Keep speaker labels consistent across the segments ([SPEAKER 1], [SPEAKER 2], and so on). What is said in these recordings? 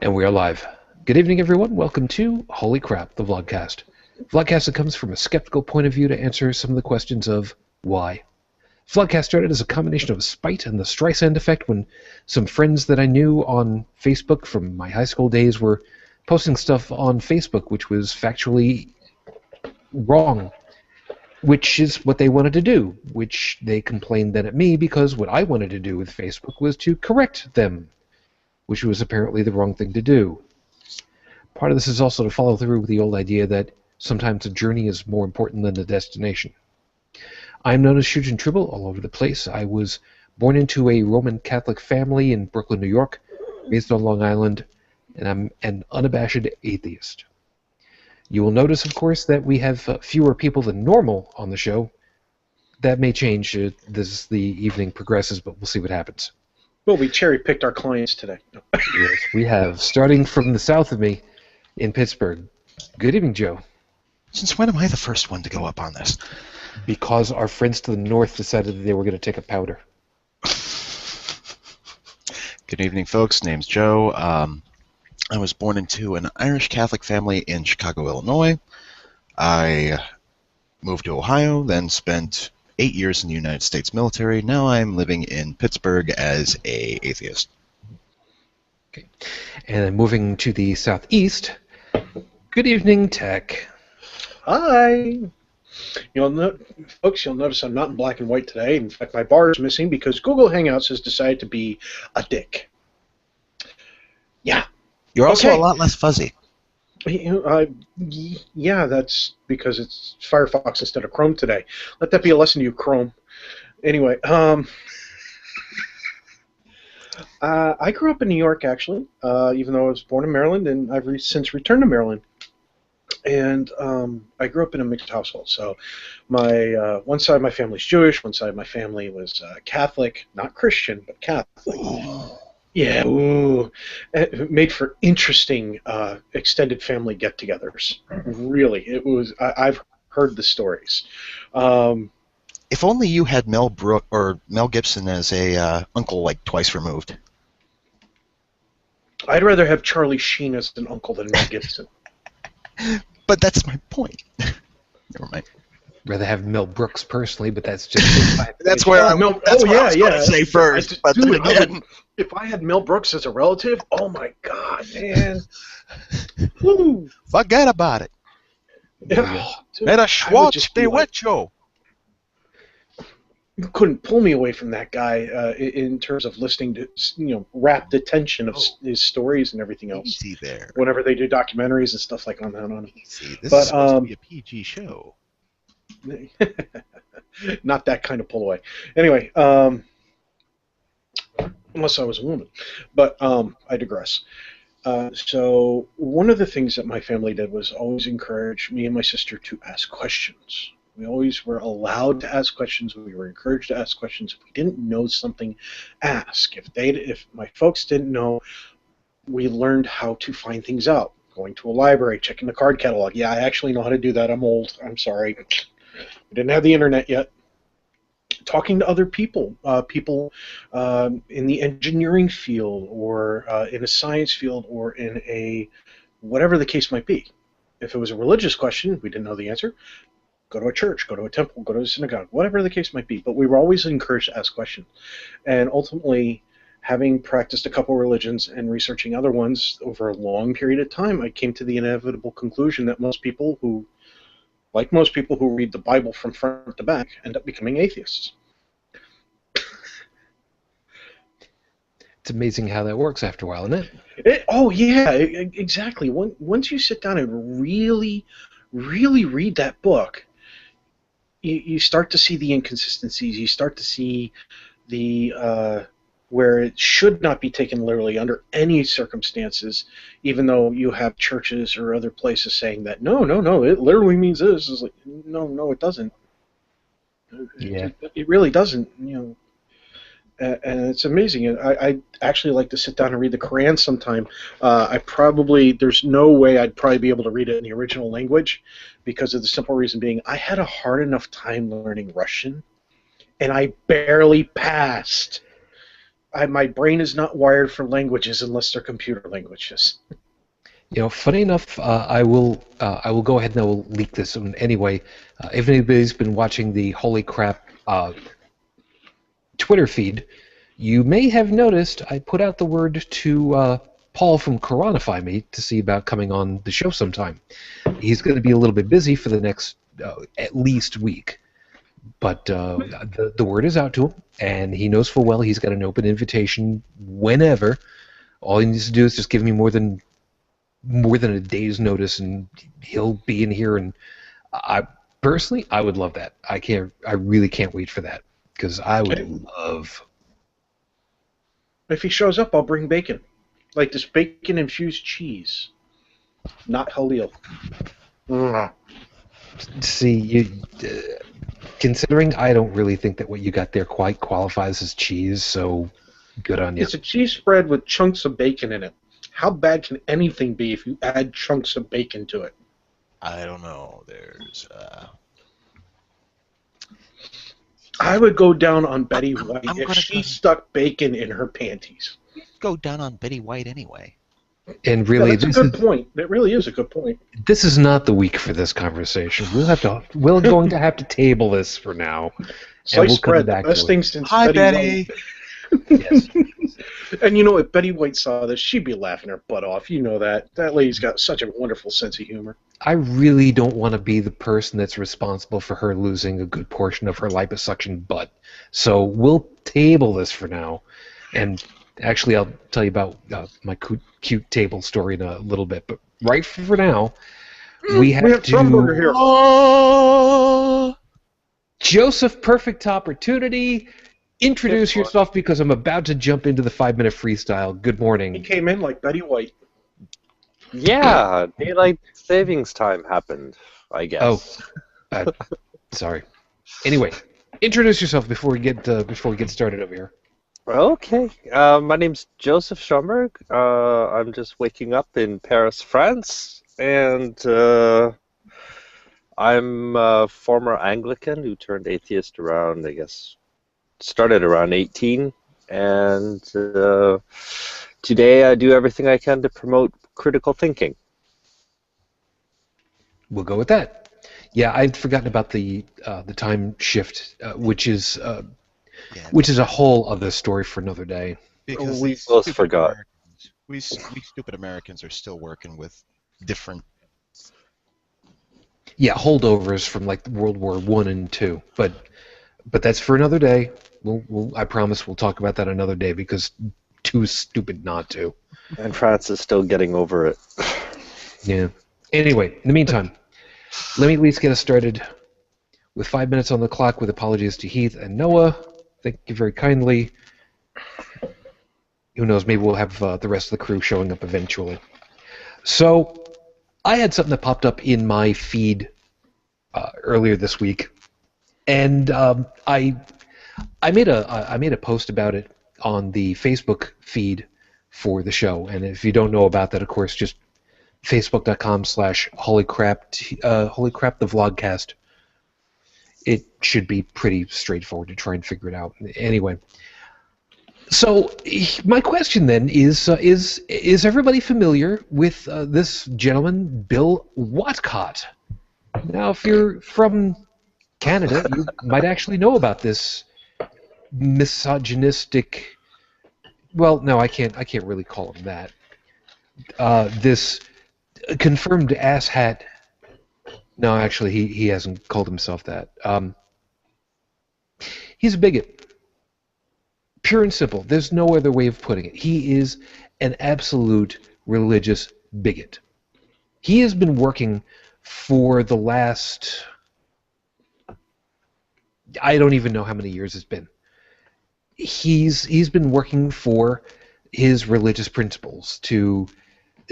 [SPEAKER 1] And we are live. Good evening, everyone. Welcome to Holy Crap, the Vlogcast. Vlogcast that comes from a skeptical point of view to answer some of the questions of why. Vlogcast started as a combination of spite and the Streisand effect when some friends that I knew on Facebook from my high school days were posting stuff on Facebook which was factually wrong, which is what they wanted to do, which they complained then at me because what I wanted to do with Facebook was to correct them, which was apparently the wrong thing to do. Part of this is also to follow through with the old idea that sometimes the journey is more important than the destination. I'm known as Shujin Tribble all over the place. I was born into a Roman Catholic family in Brooklyn, New York, raised on Long Island, and I'm an unabashed atheist. You will notice, of course, that we have fewer people than normal on the show. That may change as the evening progresses, but we'll see what happens.
[SPEAKER 2] Well, we cherry-picked our clients today.
[SPEAKER 1] Yes, we have, starting from the south of me in Pittsburgh. Good evening, Joe.
[SPEAKER 3] Since when am I the first one to go up on this?
[SPEAKER 1] Because our friends to the north decided that they were going to take a powder.
[SPEAKER 3] Good evening, folks. Name's Joe. I was born into an Irish Catholic family in Chicago, Illinois. I moved to Ohio, then spent 8 years in the United States military. Now I'm living in Pittsburgh as a atheist.
[SPEAKER 1] Okay. And then moving to the southeast, good evening, Tech.
[SPEAKER 2] Hi. Folks, you'll notice I'm not in black and white today. In fact, my bar is missing because Google Hangouts has decided to be a dick. Yeah.
[SPEAKER 3] You're also
[SPEAKER 2] Okay.
[SPEAKER 3] a lot less fuzzy.
[SPEAKER 2] Yeah, that's because it's Firefox instead of Chrome today. Let that be a lesson to you, Chrome. Anyway, I grew up in New York, actually, even though I was born in Maryland, and I've since returned to Maryland. And I grew up in a mixed household. So my one side of my family's Jewish, one side of my family was Catholic, not Christian, but Catholic.
[SPEAKER 3] Ooh.
[SPEAKER 2] Yeah, ooh. It made for interesting extended family get-togethers. Really, it was. I've heard the stories.
[SPEAKER 3] If only you had Mel Gibson as a uncle like twice removed.
[SPEAKER 2] I'd rather have Charlie Sheen as an uncle than Mel Gibson.
[SPEAKER 3] But that's my point. Never mind.
[SPEAKER 1] Rather have Mel Brooks personally, but that's just...
[SPEAKER 3] That's where I was going to say first. But
[SPEAKER 2] Dude,
[SPEAKER 3] then again,
[SPEAKER 2] if I had Mel Brooks as a relative, oh my God, man. Woo.
[SPEAKER 3] forget about it.
[SPEAKER 2] Yeah, dude,
[SPEAKER 3] May the
[SPEAKER 2] I would
[SPEAKER 3] Schwartz
[SPEAKER 2] just
[SPEAKER 3] be
[SPEAKER 2] like-
[SPEAKER 3] with you.
[SPEAKER 2] You couldn't pull me away from that guy in terms of listening to, rapt attention of his stories and everything else.
[SPEAKER 3] Easy there.
[SPEAKER 2] Whenever they do documentaries and stuff like on that on.
[SPEAKER 3] Easy. This
[SPEAKER 2] But,
[SPEAKER 3] is supposed to be a PG show.
[SPEAKER 2] Not that kind of pull away. Anyway, unless I was a woman. But I digress. So one of the things that my family did was always encourage me and my sister to ask questions. We always were allowed to ask questions. We were encouraged to ask questions. If we didn't know something, ask. If my folks didn't know, we learned how to find things out. Going to a library, checking the card catalog. Yeah, I actually know how to do that. I'm old. I'm sorry. We didn't have the internet yet. Talking to other people, in the engineering field or in a science field or in a whatever the case might be. If it was a religious question, we didn't know the answer. Go to a church, go to a temple, go to a synagogue, whatever the case might be. But we were always encouraged to ask questions. And ultimately, having practiced a couple religions and researching other ones over a long period of time, I came to the inevitable conclusion that most people who read the Bible from front to back, end up becoming atheists.
[SPEAKER 1] It's amazing how that works after a while, isn't it?
[SPEAKER 2] Exactly. Once you sit down and really, really read that book, you start to see the inconsistencies. You start to see the where it should not be taken literally under any circumstances, even though you have churches or other places saying that no, it literally means this. It's like, no, it doesn't.
[SPEAKER 1] Yeah.
[SPEAKER 2] It really doesn't. And it's amazing. I actually like to sit down and read the Quran sometime. There's no way I'd probably be able to read it in the original language, because of the simple reason being I had a hard enough time learning Russian, and I barely passed. My brain is not wired for languages unless they're computer languages.
[SPEAKER 1] Funny enough, I will go ahead and I will leak this anyway. If anybody's been watching the Holy Crap Twitter feed, you may have noticed I put out the word to Paul from Coronify Me to see about coming on the show sometime. He's going to be a little bit busy for the next at least week, but the word is out to him, and he knows full well he's got an open invitation whenever. All he needs to do is just give me more than a day's notice, and he'll be in here. And I personally, I would love that. I really can't wait for that, because I would love.
[SPEAKER 2] If he shows up, I'll bring bacon, like this bacon-infused cheese, not halal.
[SPEAKER 1] See, considering I don't really think that what you got there quite qualifies as cheese, so good on you.
[SPEAKER 2] It's a cheese spread with chunks of bacon in it. How bad can anything be if you add chunks of bacon to it?
[SPEAKER 3] I don't know. There's.
[SPEAKER 2] I would go down on Betty White if she stuck bacon in her panties.
[SPEAKER 3] Go down on Betty White anyway.
[SPEAKER 1] And really,
[SPEAKER 2] that's a good point. It really is a good point.
[SPEAKER 1] This is not the week for this conversation. We're going to have to table this for now.
[SPEAKER 2] Sliced bread, the best thing since
[SPEAKER 3] Hi,
[SPEAKER 2] Betty
[SPEAKER 3] White.
[SPEAKER 1] Yes.
[SPEAKER 2] And you know, if Betty White saw this, she'd be laughing her butt off. You know that. That lady's got such a wonderful sense of humor.
[SPEAKER 1] I really don't want to be the person that's responsible for her losing a good portion of her liposuction butt. So we'll table this for now. And actually, I'll tell you about my cute table story in a little bit. But right for now, we have to...
[SPEAKER 2] Drumburger here.
[SPEAKER 1] Oh! Joseph, perfect opportunity. Introduce yourself, because I'm about to jump into the 5-minute freestyle. Good morning.
[SPEAKER 2] He came in like Betty White.
[SPEAKER 4] Yeah, daylight savings time happened, I guess.
[SPEAKER 1] Oh, sorry. Anyway, introduce yourself before we get started over here.
[SPEAKER 4] Okay, my name's Joseph Schomburg. I'm just waking up in Paris, France, and I'm a former Anglican who turned atheist around, I guess, started around 18, and today I do everything I can to promote critical thinking.
[SPEAKER 1] We'll go with that. Yeah, I'd forgotten about the time shift, which is a whole other story for another day.
[SPEAKER 3] Because
[SPEAKER 4] We both forgot.
[SPEAKER 3] We stupid Americans are still working with different.
[SPEAKER 1] Yeah, holdovers from like World War I and II, but that's for another day. I promise we'll talk about that another day, because too stupid not to.
[SPEAKER 4] And France is still getting over it.
[SPEAKER 1] Yeah. Anyway, in the meantime, let me at least get us started with 5 minutes on the clock, with apologies to Heath and Noah. Thank you very kindly. Who knows, maybe we'll have the rest of the crew showing up eventually. So, I had something that popped up in my feed earlier this week, and I made a post about it on the Facebook feed for the show. And if you don't know about that, of course, just facebook.com/holycrap the vlogcast. It should be pretty straightforward to try and figure it out. Anyway, so my question then is everybody familiar with this gentleman, Bill Whatcott? Now, if you're from Canada, you might actually know about this misogynistic... Well, no, I can't really call him that. This confirmed asshat... No, actually, he hasn't called himself that. He's a bigot. Pure and simple. There's no other way of putting it. He is an absolute religious bigot. He has been working for the last... I don't even know how many years it's been. He's been working for his religious principles to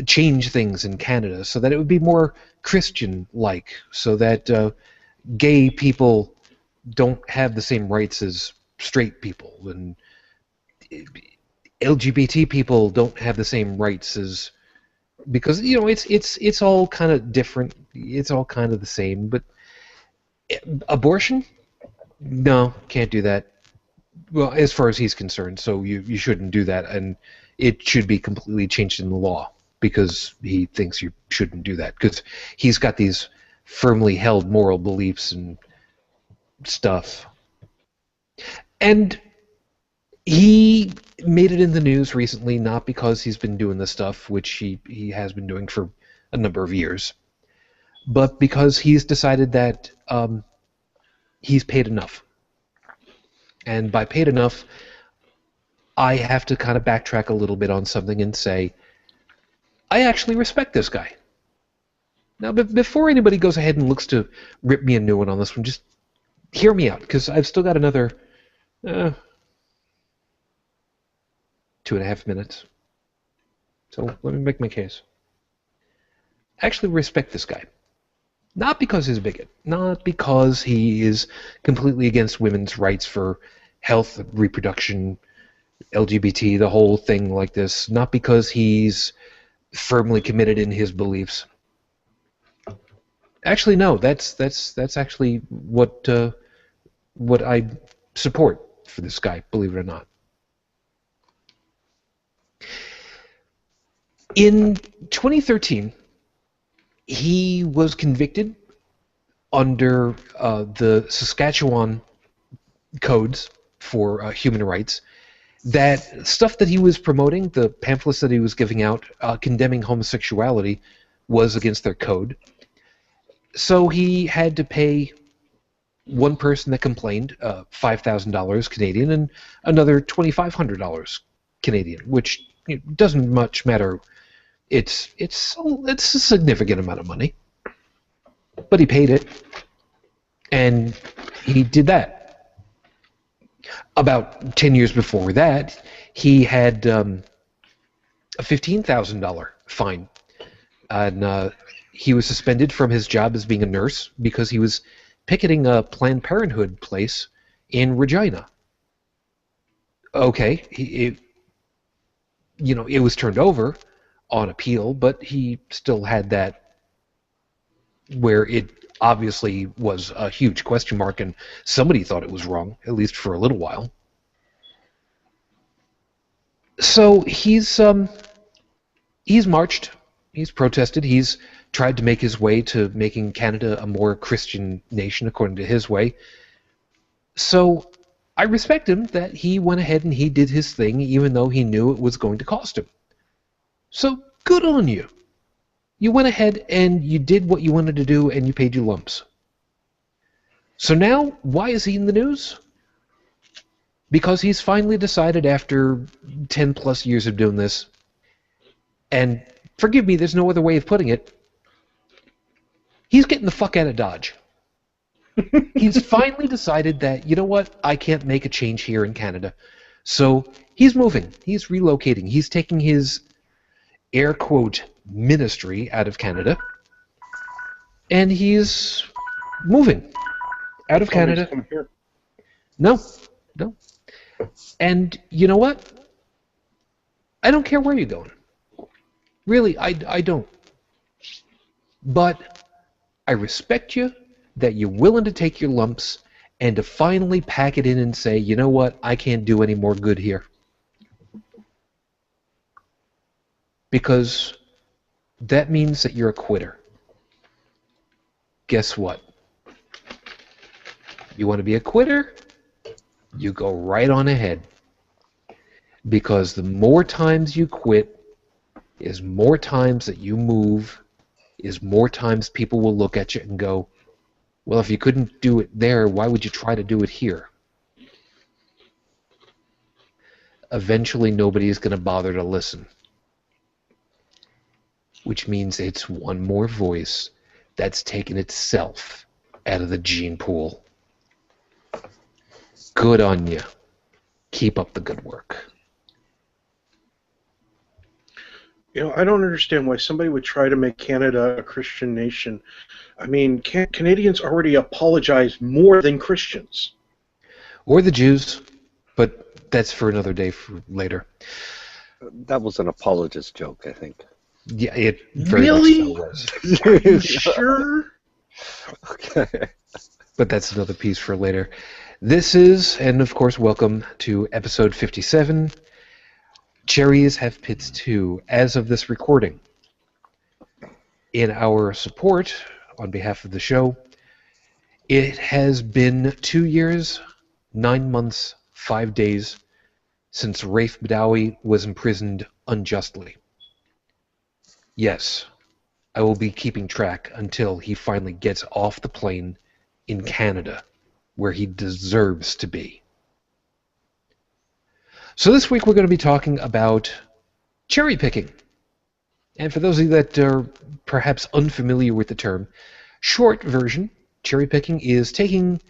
[SPEAKER 1] change things in Canada so that it would be more Christian-like, so that gay people don't have the same rights as straight people, and LGBT people don't have the same rights as... Because, you know, it's all kind of different. It's all kind of the same. But abortion? No, can't do that. Well, as far as he's concerned, so you shouldn't do that, and it should be completely changed in the law because he thinks you shouldn't do that because he's got these firmly held moral beliefs and stuff. And he made it in the news recently, not because he's been doing this stuff, which he has been doing for a number of years, but because he's decided that he's paid enough. And by paid enough, I have to kind of backtrack a little bit on something and say, I actually respect this guy. Now, before anybody goes ahead and looks to rip me a new one on this one, just hear me out, because I've still got another 2.5 minutes. So let me make my case. I actually respect this guy. Not because he's a bigot, not because he is completely against women's rights for health, reproduction, LGBT, the whole thing like this, not because he's firmly committed in his beliefs. Actually, no, that's actually what I support for this guy, believe it or not. In 2013, he was convicted under the Saskatchewan codes for human rights. That stuff that he was promoting, the pamphlets that he was giving out, condemning homosexuality, was against their code. So he had to pay one person that complained $5,000 Canadian and another $2,500 Canadian, which doesn't much matter. It's a significant amount of money, but he paid it, and he did that. About 10 years before that, he had a $15,000 fine, and he was suspended from his job as being a nurse because he was picketing a Planned Parenthood place in Regina. Okay, it was turned over on appeal, but he still had that where it obviously was a huge question mark, and somebody thought it was wrong, at least for a little while. So he's marched, he's protested, he's tried to make his way to making Canada a more Christian nation according to his way. So I respect him that he went ahead and he did his thing, even though he knew it was going to cost him. So good on you. You went ahead and you did what you wanted to do, and you paid your lumps. So now, why is he in the news? Because he's finally decided after 10 plus years of doing this, and forgive me, there's no other way of putting it, he's getting the fuck out of Dodge. He's finally decided that, you know what, I can't make a change here in Canada. So he's moving, he's relocating, he's taking his air quote ministry out of Canada, and he's moving out of Canada.
[SPEAKER 2] Come here.
[SPEAKER 1] No. And you know what? I don't care where you're going. Really, I don't. But I respect you that you're willing to take your lumps and to finally pack it in and say, you know what, I can't do any more good here. Because that means that you're a quitter. Guess what? You want to be a quitter? You go right on ahead. Because the more times you quit is more times that you move, is more times people will look at you and go, well, if you couldn't do it there, why would you try to do it here? Eventually nobody is going to bother to listen. Which means it's one more voice that's taken itself out of the gene pool. Good on you. Keep up the good work.
[SPEAKER 2] I don't understand why somebody would try to make Canada a Christian nation. I mean, Canadians already apologize more than Christians.
[SPEAKER 1] Or the Jews, but that's for another day for later.
[SPEAKER 4] That was an apologist joke, I think.
[SPEAKER 1] Yeah, it very
[SPEAKER 2] really
[SPEAKER 1] much so was.
[SPEAKER 2] Are you sure?
[SPEAKER 4] Okay.
[SPEAKER 1] But that's another piece for later. This is, and of course, welcome to episode 57. Cherries have pits 2 as of this recording. In our support, on behalf of the show, it has been 2 years, 9 months, 5 days since Rafe Badawi was imprisoned unjustly. Yes, I will be keeping track until he finally gets off the plane in Canada, where he deserves to be. So this week we're going to be talking about cherry picking. And for those of you that are perhaps unfamiliar with the term, short version, cherry picking is taking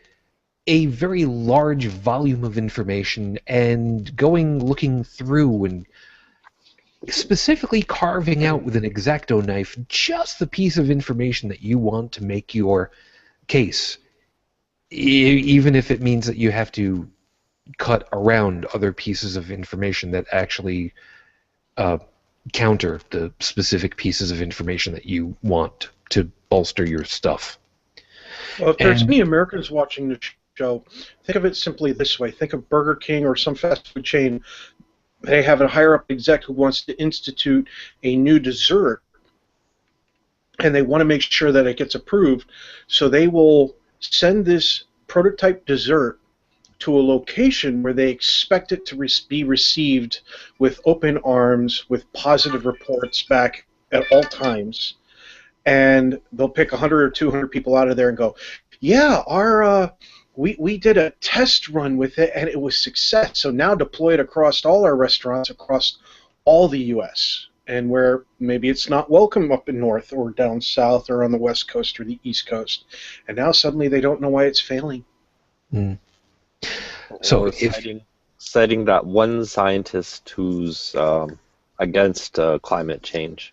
[SPEAKER 1] a very large volume of information and looking through and specifically carving out with an X-Acto knife just the piece of information that you want to make your case, even if it means that you have to cut around other pieces of information that actually counter the specific pieces of information that you want to bolster your stuff.
[SPEAKER 2] Well, if there's any Americans watching the show, think of it simply this way. Think of Burger King or some fast food chain. They have a higher-up exec who wants to institute a new dessert, and they want to make sure that it gets approved, so they will send this prototype dessert to a location where they expect it to be received with open arms, with positive reports back at all times, and they'll pick 100 or 200 people out of there and go, yeah, we did a test run with it, and it was success, so now deploy it across all our restaurants across all the U.S., and where maybe it's not welcome up in north or down south or on the west coast or the east coast, and now suddenly they don't know why it's failing.
[SPEAKER 1] Mm. So
[SPEAKER 4] citing that one scientist who's against climate change.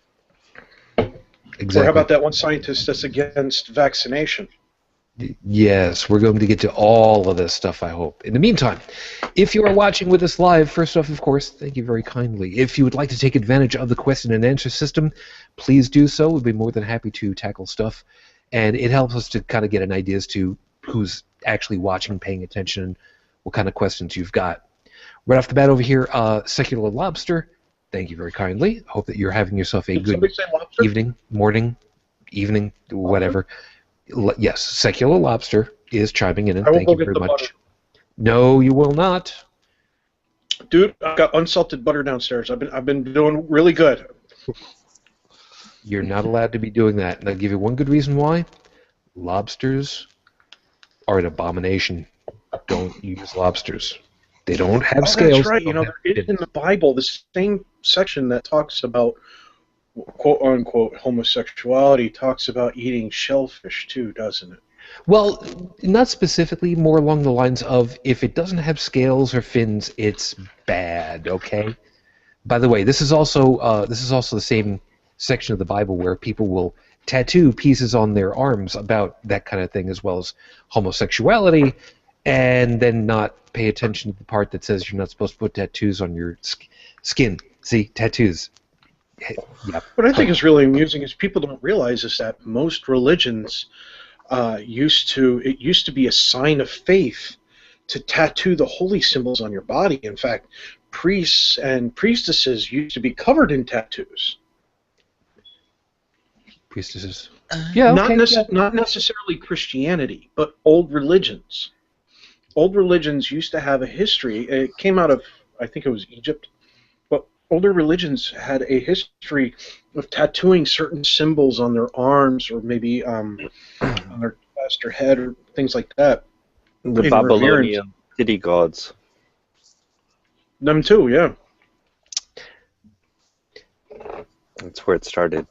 [SPEAKER 1] Exactly.
[SPEAKER 2] Or how about that one scientist that's against vaccination?
[SPEAKER 1] Yes, we're going to get to all of this stuff, I hope. In the meantime, if you are watching with us live, first off, of course, thank you very kindly. If you would like to take advantage of the question and answer system, please do so. We'd be more than happy to tackle stuff. And it helps us to kind of get an idea as to who's actually watching, paying attention, what kind of questions you've got. Right off the bat over here, Secular Lobster, thank you very kindly. Hope that you're having yourself a good evening, morning, evening, whatever. Yes, Secular Lobster is chiming in, and thank you very much. Butter. No, you will not.
[SPEAKER 2] Dude, I've got unsalted butter downstairs. I've been doing really good.
[SPEAKER 1] You're not allowed to be doing that, and I'll give you one good reason why. Lobsters are an abomination. Don't use lobsters. They don't have scales.
[SPEAKER 2] That's right. You know, there is in the Bible the same section that talks about quote-unquote homosexuality, talks about eating shellfish too, doesn't it?
[SPEAKER 1] Well, not specifically, more along the lines of if it doesn't have scales or fins, it's bad, okay? By the way, this is also the same section of the Bible where people will tattoo pieces on their arms about that kind of thing, as well as homosexuality, and then not pay attention to the part that says you're not supposed to put tattoos on your skin. See, tattoos. Yep.
[SPEAKER 2] What I think is really amusing is people don't realize is that most religions used to be a sign of faith to tattoo the holy symbols on your body. In fact, priests and priestesses used to be covered in tattoos.
[SPEAKER 1] Priestesses. Yeah, okay.
[SPEAKER 2] Not necessarily Christianity, but old religions. Old religions used to have a history. It came out of, I think it was Egypt. Older religions had a history of tattooing certain symbols on their arms or maybe on their chest or head or things like that.
[SPEAKER 4] The Babylonian city gods.
[SPEAKER 2] Them too, yeah.
[SPEAKER 4] That's where it started.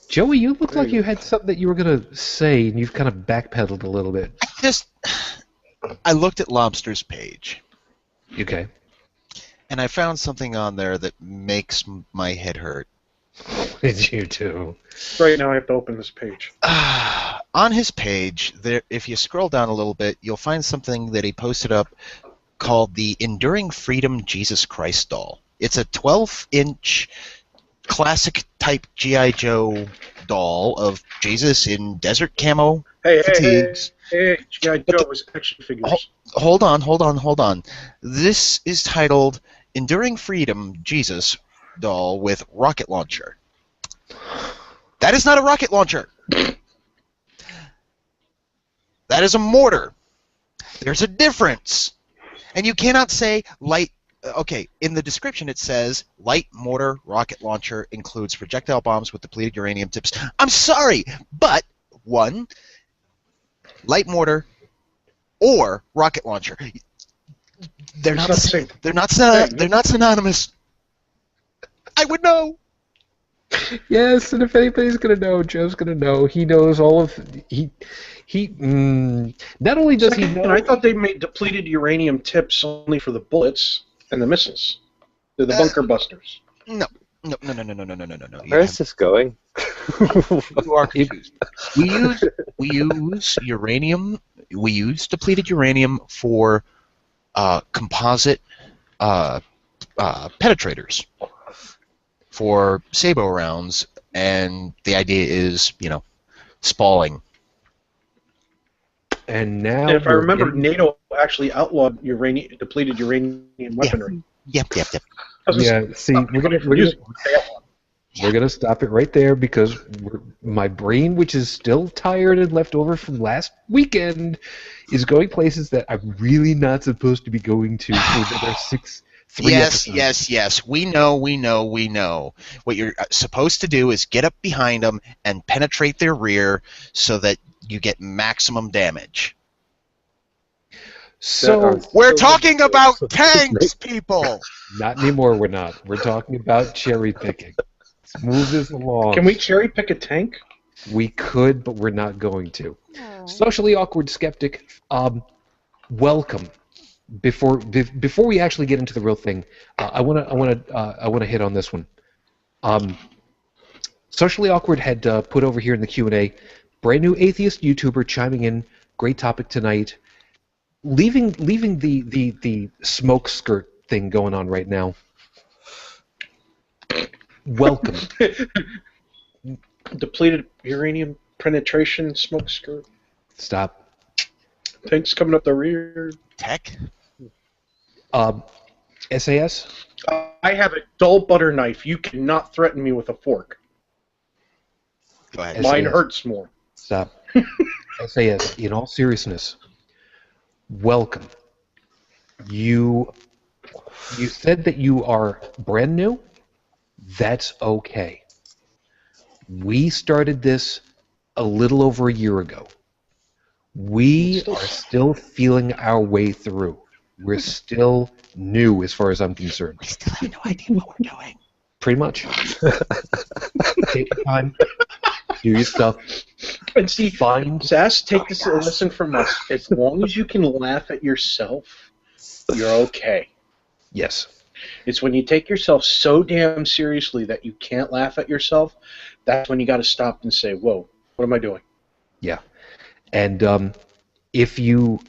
[SPEAKER 1] Joey, you look like you had something that you were going to say, and you've kind of backpedaled a little bit.
[SPEAKER 3] I looked at Lobster's page.
[SPEAKER 1] Okay.
[SPEAKER 3] And I found something on there that makes my head hurt.
[SPEAKER 1] It's you too.
[SPEAKER 2] Right now I have to open this page.
[SPEAKER 3] On his page, there, if you scroll down a little bit, you'll find something that he posted up called the Enduring Freedom Jesus Christ doll. It's a 12-inch classic-type G.I. Joe doll of Jesus in desert camo
[SPEAKER 2] Hey,
[SPEAKER 3] fatigues.
[SPEAKER 2] G.I.
[SPEAKER 3] But
[SPEAKER 2] Joe was action figures.
[SPEAKER 3] Hold on. This is titled Enduring Freedom, Jesus doll with rocket launcher. That is not a rocket launcher. That is a mortar. There's a difference. And you cannot say light. Okay, in the description it says light mortar rocket launcher includes projectile bombs with depleted uranium tips. I'm sorry, but one, light mortar or rocket launcher. They're not the same. They're not synonymous. I would know.
[SPEAKER 1] Yes, and if anybody's gonna know, Joe's gonna know. He knows all of not only does he know.
[SPEAKER 2] I thought they made depleted uranium tips only for the bullets and the missiles. They're the bunker busters.
[SPEAKER 3] No.
[SPEAKER 4] Where is this going?
[SPEAKER 3] You are confused. We use uranium. We use depleted uranium for composite penetrators for sabot rounds, and the idea is, spalling.
[SPEAKER 1] And now,
[SPEAKER 2] and if I remember, NATO actually outlawed depleted uranium weaponry.
[SPEAKER 3] Yep.
[SPEAKER 1] Yeah, see, we're gonna stop it right there because my brain, which is still tired and left over from last weekend, is going places that I'm really not supposed to be going to for another 3 episodes.
[SPEAKER 3] Yes. We know. What you're supposed to do is get up behind them and penetrate their rear so that you get maximum damage.
[SPEAKER 1] So
[SPEAKER 3] we're talking about tanks, people.
[SPEAKER 1] Not anymore. We're not. We're talking about cherry picking. Let's move this along.
[SPEAKER 2] Can we cherry pick a tank?
[SPEAKER 1] We could, but we're not going to. Socially awkward skeptic. Welcome. Before we actually get into the real thing, I want to hit on this one. Socially awkward had put over here in the Q&A, brand new atheist YouTuber chiming in. Great topic tonight. Leaving the smoke skirt thing going on right now. Welcome.
[SPEAKER 2] Depleted uranium penetration smoke skirt.
[SPEAKER 1] Stop.
[SPEAKER 2] Tanks coming up the rear.
[SPEAKER 3] Tech.
[SPEAKER 1] SAS.
[SPEAKER 2] I have a dull butter knife. You cannot threaten me with a fork.
[SPEAKER 3] Go ahead.
[SPEAKER 2] Mine hurts more.
[SPEAKER 1] Stop. SAS. In all seriousness, welcome. You said that you are brand new. That's okay. We started this a little over a year ago. We are still feeling our way through. We're still new as far as I'm concerned.
[SPEAKER 3] We still have no idea what we're doing.
[SPEAKER 1] Pretty much. Take your time. Do your stuff.
[SPEAKER 2] And see, Sass, take this a lesson from us. As long as you can laugh at yourself, you're okay.
[SPEAKER 1] Yes.
[SPEAKER 2] It's when you take yourself so damn seriously that you can't laugh at yourself, that's when you got to stop and say, whoa, what am I doing?
[SPEAKER 1] Yeah. And if you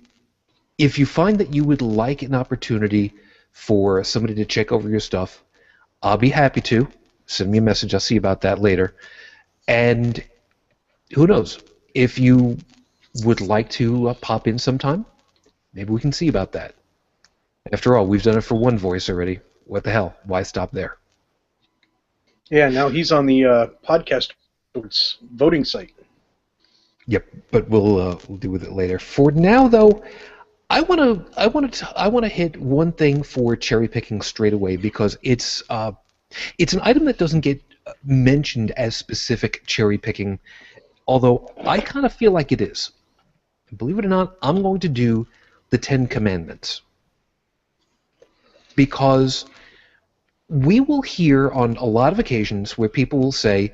[SPEAKER 1] find that you would like an opportunity for somebody to check over your stuff, I'll be happy to. Send me a message. I'll see about that later. And who knows? If you would like to pop in sometime, maybe we can see about that. After all, we've done it for one voice already. What the hell? Why stop there?
[SPEAKER 2] Yeah, now he's on the podcast voting site.
[SPEAKER 1] Yep, but we'll deal with it later. For now, though, I want to hit one thing for cherry picking straight away because it's an item that doesn't get mentioned as specific cherry picking, although I kind of feel like it is. Believe it or not, I'm going to do the 10 Commandments because we will hear on a lot of occasions where people will say,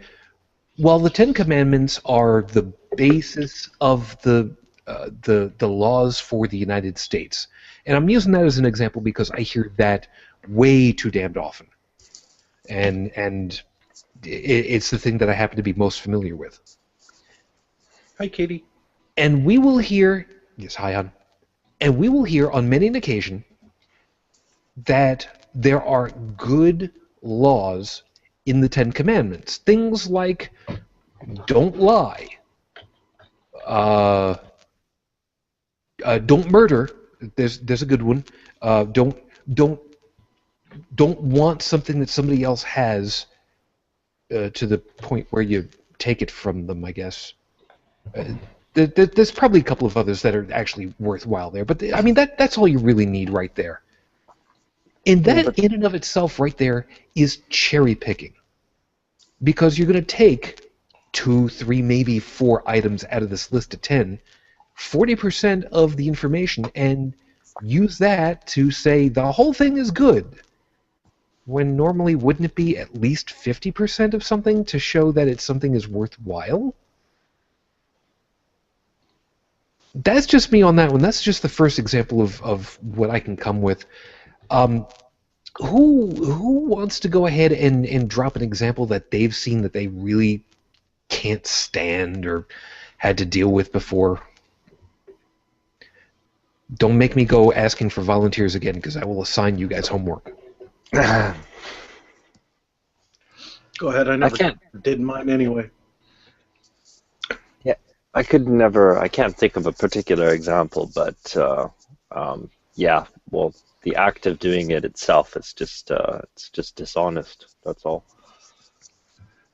[SPEAKER 1] well, the 10 Commandments are the basis of the laws for the United States. And I'm using that as an example because I hear that way too damned often. And it's the thing that I happen to be most familiar with.
[SPEAKER 2] Hi, Katie.
[SPEAKER 1] And we will hear, yes, hi, hon. And we will hear on many an occasion that there are good laws in the 10 Commandments. Things like don't lie, Don't murder. There's a good one. Don't don't don't want something that somebody else has to the point where you take it from them, I guess. There's probably a couple of others that are actually worthwhile there, but I mean that's all you really need right there. And that in and of itself right there is cherry picking. Because you're going to take 2, 3, maybe 4 items out of this list of 10, 40% of the information, and use that to say the whole thing is good. When normally wouldn't it be at least 50% of something to show that something is worthwhile? That's just me on that one. That's just the first example of what I can come with. Who wants to go ahead and drop an example that they've seen that they really can't stand or had to deal with before? Don't make me go asking for volunteers again, because I will assign you guys homework.
[SPEAKER 2] Go ahead. I never did mine anyway.
[SPEAKER 4] I can't think of a particular example, but yeah, well, the act of doing it itself is just dishonest. That's all.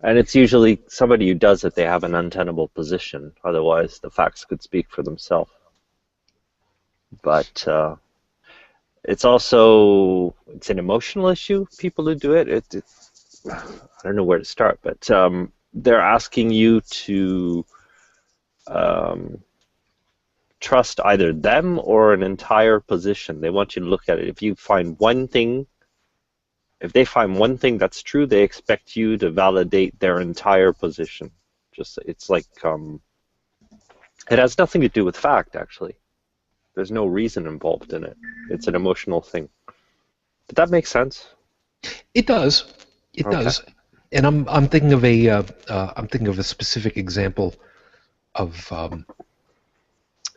[SPEAKER 4] And it's usually somebody who does it, they have an untenable position. Otherwise, the facts could speak for themselves. But it's an emotional issue, people who do it. I don't know where to start, but they're asking you to trust either them or an entire position. They want you to look at it. If they find one thing that's true, they expect you to validate their entire position. It's like it has nothing to do with fact, actually. There's no reason involved in it. It's an emotional thing. Did that make sense?
[SPEAKER 1] It does. It does. And I'm thinking of a specific example of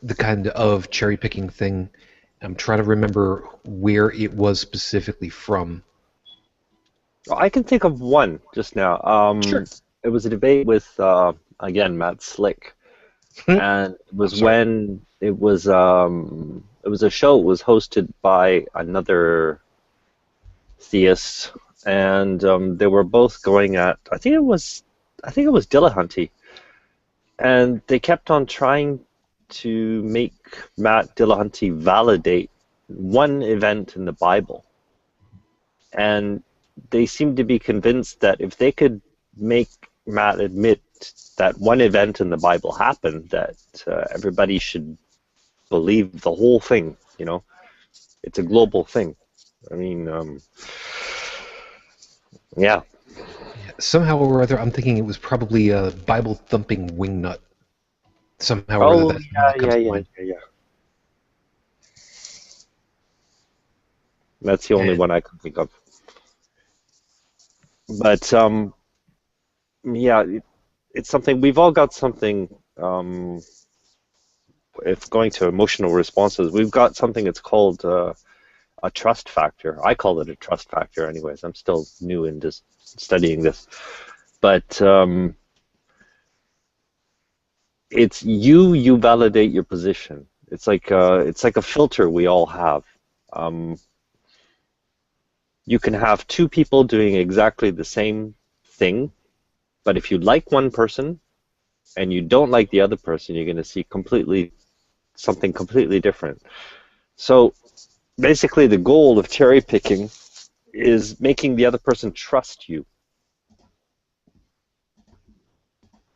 [SPEAKER 1] the kind of cherry picking thing. I'm trying to remember where it was specifically from.
[SPEAKER 4] I can think of one just now.
[SPEAKER 1] Sure.
[SPEAKER 4] It was a debate with again Matt Slick, and it was when it was a show. It was hosted by another theist, and they were both going at I think it was Dillahunty, and they kept on trying to make Matt Dillahunty validate one event in the Bible, and they seemed to be convinced that if they could make Matt admit that one event in the Bible happened, that everybody should believe the whole thing. You know, it's a global thing. I mean, yeah.
[SPEAKER 1] Somehow or other, I'm thinking it was probably a Bible-thumping wingnut. Somehow or other,
[SPEAKER 4] yeah. That's the only one I can think of. But yeah, it's something we've all got something. If going to emotional responses, we've got something that's called a trust factor. I call it a trust factor, anyways. I'm still new in just studying this, but it's you validate your position. It's like a filter we all have. You can have two people doing exactly the same thing, but if you like one person and you don't like the other person, you're going to see something completely different. So basically the goal of cherry picking is making the other person trust you.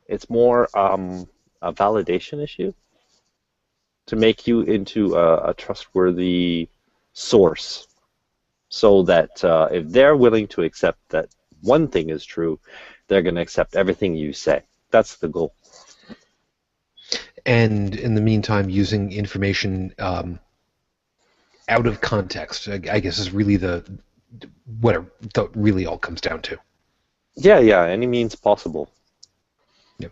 [SPEAKER 4] It's more a validation issue to make you into a trustworthy source, so that if they're willing to accept that one thing is true, they're going to accept everything you say. That's the goal.
[SPEAKER 1] And in the meantime, using information out of context, I guess, is really what it really all comes down to.
[SPEAKER 4] Yeah, any means possible.
[SPEAKER 1] Yep.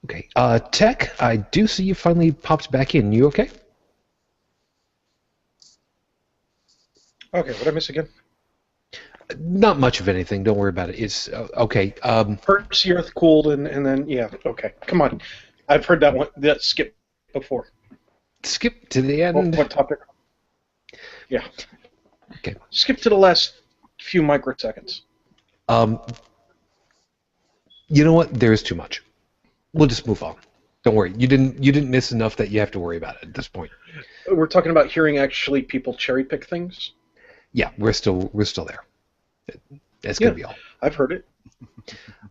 [SPEAKER 1] Okay, Tech, I do see you finally popped back in. You okay?
[SPEAKER 2] Okay, what did I miss again?
[SPEAKER 1] Not much of anything. Don't worry about it. It's okay.
[SPEAKER 2] First the earth cooled, and then, yeah, okay. Come on. I've heard that one. That skip before.
[SPEAKER 1] Skip to the end.
[SPEAKER 2] What topic? Yeah.
[SPEAKER 1] Okay.
[SPEAKER 2] Skip to the last few microseconds.
[SPEAKER 1] You know what? There is too much. We'll just move on. Don't worry. You didn't miss enough that you have to worry about it at this point.
[SPEAKER 2] We're talking about hearing actually people cherry pick things.
[SPEAKER 1] Yeah, we're still there. That's gonna be all.
[SPEAKER 2] I've heard it.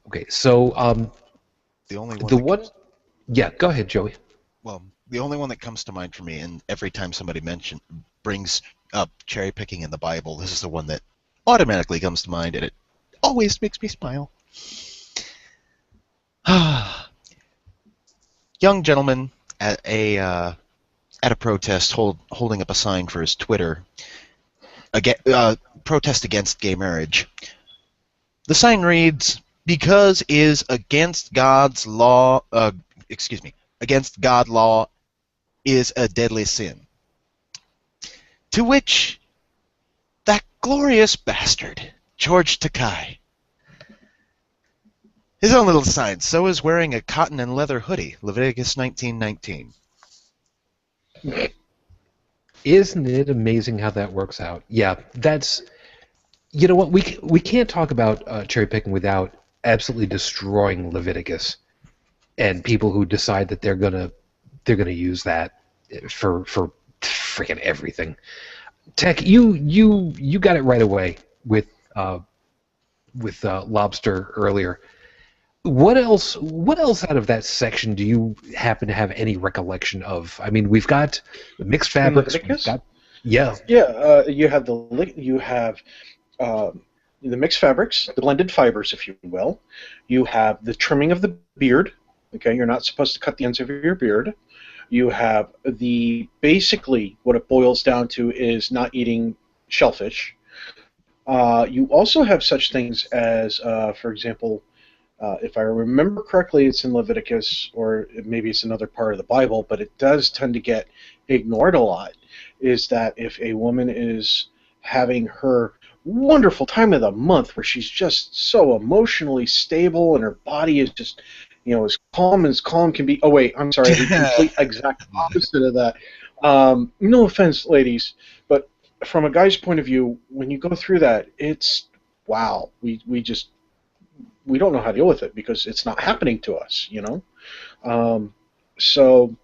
[SPEAKER 1] Okay, so
[SPEAKER 3] The only one.
[SPEAKER 1] Yeah, go ahead, Joey.
[SPEAKER 3] Well, the only one that comes to mind for me, and every time somebody brings up cherry picking in the Bible, this is the one that automatically comes to mind, and it always makes me smile. Young gentleman at a protest holding up a sign for his Twitter, protest against gay marriage. The sign reads, "Because is against God's law, against God law is a deadly sin." To which that glorious bastard, George Takei, his own little sign, so is wearing a cotton and leather hoodie, Leviticus 19:19.
[SPEAKER 1] Isn't it amazing how that works out? Yeah, that's... You know what? We can't talk about cherry picking without absolutely destroying Leviticus and people who decide that they're gonna use that for freaking everything. Tech, you got it right away with lobster earlier. What else out of that section do you happen to have any recollection of? I mean, we've got the mixed fabrics. Yeah.
[SPEAKER 2] You have the mixed fabrics, the blended fibers, if you will. You have the trimming of the beard. Okay, you're not supposed to cut the ends of your beard. You have basically what it boils down to is not eating shellfish. You also have such things as, for example, if I remember correctly, it's in Leviticus, or maybe it's another part of the Bible, but it does tend to get ignored a lot, is that if a woman is having her wonderful time of the month where she's just so emotionally stable and her body is just, as calm can be. Oh, wait, I'm sorry, the complete exact opposite of that. No offense, ladies, but from a guy's point of view, when you go through that, it's, wow, we don't know how to deal with it because it's not happening to us, So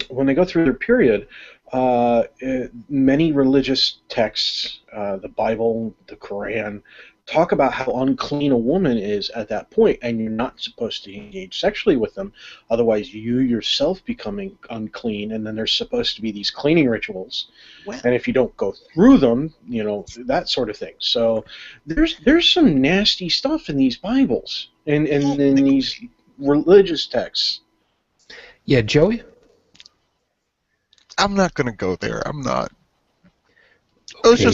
[SPEAKER 2] when they go through their period, many religious texts, the Bible, the Quran, talk about how unclean a woman is at that point, and you're not supposed to engage sexually with them, otherwise you yourself becoming unclean, and then there's supposed to be these cleaning rituals, and if you don't go through them, that sort of thing. So there's some nasty stuff in these Bibles, and in these religious texts.
[SPEAKER 1] Yeah, Joey?
[SPEAKER 3] I'm not going to go there. I'm not.
[SPEAKER 1] Okay,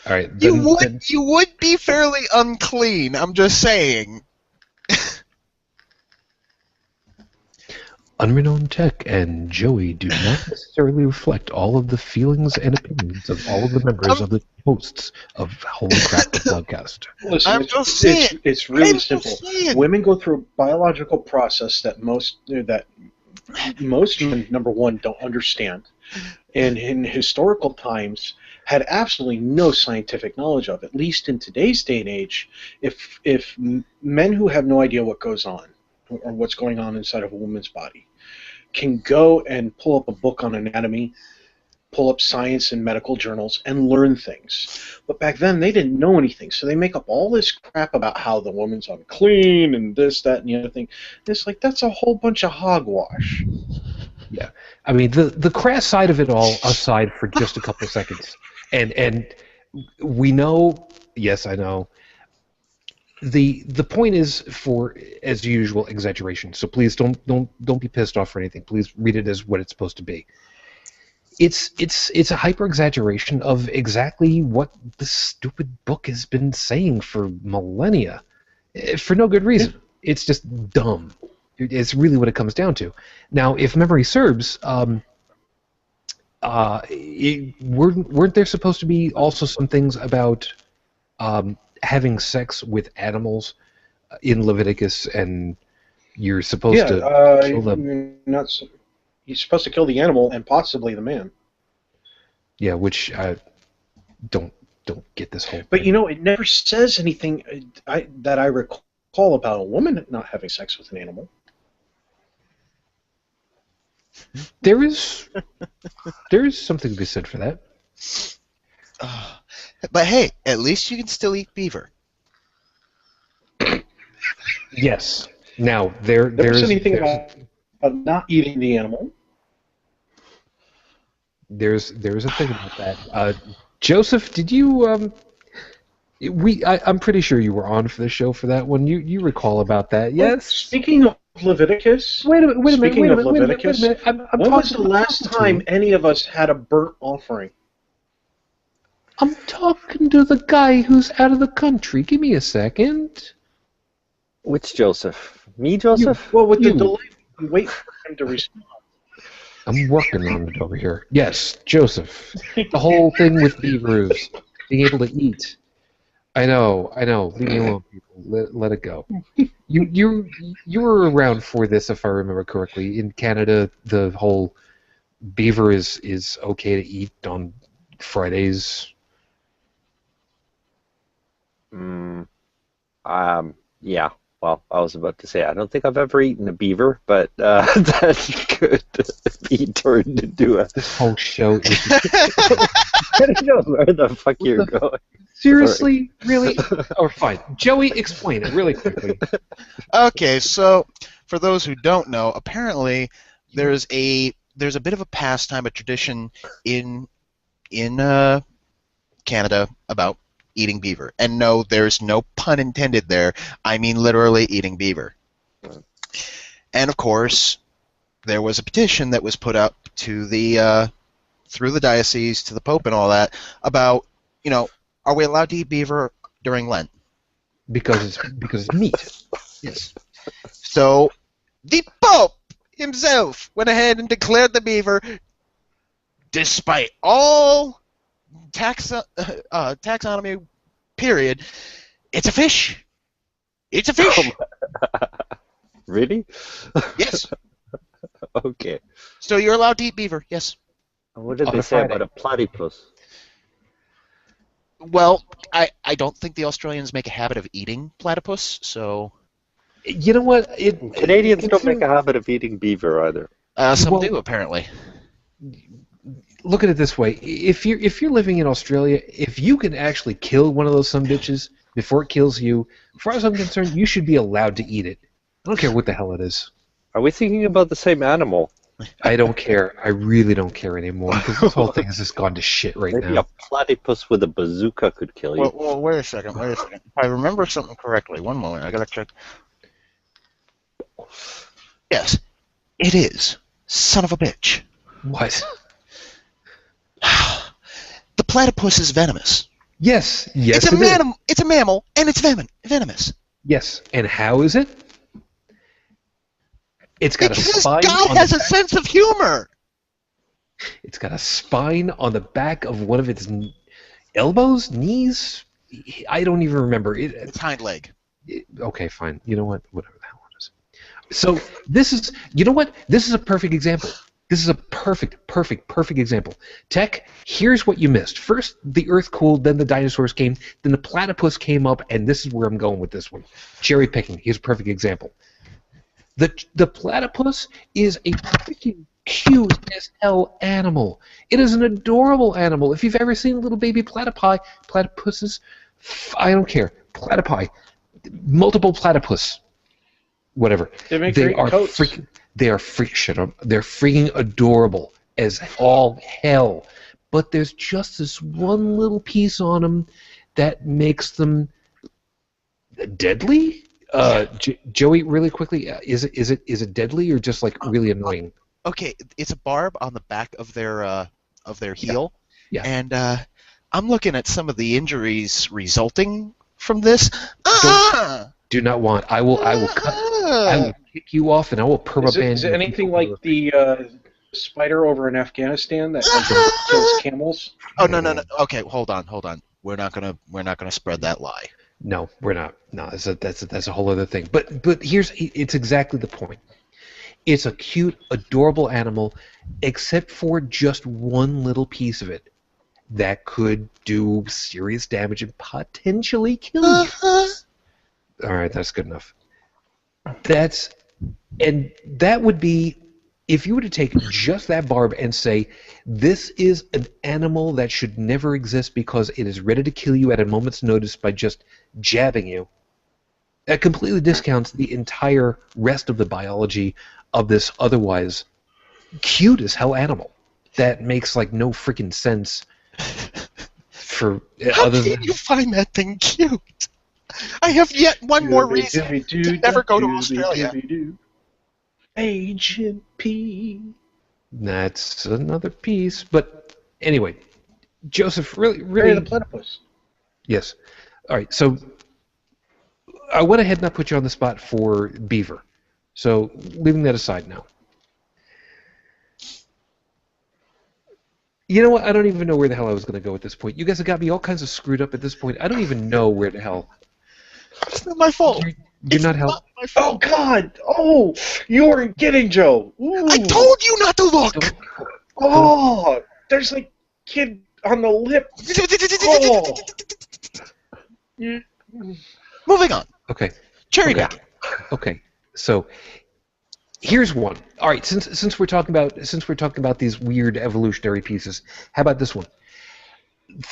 [SPEAKER 1] all right.
[SPEAKER 3] You would be fairly unclean. I'm just saying.
[SPEAKER 1] Unrenowned Tech and Joey do not necessarily reflect all of the feelings and opinions of all of the members of the hosts of Holy Crap the Podcast.
[SPEAKER 2] Listen, it's really simple. Women go through a biological process that most men, number one, don't understand, and in historical times had absolutely no scientific knowledge of. At least in today's day and age, if men who have no idea what goes on or what's going on inside of a woman's body can go and pull up a book on anatomy, pull up science and medical journals, and learn things. But back then, they didn't know anything, so they make up all this crap about how the woman's unclean and this, that, and the other thing. It's like, that's a whole bunch of hogwash.
[SPEAKER 1] Yeah. I mean, the crass side of it all aside for just a couple seconds. And we know, yes, I know, the point is for, as usual, exaggeration. So please don't be pissed off or anything. Please read it as what it's supposed to be. It's a hyper exaggeration of exactly what this stupid book has been saying for millennia, for no good reason. Yeah. It's just dumb. It's really what it comes down to. Now, if memory serves, weren't there supposed to be also some things about having sex with animals in Leviticus, and you're supposed to kill them.
[SPEAKER 2] You're supposed to kill the animal and possibly the man.
[SPEAKER 1] Yeah, which I don't get this whole.
[SPEAKER 2] But
[SPEAKER 1] thing.
[SPEAKER 2] it never says anything that I recall about a woman not having sex with an animal.
[SPEAKER 1] There is something to be said for that.
[SPEAKER 3] But hey, at least you can still eat beaver.
[SPEAKER 1] Yes. Now there's
[SPEAKER 2] anything about not eating the animal.
[SPEAKER 1] There's a thing about that. Joseph, did you I'm pretty sure you were on for the show for that one. You recall about that? Yes.
[SPEAKER 2] Speaking of Leviticus.
[SPEAKER 1] Wait a minute. Wait a minute.
[SPEAKER 2] When was the last time any of us had a burnt offering?
[SPEAKER 1] I'm talking to the guy who's out of the country. Give me a second.
[SPEAKER 4] Which Joseph? Me, Joseph?
[SPEAKER 2] Well, with the delay, we wait for him to respond.
[SPEAKER 1] I'm working on it over here. Yes, Joseph. The whole thing with beavers being able to eat. I know. Leave me alone, people. Let it go. You were around for this, if I remember correctly. In Canada, the whole beaver is okay to eat on Fridays.
[SPEAKER 4] Yeah. Well, I was about to say I don't think I've ever eaten a beaver, but that could be turned into a.
[SPEAKER 1] This whole show is.
[SPEAKER 4] I don't know where the fuck you're going.
[SPEAKER 1] Seriously? Really? Oh, fine. Joey, explain it really quickly.
[SPEAKER 3] Okay, so for those who don't know, apparently there's a bit of a pastime, a tradition in Canada about eating beaver. And no, there's no pun intended there. I mean literally eating beaver. And of course, there was a petition that was put up to the through the diocese to the Pope and all that about, are we allowed to eat beaver during Lent?
[SPEAKER 1] Because it's meat.
[SPEAKER 3] Yes. So the Pope himself went ahead and declared the beaver, despite all taxonomy, period, it's a fish. It's a fish.
[SPEAKER 4] Really?
[SPEAKER 3] Yes.
[SPEAKER 4] Okay.
[SPEAKER 3] So you're allowed to eat beaver, yes.
[SPEAKER 4] What did they say about a platypus?
[SPEAKER 3] Well, I don't think the Australians make a habit of eating platypus, so...
[SPEAKER 1] You know what?
[SPEAKER 4] Canadians don't make a habit of eating beaver either.
[SPEAKER 3] Some do, apparently.
[SPEAKER 1] Look at it this way: if you're living in Australia, if you can actually kill one of those sumbitches before it kills you, as far as I'm concerned, you should be allowed to eat it. I don't care what the hell it is.
[SPEAKER 4] Are we thinking about the same animal?
[SPEAKER 1] I don't care. I really don't care anymore because this whole thing has just gone to shit right
[SPEAKER 4] Maybe
[SPEAKER 1] now.
[SPEAKER 4] a platypus with a bazooka could kill you.
[SPEAKER 3] Well, wait a second. If I remember something correctly, one moment, I gotta check. Yes, it is. Son of a bitch.
[SPEAKER 1] What?
[SPEAKER 3] The platypus is venomous.
[SPEAKER 1] Yes,
[SPEAKER 3] It's a mammal, and it's venomous.
[SPEAKER 1] Yes, and how is it? It's got
[SPEAKER 3] because
[SPEAKER 1] a spine.
[SPEAKER 3] God has a sense of humor.
[SPEAKER 1] It's got a spine on the back of one of its elbows, knees. I don't even remember.
[SPEAKER 3] Its hind leg.
[SPEAKER 1] Okay, fine. You know what? Whatever the hell it is. So this is. You know what? This is a perfect example. This is a perfect example. Tech, here's what you missed. First, the Earth cooled, then the dinosaurs came, then the platypus came up, and this is where I'm going with this one. Cherry picking. Here's a perfect example. The platypus is a freaking cute as hell animal. It is an adorable animal. If you've ever seen little baby platypuses, I don't care. Platypi, multiple platypus, whatever.
[SPEAKER 2] They make great coats.
[SPEAKER 1] They're freaking adorable as all hell. But there's just this one little piece on them that makes them deadly. Joey, really quickly, is it deadly or just like really annoying?
[SPEAKER 3] Okay, it's a barb on the back of their heel.
[SPEAKER 1] Yeah.
[SPEAKER 3] And I'm looking at some of the injuries resulting from this.
[SPEAKER 1] Do not want. I will kick you off and I will permaband.
[SPEAKER 2] Is it anything like the spider over in Afghanistan that kills camels?
[SPEAKER 3] Oh no. Okay, hold on. We're not gonna spread that lie.
[SPEAKER 1] No, we're not. No, that's a whole other thing. But it's exactly the point. It's a cute, adorable animal, except for just one little piece of it that could do serious damage and potentially kill you. All right, that's good enough. That would be, if you were to take just that barb and say, this is an animal that should never exist because it is ready to kill you at a moment's notice by just jabbing you, that completely discounts the entire rest of the biology of this otherwise cute as hell animal. That makes like no freaking sense for
[SPEAKER 3] How
[SPEAKER 1] other
[SPEAKER 3] can
[SPEAKER 1] than
[SPEAKER 3] you find that thing cute? I have yet one more reason to never go to Australia.
[SPEAKER 2] Agent P.
[SPEAKER 1] that's another piece. But anyway, Joseph, really,
[SPEAKER 2] Harry the Platypus.
[SPEAKER 1] yes. All right, so I went ahead and I put you on the spot for beaver. So leaving that aside now. You know what? I don't even know where the hell I was going to go at this point. You guys have got me all kinds of screwed up at this point. I don't even know where the hell.
[SPEAKER 3] It's not my fault.
[SPEAKER 1] You're not helping.
[SPEAKER 3] My fault.
[SPEAKER 2] Oh God! Oh, you weren't getting Joe. Ooh.
[SPEAKER 3] I told you not to look.
[SPEAKER 2] Oh, there's like kid on the lip. Oh.
[SPEAKER 3] Moving on.
[SPEAKER 1] Okay.
[SPEAKER 3] Cherry
[SPEAKER 1] Okay.
[SPEAKER 3] down.
[SPEAKER 1] Okay. So here's one. All right. Since we're talking about these weird evolutionary pieces, how about this one?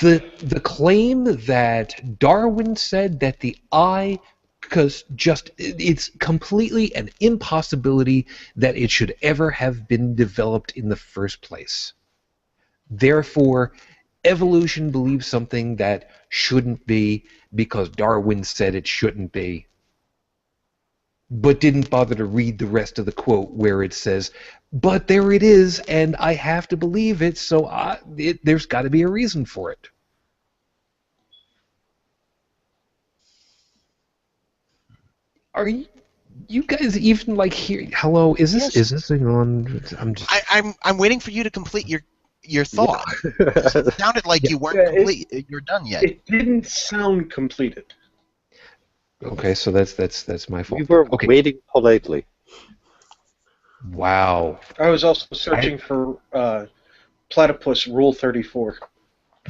[SPEAKER 1] The claim that Darwin said that the eye, because it's completely an impossibility that it should ever have been developed in the first place. Therefore, evolution believes something that shouldn't be because Darwin said it shouldn't be, but didn't bother to read the rest of the quote where it says, but there it is, and I have to believe it, so there's got to be a reason for it. Are you guys even like here? Hello, is this thing on?
[SPEAKER 3] I'm waiting for you to complete your thought. It sounded like you weren't complete. You're done yet.
[SPEAKER 2] It didn't sound completed.
[SPEAKER 1] Okay, so that's my fault.
[SPEAKER 4] We were
[SPEAKER 1] Okay.
[SPEAKER 4] waiting politely.
[SPEAKER 1] Wow.
[SPEAKER 2] I was also searching for platypus rule 34.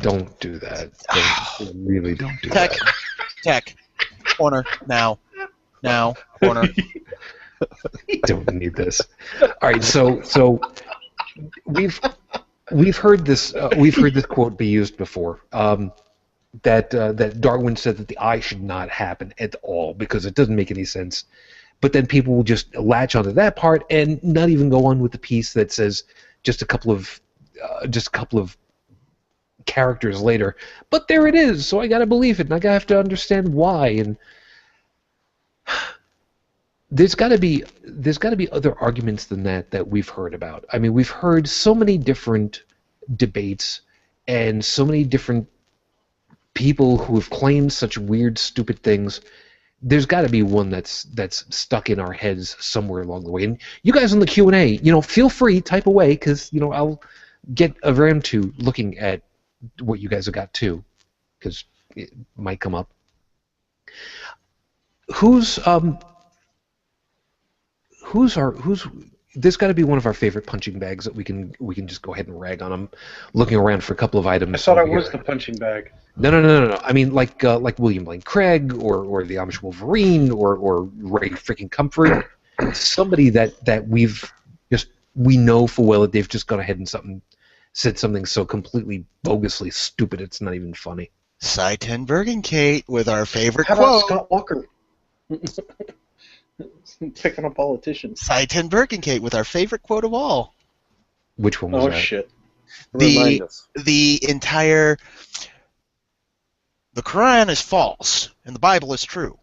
[SPEAKER 1] Don't do that. Really don't do
[SPEAKER 3] Tech.
[SPEAKER 1] that.
[SPEAKER 3] Tech. Corner. Now. Corner.
[SPEAKER 1] Don't need this. All right, so we've heard this quote be used before. That Darwin said that the eye should not happen at all because it doesn't make any sense. But then people will just latch onto that part and not even go on with the piece that says just a couple of characters later. But there it is, so I got to believe it, and I got to have to understand why. And there's got to be other arguments than that we've heard about. I mean, we've heard so many different debates and so many different people who have claimed such weird, stupid things. There's got to be one that's stuck in our heads somewhere along the way. And you guys on the Q&A, feel free, type away, because I'll get around to looking at what you guys have got too, because it might come up. There's got to be one of our favorite punching bags that we can just go ahead and rag on. I'm looking around for a couple of items.
[SPEAKER 2] I thought I was the punching bag.
[SPEAKER 1] No. I mean, like William Lane Craig or the Amish Wolverine or Ray freaking Comfort. Somebody that we know full well that they've just gone ahead and said something so completely bogusly stupid it's not even funny.
[SPEAKER 3] Cy Ten Bergen-Kate with our favorite
[SPEAKER 2] How
[SPEAKER 3] quote.
[SPEAKER 2] about Scott Walker? Picking a politician.
[SPEAKER 3] Cy Ten Bergen-Kate with our favorite quote of all.
[SPEAKER 1] Which one was that?
[SPEAKER 2] Oh shit!
[SPEAKER 4] Remind us.
[SPEAKER 3] The Quran is false and the Bible is true.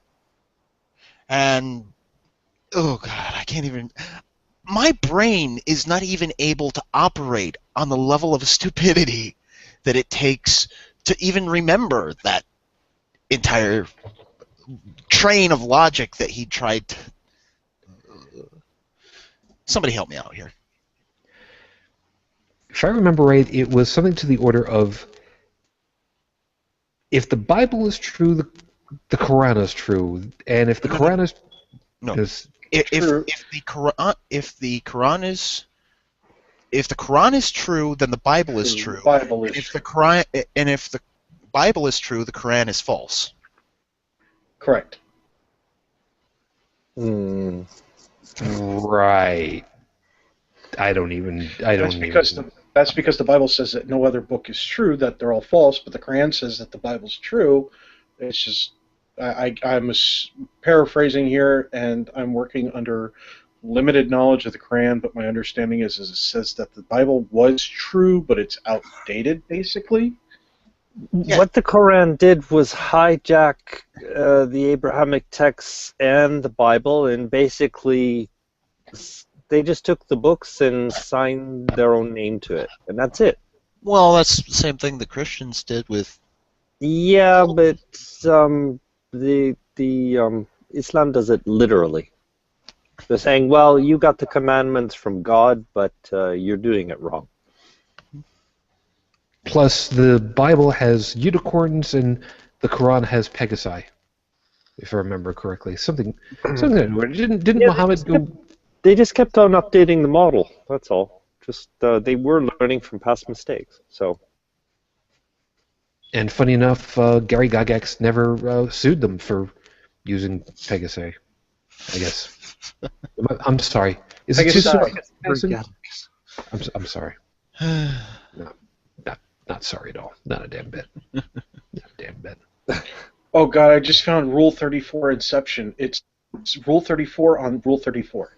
[SPEAKER 3] And oh god, I can't even. My brain is not even able to operate on the level of stupidity that it takes to even remember that entire train of logic that he tried to... Somebody help me out here.
[SPEAKER 1] If I remember right, it was something to the order of, if the Bible is true, the the Quran is true, and if the Quran is
[SPEAKER 3] No.
[SPEAKER 1] is
[SPEAKER 3] If
[SPEAKER 2] True.
[SPEAKER 3] the Quran is true, then the Bible is
[SPEAKER 2] The
[SPEAKER 3] true.
[SPEAKER 2] Bible is
[SPEAKER 3] And if
[SPEAKER 2] true.
[SPEAKER 3] the Quran and if the Bible is true, the Quran is false.
[SPEAKER 2] Correct.
[SPEAKER 4] Hmm.
[SPEAKER 1] right. I don't even.
[SPEAKER 2] That's because the Bible says that no other book is true, that they're all false, but the Quran says that the Bible's true. It's just I'm paraphrasing here, and I'm working under limited knowledge of the Quran, but my understanding is it says that the Bible was true, but it's outdated, basically.
[SPEAKER 3] Yeah.
[SPEAKER 4] What the Quran did was hijack the Abrahamic texts and the Bible, and basically they just took the books and signed their own name to it, and that's it.
[SPEAKER 3] Well, that's the same thing the Christians did with.
[SPEAKER 4] Yeah, but the Islam does it literally. They're saying, well, you got the commandments from God, but you're doing it wrong.
[SPEAKER 1] Plus, the Bible has unicorns, and the Quran has Pegasi, if I remember correctly. Something. Didn't
[SPEAKER 4] Yeah,
[SPEAKER 1] Muhammad go?
[SPEAKER 4] They just kept on updating the model. That's all. Just they were learning from past mistakes. So.
[SPEAKER 1] And funny enough, Gary Gygax never sued them for using Pegasi. I guess. I'm sorry. Is it too soon? I'm sorry. No, not sorry at all. Not a damn bit. Not a damn bit.
[SPEAKER 2] Oh God, I just found Rule 34 Inception. It's Rule 34 on Rule 34.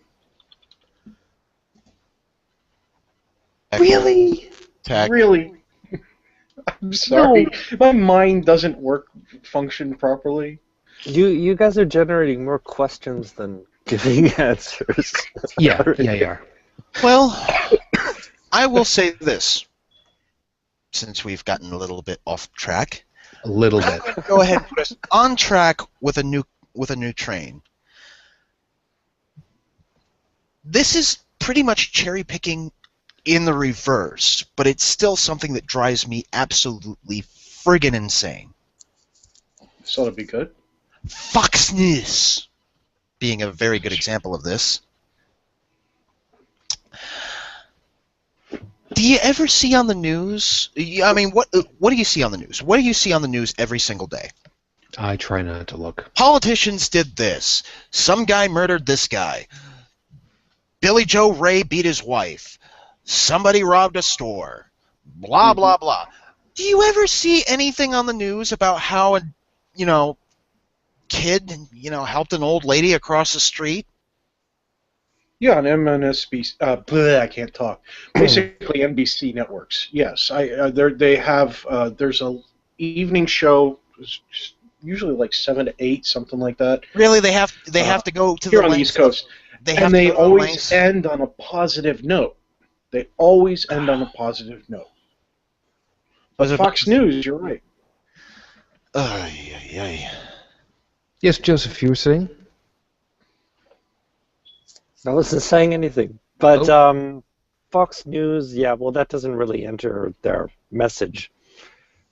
[SPEAKER 2] Really?
[SPEAKER 3] Tag.
[SPEAKER 2] Really? I'm sorry. My mind doesn't function properly.
[SPEAKER 4] You guys are generating more questions than giving answers.
[SPEAKER 1] Yeah.
[SPEAKER 3] Well, I will say this, since we've gotten a little bit off track.
[SPEAKER 1] A little
[SPEAKER 3] I'm
[SPEAKER 1] bit.
[SPEAKER 3] going to go ahead and put us on track with a new train. This is pretty much cherry picking in the reverse, but it's still something that drives me absolutely friggin' insane.
[SPEAKER 2] So it'd be good.
[SPEAKER 3] Fox News being a very good example of this. Do you ever see on the news? I mean, what do you see on the news? What do you see on the news every single day?
[SPEAKER 1] I try not to look.
[SPEAKER 3] Politicians did this. Some guy murdered this guy. Billy Joe Ray beat his wife. Somebody robbed a store. Blah, blah, blah. Do you ever see anything on the news about how a, kid, helped an old lady across the street?
[SPEAKER 2] Yeah, on MNSB. I can't talk. Basically, NBC networks. Yes, they have. There's a evening show, usually like 7 to 8, something like that.
[SPEAKER 3] Really, they have to go to
[SPEAKER 2] here on the East Coast, and they always end on a positive note. They always end on a positive note. But Fox News, you're right.
[SPEAKER 1] Yes, Joseph, you were saying?
[SPEAKER 4] I wasn't saying anything. But Fox News, yeah, well, that doesn't really enter their message,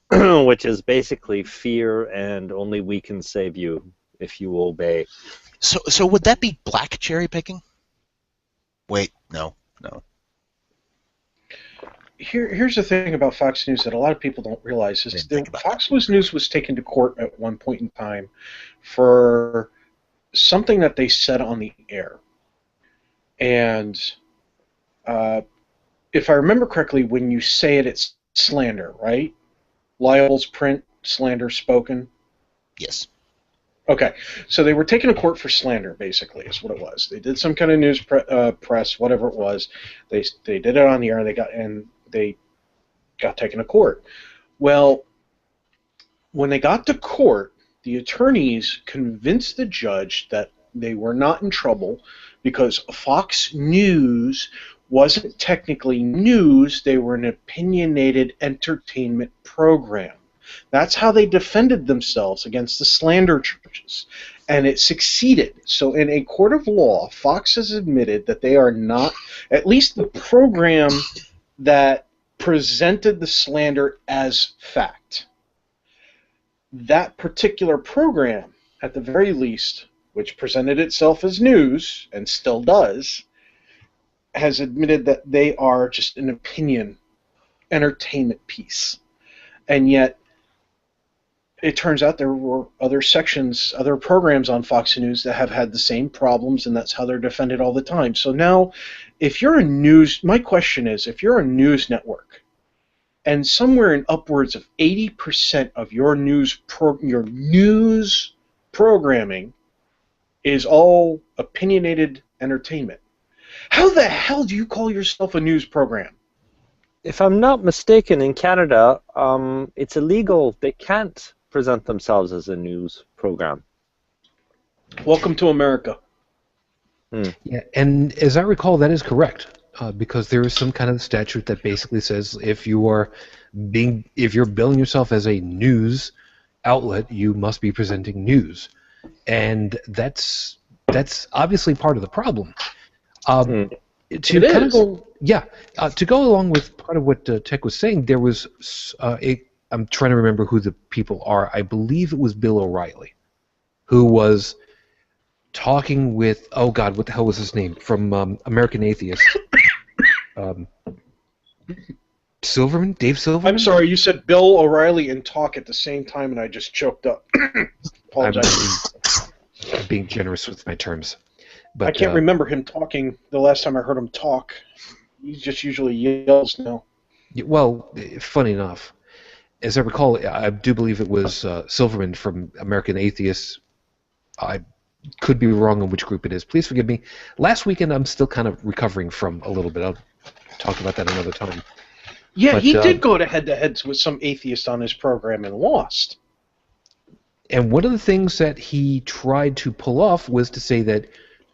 [SPEAKER 4] which is basically fear and only we can save you if you obey.
[SPEAKER 3] So would that be black cherry picking? Wait, no.
[SPEAKER 2] Here's the thing about Fox News that a lot of people don't realize is Fox News was taken to court at one point in time for something that they said on the air. And if I remember correctly, when you say it, it's slander, right? Libels, print, slander, spoken.
[SPEAKER 3] Yes.
[SPEAKER 2] Okay, so they were taken to court for slander, basically, is what it was. They did some kind of news press, whatever it was. They did it on the air, and they got taken to court. Well, when they got to court, the attorneys convinced the judge that they were not in trouble because Fox News wasn't technically news. They were an opinionated entertainment program. That's how they defended themselves against the slander charges, and it succeeded. So in a court of law, Fox has admitted that they are not, at least the program that presented the slander as fact. that particular program, at the very least, which presented itself as news, and still does, has admitted that they are just an opinion, entertainment piece. And yet, it turns out there were other sections, other programs on Fox News that have had the same problems, and that's how they're defended all the time. So now, if you're a news, my question is, if you're a news network, and somewhere in upwards of 80% of your news programming is all opinionated entertainment, how the hell do you call yourself a news program?
[SPEAKER 4] If I'm not mistaken, in Canada, it's illegal. They can't present themselves as a news program.
[SPEAKER 2] Welcome to America.
[SPEAKER 1] Yeah, and as I recall, that is correct, because there is some kind of statute that basically says if you're billing yourself as a news outlet, you must be presenting news, and that's obviously part of the problem. To kind of go, to go along with part of what Tech was saying, there was I'm trying to remember who the people are. I believe it was Bill O'Reilly, who was talking with, oh God, what the hell was his name? From American Atheist. Silverman? Dave Silverman?
[SPEAKER 2] I'm sorry, you said Bill O'Reilly and talk at the same time, and I just choked up. Apologize.
[SPEAKER 1] I'm being generous with my terms. But,
[SPEAKER 2] I can't remember him talking the last time I heard him talk. He just usually yells now.
[SPEAKER 1] Well, funny enough, as I recall, I do believe it was Silverman from American Atheists. I could be wrong on which group it is. Please forgive me. Last weekend, I'm still kind of recovering from a little bit. I'll talk about that another time.
[SPEAKER 2] Yeah,
[SPEAKER 1] but,
[SPEAKER 2] he did go to head-to-heads with some atheists on his program and lost.
[SPEAKER 1] And one of the things that he tried to pull off was to say that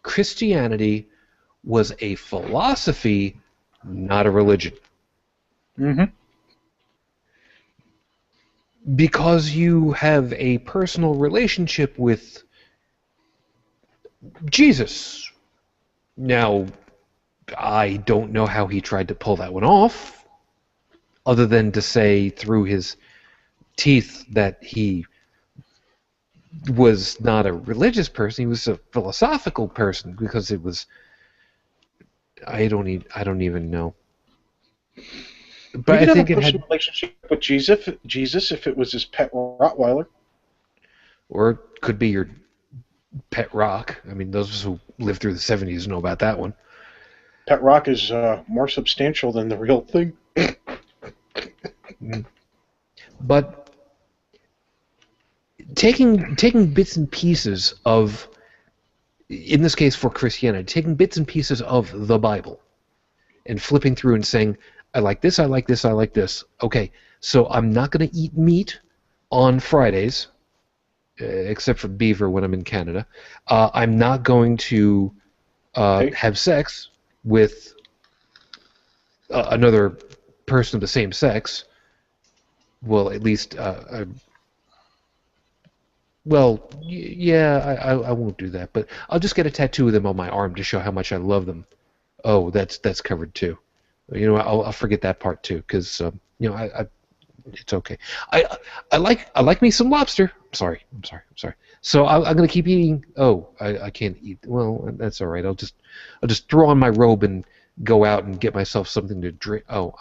[SPEAKER 1] Christianity was a philosophy, not a religion.
[SPEAKER 2] Mm-hmm.
[SPEAKER 1] Because you have a personal relationship with Jesus. Now, I don't know how he tried to pull that one off, other than to say through his teeth that he was not a religious person, he was a philosophical person, because it was, I don't even know. But
[SPEAKER 2] He
[SPEAKER 1] I
[SPEAKER 2] could
[SPEAKER 1] think
[SPEAKER 2] have
[SPEAKER 1] it
[SPEAKER 2] a
[SPEAKER 1] had,
[SPEAKER 2] personal relationship with Jesus if it was his pet Rottweiler.
[SPEAKER 1] or it could be your pet rock. I mean, those who lived through the 70s know about that one.
[SPEAKER 2] Pet rock is more substantial than the real thing.
[SPEAKER 1] But taking bits and pieces of, in this case for Christianity, taking bits and pieces of the Bible and flipping through and saying, I like this, I like this, I like this. Okay, so I'm not going to eat meat on Fridays, except for beaver when I'm in Canada. I'm not going to have sex with another person of the same sex. Well, at least, I won't do that, but I'll just get a tattoo of them on my arm to show how much I love them. Oh, that's covered too. You know, I'll forget that part too, because it's okay. I like me some lobster. I'm sorry. So I'm gonna keep eating. Oh, I can't eat. Well, that's all right. I'll just throw on my robe and go out and get myself something to drink. Oh,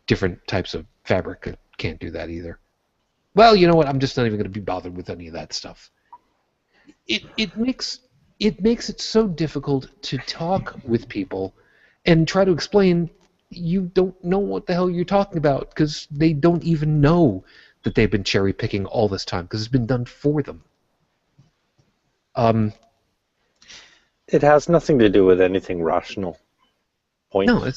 [SPEAKER 1] different types of fabric. I can't do that either. Well, you know what? I'm just not even going to be bothered with any of that stuff. It makes it so difficult to talk with people and try to explain. You don't know what the hell you're talking about, because they don't even know that they've been cherry picking all this time, because it's been done for them.
[SPEAKER 4] It has nothing to do with anything rational. Point.
[SPEAKER 1] No,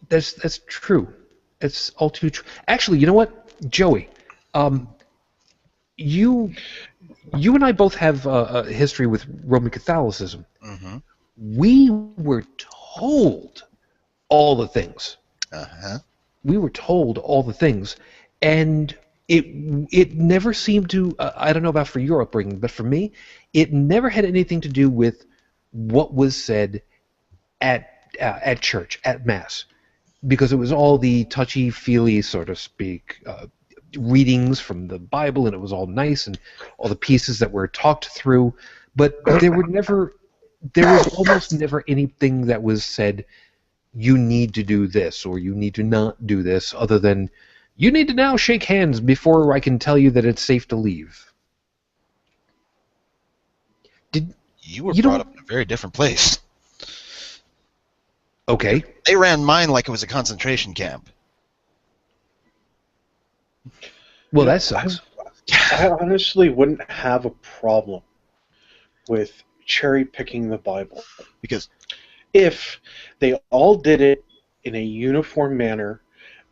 [SPEAKER 1] that's true. It's all too true. Actually, you know what, Joey? You and I both have a history with Roman Catholicism.
[SPEAKER 3] Mm-hmm.
[SPEAKER 1] We were told all the things.
[SPEAKER 3] Uh-huh.
[SPEAKER 1] We were told all the things, and it never seemed to. I don't know about for your upbringing, but for me, it never had anything to do with what was said at church, at Mass, because it was all the touchy-feely, so to speak, readings from the Bible, and it was all nice, and all the pieces that were talked through, but there was almost never anything that was said, you need to do this, or you need to not do this, other than, you need to now shake hands before I can tell you that it's safe to leave.
[SPEAKER 3] You were
[SPEAKER 1] You
[SPEAKER 3] brought
[SPEAKER 1] don't-
[SPEAKER 3] up in a very different place.
[SPEAKER 1] Okay.
[SPEAKER 3] They ran mine like it was a concentration camp.
[SPEAKER 1] Well,
[SPEAKER 2] You know,
[SPEAKER 1] that sucks.
[SPEAKER 2] I honestly wouldn't have a problem with cherry picking the Bible
[SPEAKER 3] Because
[SPEAKER 2] if they all did it in a uniform manner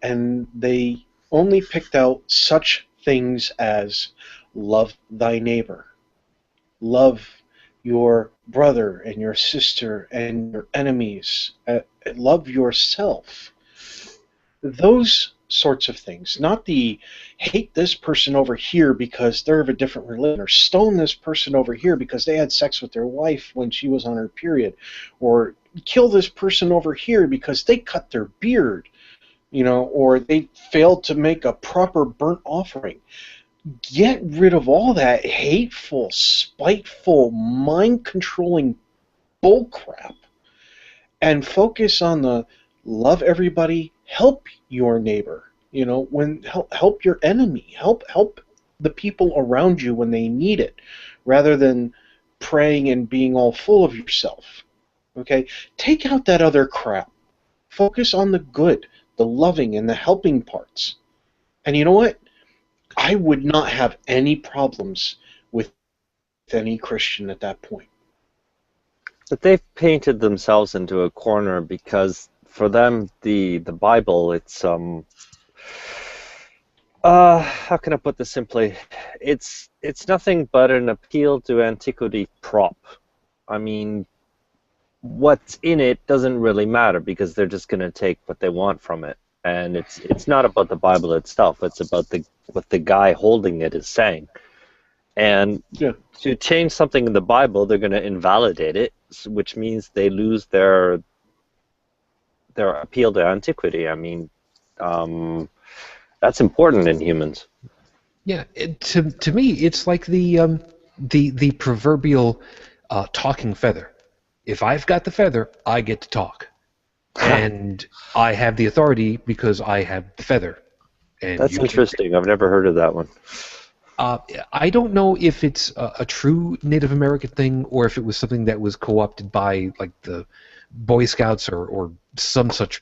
[SPEAKER 2] and they only picked out such things as love thy neighbor, love your brother and your sister and your enemies, love yourself. Those sorts of things, not the hate this person over here because they're of a different religion, or stone this person over here because they had sex with their wife when she was on her period, or kill this person over here because they cut their beard, or they failed to make a proper burnt offering. Get rid of all that hateful, spiteful, mind-controlling bullcrap and focus on the love everybody, help your neighbor. When help your enemy, help the people around you when they need it, rather than praying and being all full of yourself. Okay, take out that other crap. Focus on the good, the loving, and the helping parts. And you know what? I would not have any problems with any Christian at that point.
[SPEAKER 4] But they've painted themselves into a corner because for them the Bible, it's how can I put this simply? It's nothing but an appeal to antiquity prop. I mean, what's in it doesn't really matter because they're just going to take what they want from it. And it's not about the Bible itself, it's about what the guy holding it is saying. And to change something in the Bible, they're going to invalidate it, which means they lose their appeal to antiquity. I mean, that's important in humans.
[SPEAKER 1] Yeah, to me, it's like the proverbial talking feather. If I've got the feather, I get to talk, and I have the authority because I have the feather. And
[SPEAKER 4] that's interesting. I've never heard of that one.
[SPEAKER 1] I don't know if it's a true Native American thing or if it was something that was co-opted by like the Boy Scouts or some such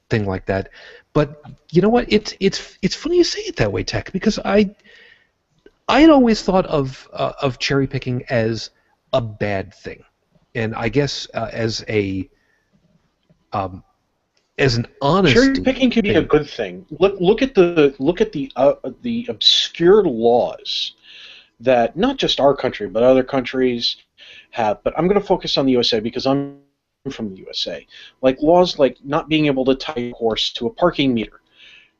[SPEAKER 1] thing like that. But you know what? It's funny you say it that way, Tech, because I had always thought of cherry picking as a bad thing, and I guess as an honest
[SPEAKER 2] cherry picking can be a good thing. Look at the obscure laws that not just our country but other countries have. But I'm going to focus on the USA because I'm from the USA. Like laws like not being able to tie a horse to a parking meter.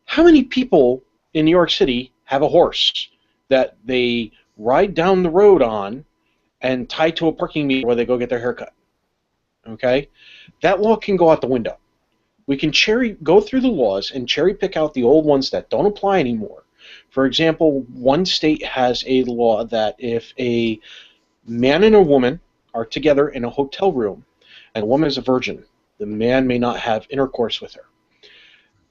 [SPEAKER 2] How many people in New York City have a horse that they ride down the road on and tie to a parking meter where they go get their haircut? Okay, that law can go out the window. We can go through the laws and cherry pick out the old ones that don't apply anymore. For example, one state has a law that if a man and a woman are together in a hotel room and the woman is a virgin, the man may not have intercourse with her.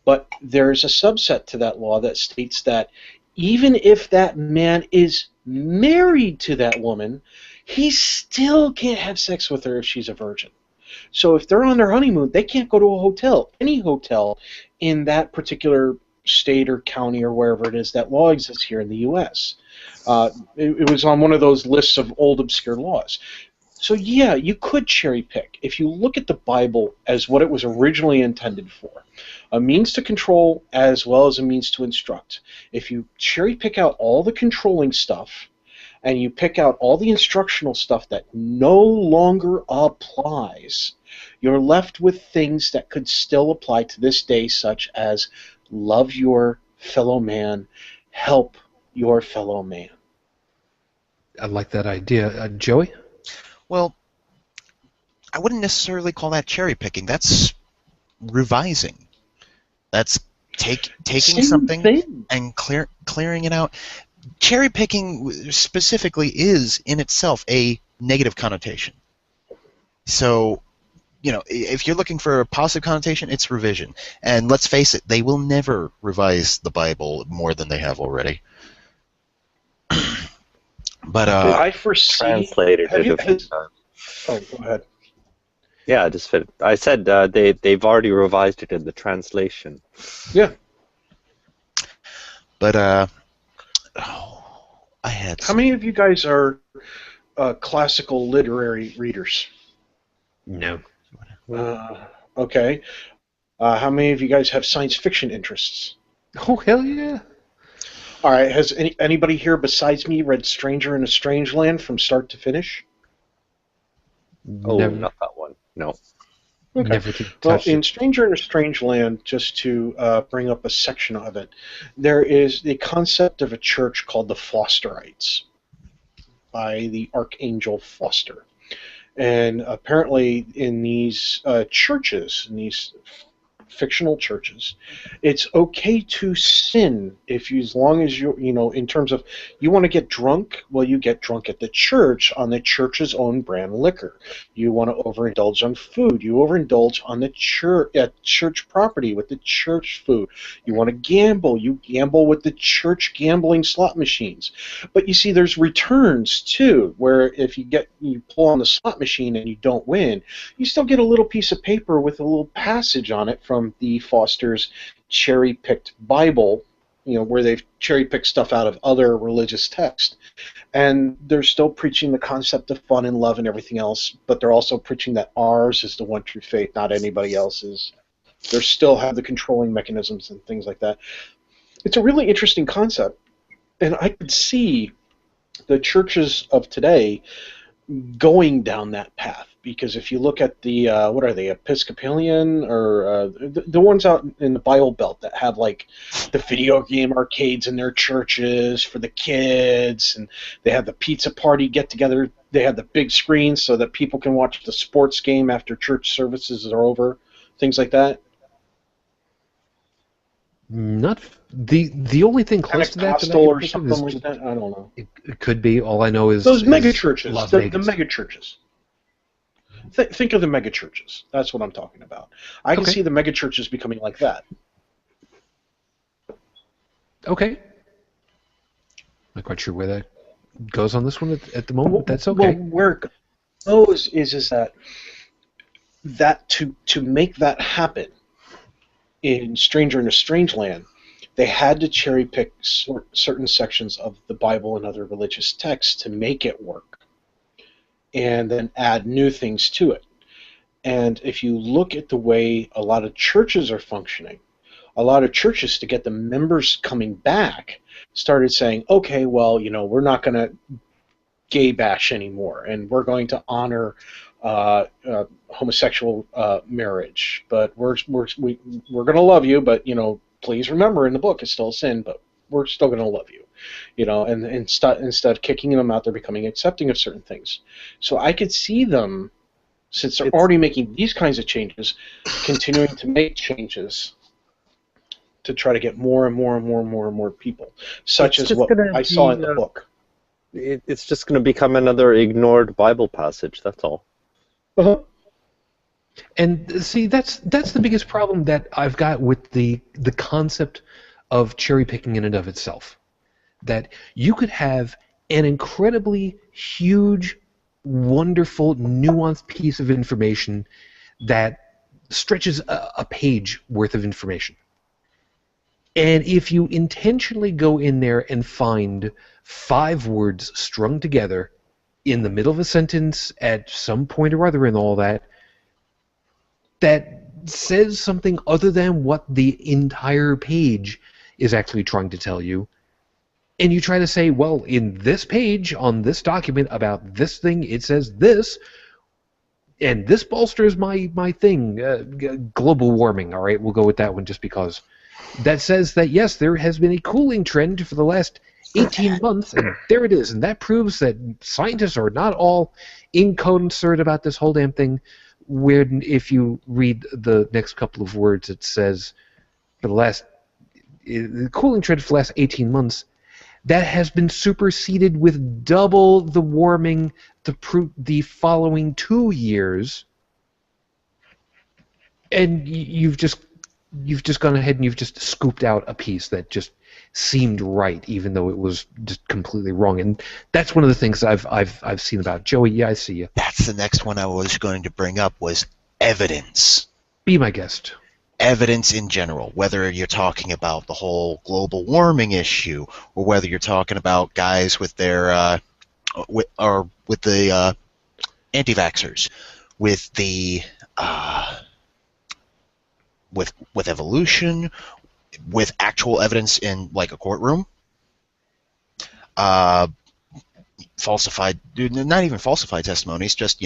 [SPEAKER 2] But there's a subset to that law that states that even if that man is married to that woman, he still can't have sex with her if she's a virgin. So if they're on their honeymoon, they can't go to a hotel, any hotel in that particular state or county or wherever it is. That law exists here in the U.S. It was on one of those lists of old obscure laws. So yeah, you could cherry pick if you look at the Bible as what it was originally intended for, a means to control as well as a means to instruct. If you cherry pick out all the controlling stuff and you pick out all the instructional stuff that no longer applies, you're left with things that could still apply to this day, such as love your fellow man, help your fellow man.
[SPEAKER 1] I like that idea. Joey?
[SPEAKER 3] Well, I wouldn't necessarily call that cherry picking. That's revising. That's taking
[SPEAKER 2] Same
[SPEAKER 3] something
[SPEAKER 2] thing.
[SPEAKER 3] and clearing it out. Cherry picking specifically is in itself a negative connotation. So, if you're looking for a positive connotation, it's revision. And let's face it, they will never revise the Bible more than they have already. But
[SPEAKER 2] I foresee.
[SPEAKER 4] Translated it a few times.
[SPEAKER 2] Oh, go ahead.
[SPEAKER 4] Yeah, I said they've already revised it in the translation.
[SPEAKER 2] Yeah.
[SPEAKER 3] But I had.
[SPEAKER 2] How many of you guys are classical literary readers?
[SPEAKER 1] No.
[SPEAKER 2] Okay. How many of you guys have science fiction interests?
[SPEAKER 1] Oh, hell yeah.
[SPEAKER 2] All right. Has anybody here besides me read Stranger in a Strange Land from start to finish?
[SPEAKER 4] Oh,
[SPEAKER 1] Never,
[SPEAKER 4] not that one. No.
[SPEAKER 2] Okay.
[SPEAKER 1] never
[SPEAKER 2] Well,
[SPEAKER 1] touched
[SPEAKER 2] in
[SPEAKER 1] it.
[SPEAKER 2] Stranger in a Strange Land, just to bring up a section of it, there is the concept of a church called the Fosterites by the Archangel Foster. And apparently in these churches, in these fictional churches, it's okay to sin as long as in terms of you want to get drunk, well, you get drunk at the church on the church's own brand liquor. You want to overindulge on food, you overindulge on the church property with the church food. You want to gamble, you gamble with the church gambling slot machines. But you see, there's returns too, where if you pull on the slot machine and you don't win, you still get a little piece of paper with a little passage on it from the Foster's cherry-picked Bible, where they've cherry-picked stuff out of other religious texts. And they're still preaching the concept of fun and love and everything else, but they're also preaching that ours is the one true faith, not anybody else's. They still have the controlling mechanisms and things like that. It's a really interesting concept, and I could see the churches of today going down that path, because if you look at the what are they, Episcopalian, or the ones out in the Bible Belt that have like the video game arcades in their churches for the kids, and they have the pizza party get together, they have the big screens so that people can watch the sports game after church services are over, things like that.
[SPEAKER 1] Not the only thing close to that I
[SPEAKER 2] Pentecostal
[SPEAKER 1] can
[SPEAKER 2] or
[SPEAKER 1] think of
[SPEAKER 2] something
[SPEAKER 1] is
[SPEAKER 2] like that. I don't know.
[SPEAKER 1] it could be. All I know is
[SPEAKER 2] Those mega
[SPEAKER 1] is
[SPEAKER 2] churches,
[SPEAKER 1] Las
[SPEAKER 2] the
[SPEAKER 1] Vegas.
[SPEAKER 2] mega churches. Think of the mega churches. That's what I'm talking about. I can see the mega churches becoming like that.
[SPEAKER 1] Okay. Not quite sure where that goes on this one at the moment, but that's okay.
[SPEAKER 2] Well, where it goes is that to make that happen in Stranger in a Strange Land, they had to cherry pick certain sections of the Bible and other religious texts to make it work, and then add new things to it. And if you look at the way a lot of churches are functioning, a lot of churches, to get the members coming back, started saying, okay, well, we're not going to gay bash anymore, and we're going to honor homosexual marriage, but we're going to love you, but please remember, in the book it's still a sin, but we're still going to love you, and instead of kicking them out, they're becoming accepting of certain things. So I could see them, since they're already making these kinds of changes, continuing to make changes to try to get more and more and more and more and more people, such as what I saw in the book.
[SPEAKER 4] It's just going to become another ignored Bible passage, that's all.
[SPEAKER 2] Uh-huh.
[SPEAKER 1] And see, that's the biggest problem that I've got with the concept of cherry picking in and of itself. That you could have an incredibly huge, wonderful, nuanced piece of information that stretches a page worth of information. And if you intentionally go in there and find 5 words strung together in the middle of a sentence at some point or other in all that, that says something other than what the entire page is actually trying to tell you, and you try to say, well, in this page on this document about this thing, it says this, and this bolsters my thing, global warming, all right, we'll go with that one just because. That says that, yes, there has been a cooling trend for the last 18 months, and there it is, and that proves that scientists are not all in concert about this whole damn thing, when if you read the next couple of words, it says, for the last the cooling trend for the last 18 months, that has been superseded with double the warming the following 2 years, and you've just gone ahead and you've just scooped out a piece that just seemed right, even though it was just completely wrong. And that's one of the things I've seen about Joey. Yeah, I see you.
[SPEAKER 3] That's the next one I was going to bring up was evidence.
[SPEAKER 1] Be my guest.
[SPEAKER 3] Evidence in general, whether you're talking about the whole global warming issue, or whether you're talking about guys with their with the anti-vaxxers, with the with evolution, with actual evidence in like a courtroom, falsified, not even falsified testimonies, just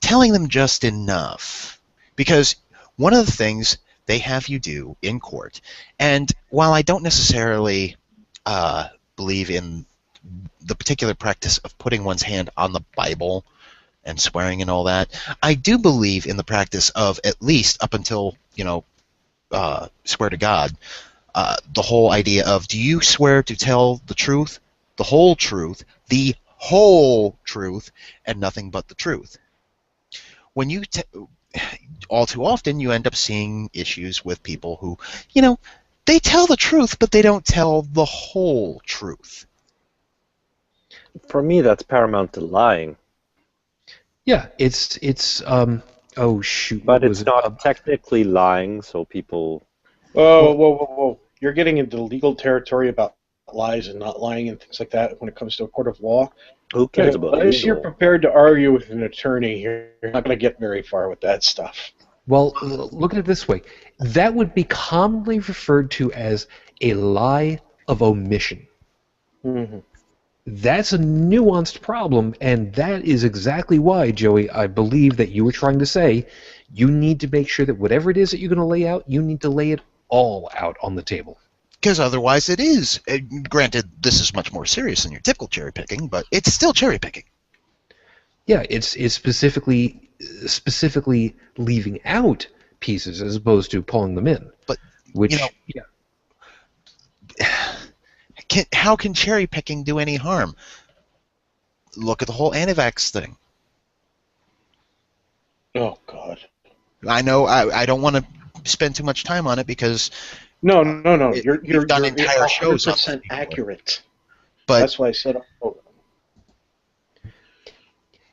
[SPEAKER 3] telling them just enough, because one of the things they have you do in court, and while I don't necessarily believe in the particular practice of putting one's hand on the Bible and swearing and all that, I do believe in the practice of, at least up until swear to God, the whole idea of, do you swear to tell the truth, the whole truth, and nothing but the truth? When you all too often you end up seeing issues with people who, they tell the truth, but they don't tell the whole truth.
[SPEAKER 4] For me, that's paramount to lying.
[SPEAKER 1] Yeah, it's oh shoot.
[SPEAKER 4] But it's not technically lying, so people...
[SPEAKER 2] Whoa. You're getting into legal territory about lies and not lying and things like that when it comes to a court of law.
[SPEAKER 4] Who cares about it?
[SPEAKER 2] Unless you're prepared to argue with an attorney, you're not going to get very far with that stuff.
[SPEAKER 1] Well, look at it this way. That would be commonly referred to as a lie of omission.
[SPEAKER 2] Mm-hmm.
[SPEAKER 1] That's a nuanced problem, and that is exactly why, Joey, I believe that you were trying to say you need to make sure that whatever it is that you're going to lay out, you need to lay it all out on the table.
[SPEAKER 3] Because otherwise it is. Granted, this is much more serious than your typical cherry picking, but it's still cherry picking.
[SPEAKER 1] Yeah, it's specifically leaving out pieces as opposed to pulling them in.
[SPEAKER 3] But
[SPEAKER 1] which,
[SPEAKER 3] how can cherry picking do any harm? Look at the whole anti-vax thing.
[SPEAKER 2] Oh God.
[SPEAKER 3] I know. I don't want to spend too much time on it because
[SPEAKER 2] no. You're
[SPEAKER 3] done entire shows
[SPEAKER 2] 100% accurate.
[SPEAKER 3] But
[SPEAKER 2] that's why I said. Oh.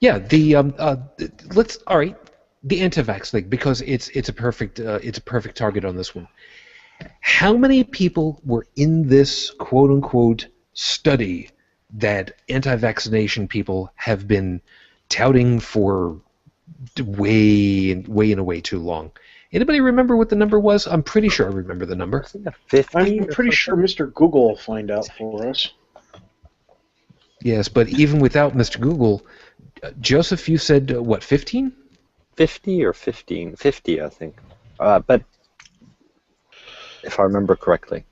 [SPEAKER 1] Yeah, let's all right. The anti-vax thing, because it's a perfect target on this one. How many people were in this quote unquote study that anti-vaccination people have been touting for way too long? Anybody remember what the number was? I'm pretty sure I remember the number.
[SPEAKER 2] I'm pretty sure Mr. Google will find out for us.
[SPEAKER 1] Yes, but even without Mr. Google, Joseph, you said, what, 15?
[SPEAKER 4] 50 or 15? 50, I think. But if I remember correctly.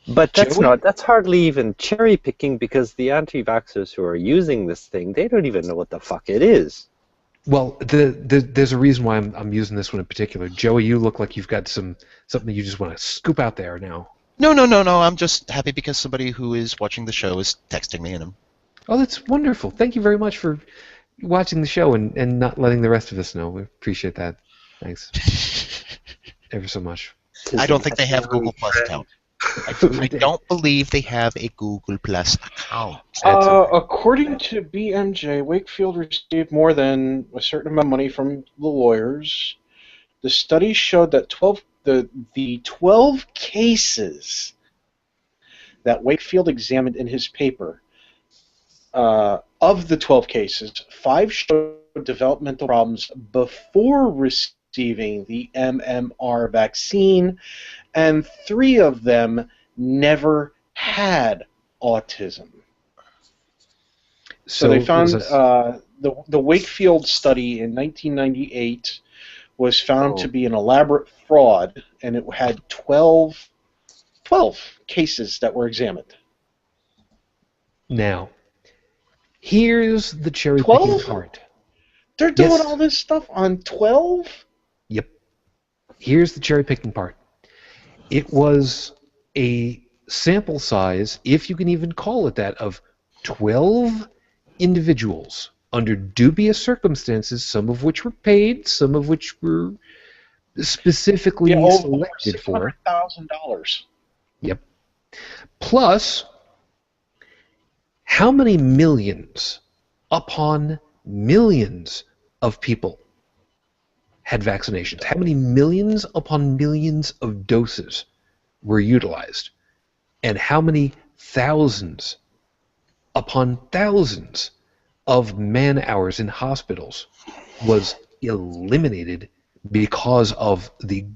[SPEAKER 4] But that's hardly even cherry picking, because the anti-vaxxers who are using this thing, they don't even know what the fuck it is.
[SPEAKER 1] Well, there's a reason why I'm using this one in particular. Joey, you look like you've got something you just want to scoop out there now.
[SPEAKER 3] No. I'm just happy because somebody who is watching the show is texting me, and
[SPEAKER 1] Oh, that's wonderful. Thank you very much for watching the show and not letting the rest of us know. We appreciate that. Thanks. Ever so much.
[SPEAKER 3] I don't think they have Google Plus account. I don't believe they have a Google Plus account.
[SPEAKER 2] According to BMJ, Wakefield received more than a certain amount of money from the lawyers. The study showed that the 12 cases that Wakefield examined in his paper, of the 12 cases, 5 showed developmental problems before receiving the MMR vaccine, and 3 of them never had autism. So they found the Wakefield study in 1998 was found to be an elaborate fraud, and it had 12 cases that were examined.
[SPEAKER 1] Now, here's the cherry-picking part.
[SPEAKER 2] They're doing all this stuff on 12?
[SPEAKER 1] Yep. Here's the cherry-picking part. It was a sample size, if you can even call it that, of 12 individuals under dubious circumstances, some of which were paid, some of which were specifically
[SPEAKER 2] over
[SPEAKER 1] selected for.
[SPEAKER 2] $600,000.
[SPEAKER 1] Yep. Plus, how many millions upon millions of people had vaccinations? How many millions upon millions of doses were utilized? And how many thousands upon thousands of man-hours in hospitals was eliminated because of the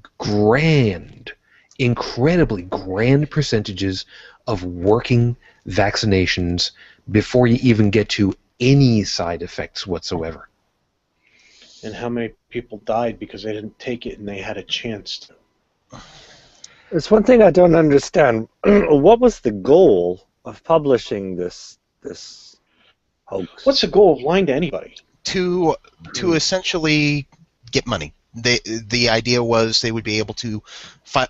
[SPEAKER 1] incredibly grand percentages of working vaccinations before you even get to any side effects whatsoever.
[SPEAKER 2] And how many people died because they didn't take it and they had a chance to?
[SPEAKER 4] There's one thing I don't understand. What was the goal of publishing this hoax?
[SPEAKER 2] What's the goal of lying to anybody?
[SPEAKER 3] To essentially get money. The idea was they would be able to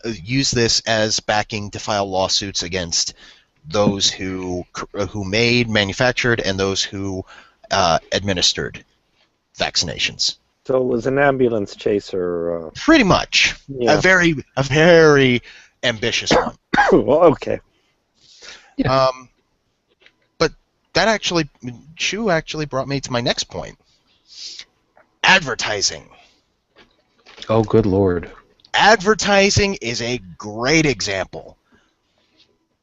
[SPEAKER 3] use this as backing to file lawsuits against those who made, manufactured, and those who administered vaccinations.
[SPEAKER 4] So it was an ambulance chaser.
[SPEAKER 3] Pretty much.
[SPEAKER 4] Yeah.
[SPEAKER 3] A very ambitious one.
[SPEAKER 4] Well, okay.
[SPEAKER 1] Yeah.
[SPEAKER 3] But that Shu actually brought me to my next point. Advertising.
[SPEAKER 1] Oh, good Lord.
[SPEAKER 3] Advertising is a great example.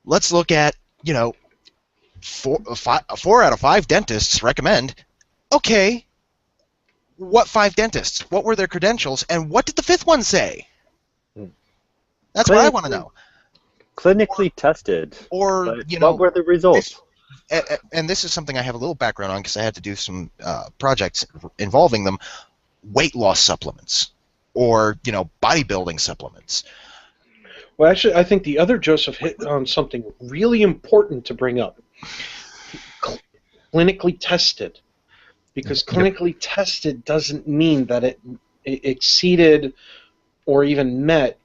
[SPEAKER 3] Let's look at, 4 out of 5 dentists recommend. Okay, what 5 dentists? What were their credentials? And what did the 5th one say? That's what I want to know.
[SPEAKER 4] Clinically tested.
[SPEAKER 3] Or,
[SPEAKER 4] what were the results?
[SPEAKER 3] And this is something I have a little background on because I had to do some projects involving them. Weight loss supplements. Or, bodybuilding supplements.
[SPEAKER 2] Well, actually, I think the other Joseph hit on something really important to bring up. Clinically tested. Because clinically tested doesn't mean that it exceeded or even met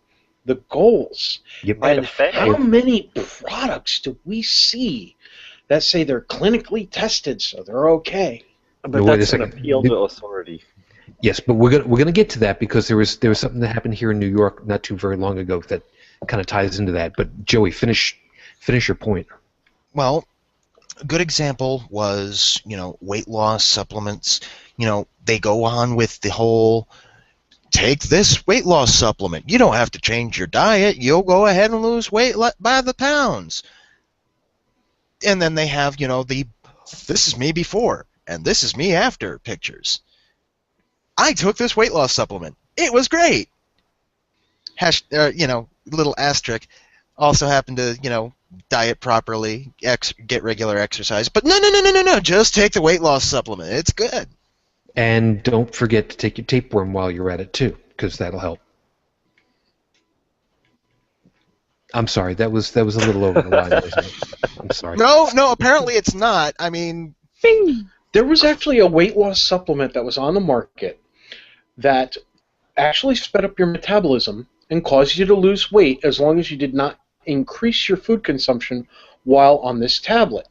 [SPEAKER 2] the goals.
[SPEAKER 1] Yep.
[SPEAKER 2] And how many products do we see that say they're clinically tested, so they're okay?
[SPEAKER 4] But
[SPEAKER 1] No, wait a
[SPEAKER 4] that's an
[SPEAKER 1] second.
[SPEAKER 4] appeal to authority.
[SPEAKER 1] Yes, but we're gonna get to that because there was something that happened here in New York not too very long ago that kind of ties into that. But Joey, finish your point.
[SPEAKER 3] Well, a good example was, weight loss supplements. They go on with the whole, take this weight loss supplement. You don't have to change your diet. You'll go ahead and lose weight by the pounds. And then they have, this is me before and this is me after pictures. I took this weight loss supplement. It was great. Little asterisk. Also happened to, diet properly, get regular exercise. But no. Just take the weight loss supplement. It's good.
[SPEAKER 1] And don't forget to take your tapeworm while you're at it too, because that'll help. I'm sorry, that was a little over the line, wasn't it? I'm sorry.
[SPEAKER 3] No, apparently it's not. I mean,
[SPEAKER 2] There was actually a weight loss supplement that was on the market that actually sped up your metabolism and caused you to lose weight as long as you did not increase your food consumption while on this tablet.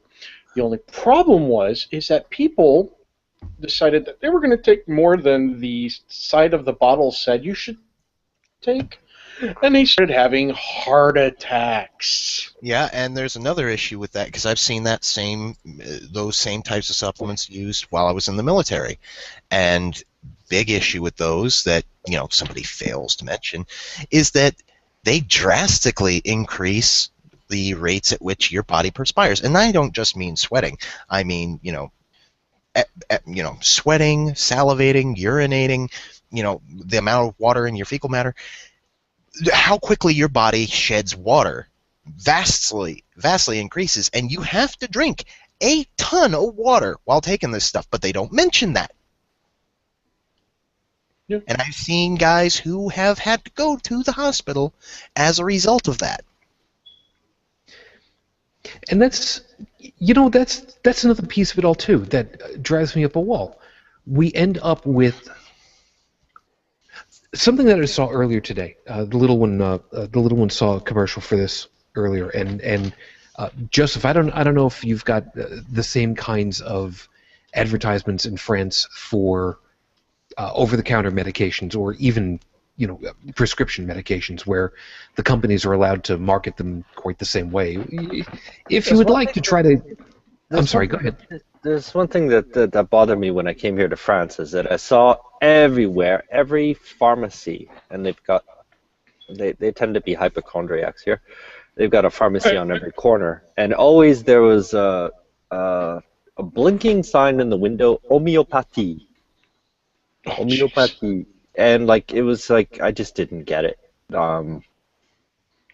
[SPEAKER 2] The only problem is that people decided that they were going to take more than the side of the bottle said you should take, and they started having heart attacks.
[SPEAKER 3] Yeah, and there's another issue with that because I've seen those same types of supplements used while I was in the military, and big issue with those that somebody fails to mention is that they drastically increase the rates at which your body perspires, and I don't just mean sweating. I mean sweating, salivating, urinating. The amount of water in your fecal matter. How quickly your body sheds water vastly increases, and you have to drink a ton of water while taking this stuff, but they don't mention that.
[SPEAKER 2] Yeah.
[SPEAKER 3] And I've seen guys who have had to go to the hospital as a result of that.
[SPEAKER 1] And that's another piece of it all too that drives me up a wall. We end up with something that I saw earlier today. The little one saw a commercial for this earlier, and Joseph, I don't know if you've got the same kinds of advertisements in France for over-the-counter medications, or even prescription medications, where the companies are allowed to market them quite the same way. If you would like to try to, I'm sorry, go ahead.
[SPEAKER 4] There's one thing that bothered me when I came here to France, is that I saw everywhere, every pharmacy, and they tend to be hypochondriacs here. They've got a pharmacy on every corner, and always there was a blinking sign in the window, homeopathy. Homeopathy. And it was like, I just didn't get it. And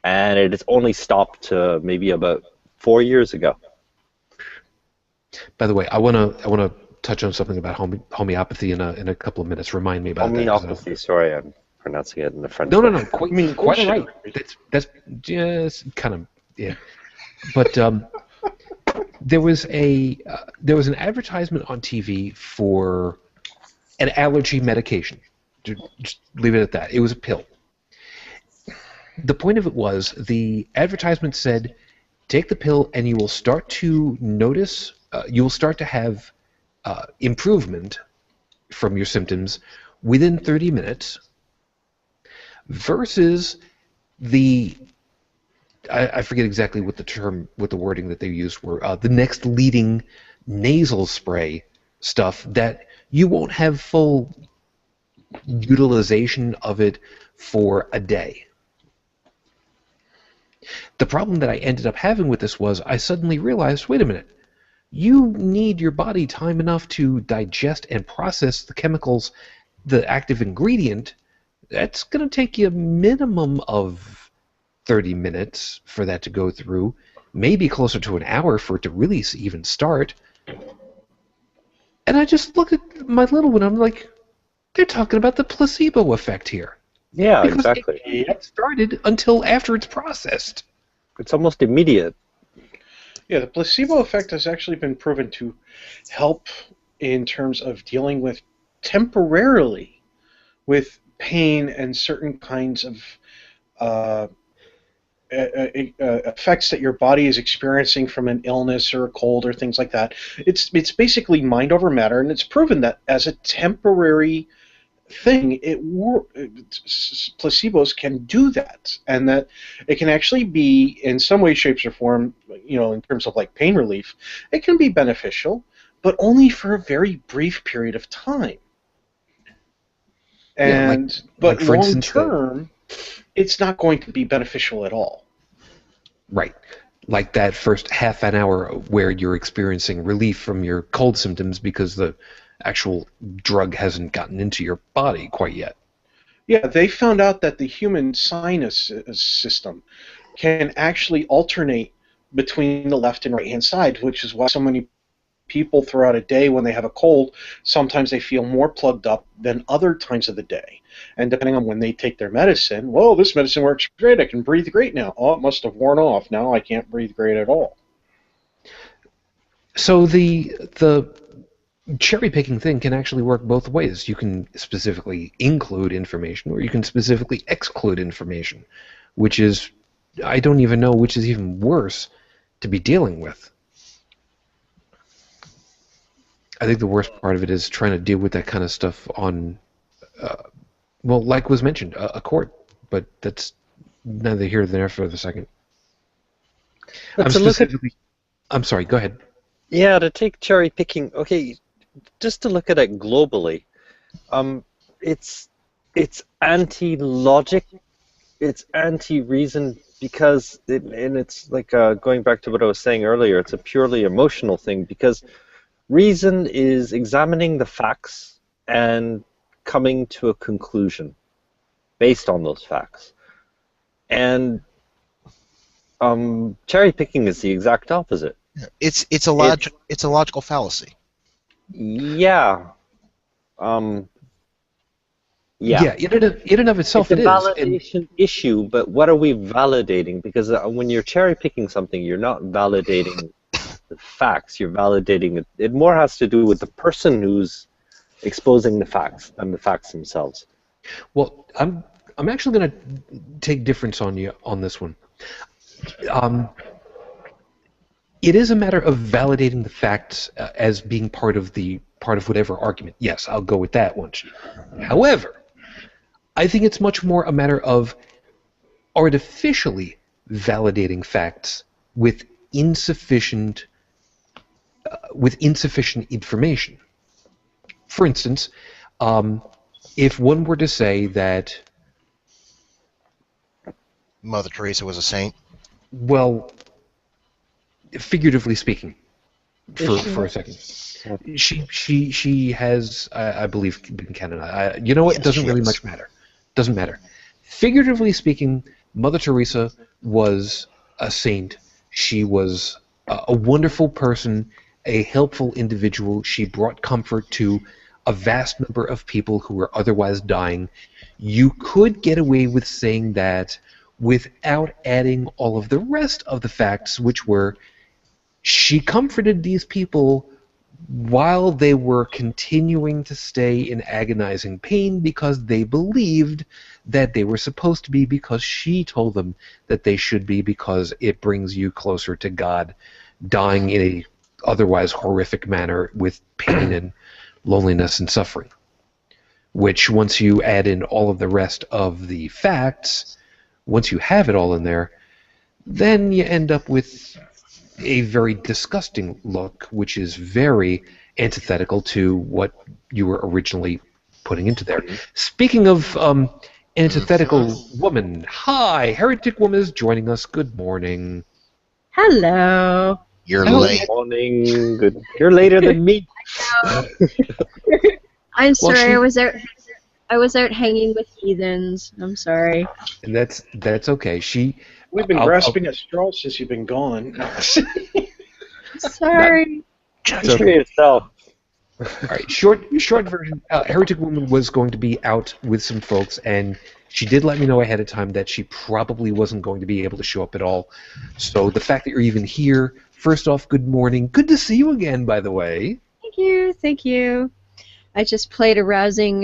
[SPEAKER 4] it has only stopped maybe about 4 years ago.
[SPEAKER 1] By the way, I want to touch on something about homeopathy in a couple of minutes. Remind me about
[SPEAKER 4] homeopathy. Sorry, I'm pronouncing it in the French.
[SPEAKER 1] No. Quite all right. That's just kind of, yeah. But there was an advertisement on TV for an allergy medication. Just leave it at that. It was a pill. The point of it was, the advertisement said, take the pill and you will start to notice, you will start to have improvement from your symptoms within 30 minutes, versus I forget exactly what the wording that they used were, the next leading nasal spray stuff that you won't have full utilization of it for a day. The problem that I ended up having with this was, I suddenly realized, wait a minute, you need your body time enough to digest and process the chemicals, the active ingredient. That's going to take you a minimum of 30 minutes for that to go through, maybe closer to an hour for it to really even start. And I just looked at my little one, I'm like, they're talking about the placebo effect here.
[SPEAKER 4] Yeah,
[SPEAKER 1] because
[SPEAKER 4] exactly.
[SPEAKER 1] It can't started until after it's processed.
[SPEAKER 4] It's almost immediate.
[SPEAKER 2] Yeah, the placebo effect has actually been proven to help in terms of dealing with temporarily with pain and certain kinds of effects that your body is experiencing from an illness or a cold or things like that. It's basically mind over matter, and it's proven that as a temporary thing, placebos can do that, and that it can actually be, in some way, shapes, or form, in terms of pain relief, it can be beneficial, but only for a very brief period of time. And but
[SPEAKER 1] for
[SPEAKER 2] long
[SPEAKER 1] instance,
[SPEAKER 2] term, it's not going to be beneficial at all.
[SPEAKER 1] Right. Like that first half an hour where you're experiencing relief from your cold symptoms because the actual drug hasn't gotten into your body quite yet.
[SPEAKER 2] Yeah, they found out that the human sinus system can actually alternate between the left and right-hand side, which is why so many people throughout a day, when they have a cold, sometimes they feel more plugged up than other times of the day. And depending on when they take their medicine, well, this medicine works great, I can breathe great now. Oh, it must have worn off. Now I can't breathe great at all.
[SPEAKER 1] So the cherry picking thing can actually work both ways. You can specifically include information, or you can specifically exclude information, which is, I don't even know which is even worse to be dealing with. I think the worst part of it is trying to deal with that kind of stuff on, well, like was mentioned, a court. But that's neither here nor there for the second. I'm sorry, go ahead.
[SPEAKER 4] Yeah, to take cherry picking, okay, just to look at it globally, it's anti-logic, it's anti-reason, because it's like, going back to what I was saying earlier, it's a purely emotional thing, because reason is examining the facts and coming to a conclusion based on those facts. And cherry picking is the exact opposite.
[SPEAKER 3] It's a logical fallacy.
[SPEAKER 4] Yeah.
[SPEAKER 1] Yeah, in and of itself,
[SPEAKER 4] it's
[SPEAKER 1] it is.
[SPEAKER 4] It's a validation issue, but what are we validating? Because when you're cherry picking something, you're not validating the facts. You're validating it. It more has to do with the person who's exposing the facts than the facts themselves.
[SPEAKER 1] Well, I'm actually going to take difference on you on this one. it is a matter of validating the facts as being part of whatever argument. Yes, I'll go with that one. However, I think it's much more a matter of artificially validating facts with insufficient information. For instance, if one were to say that,
[SPEAKER 3] Mother Teresa was a saint.
[SPEAKER 1] well, figuratively speaking, for a second, she has, I believe, been canonized. You know what?
[SPEAKER 3] Yes,
[SPEAKER 1] It doesn't
[SPEAKER 3] she
[SPEAKER 1] really
[SPEAKER 3] is.
[SPEAKER 1] much matter. Doesn't matter. Figuratively speaking, Mother Teresa was a saint. She was a wonderful person, a helpful individual. She brought comfort to a vast number of people who were otherwise dying. You could get away with saying that without adding all of the rest of the facts, which were she comforted these people while they were continuing to stay in agonizing pain because they believed that they were supposed to be, because she told them that they should be, because it brings you closer to God, dying in a otherwise horrific manner with pain and loneliness and suffering. Which, once you add in all of the rest of the facts, once you have it all in there, then you end up with a very disgusting look, which is very antithetical to what you were originally putting into there. Speaking of antithetical woman, hi, Heretic Woman is joining us. Good morning.
[SPEAKER 5] Hello.
[SPEAKER 3] You're
[SPEAKER 1] Hello.
[SPEAKER 3] late.
[SPEAKER 4] Good morning. Good. You're later than me.
[SPEAKER 5] I'm sorry.
[SPEAKER 1] she-
[SPEAKER 5] I was out hanging with heathens. I'm sorry.
[SPEAKER 1] And that's okay.
[SPEAKER 2] We've been
[SPEAKER 1] I'll-
[SPEAKER 2] grasping at straws since you've been gone.
[SPEAKER 5] Sorry.
[SPEAKER 4] Judge for yourself.
[SPEAKER 1] All right, short version. Heretic Woman was going to be out with some folks, and she did let me know ahead of time that she probably wasn't going to be able to show up at all. So the fact that you're even here, first off, good morning. Good to see you again, by the way.
[SPEAKER 5] Thank you. Thank you. I just played a rousing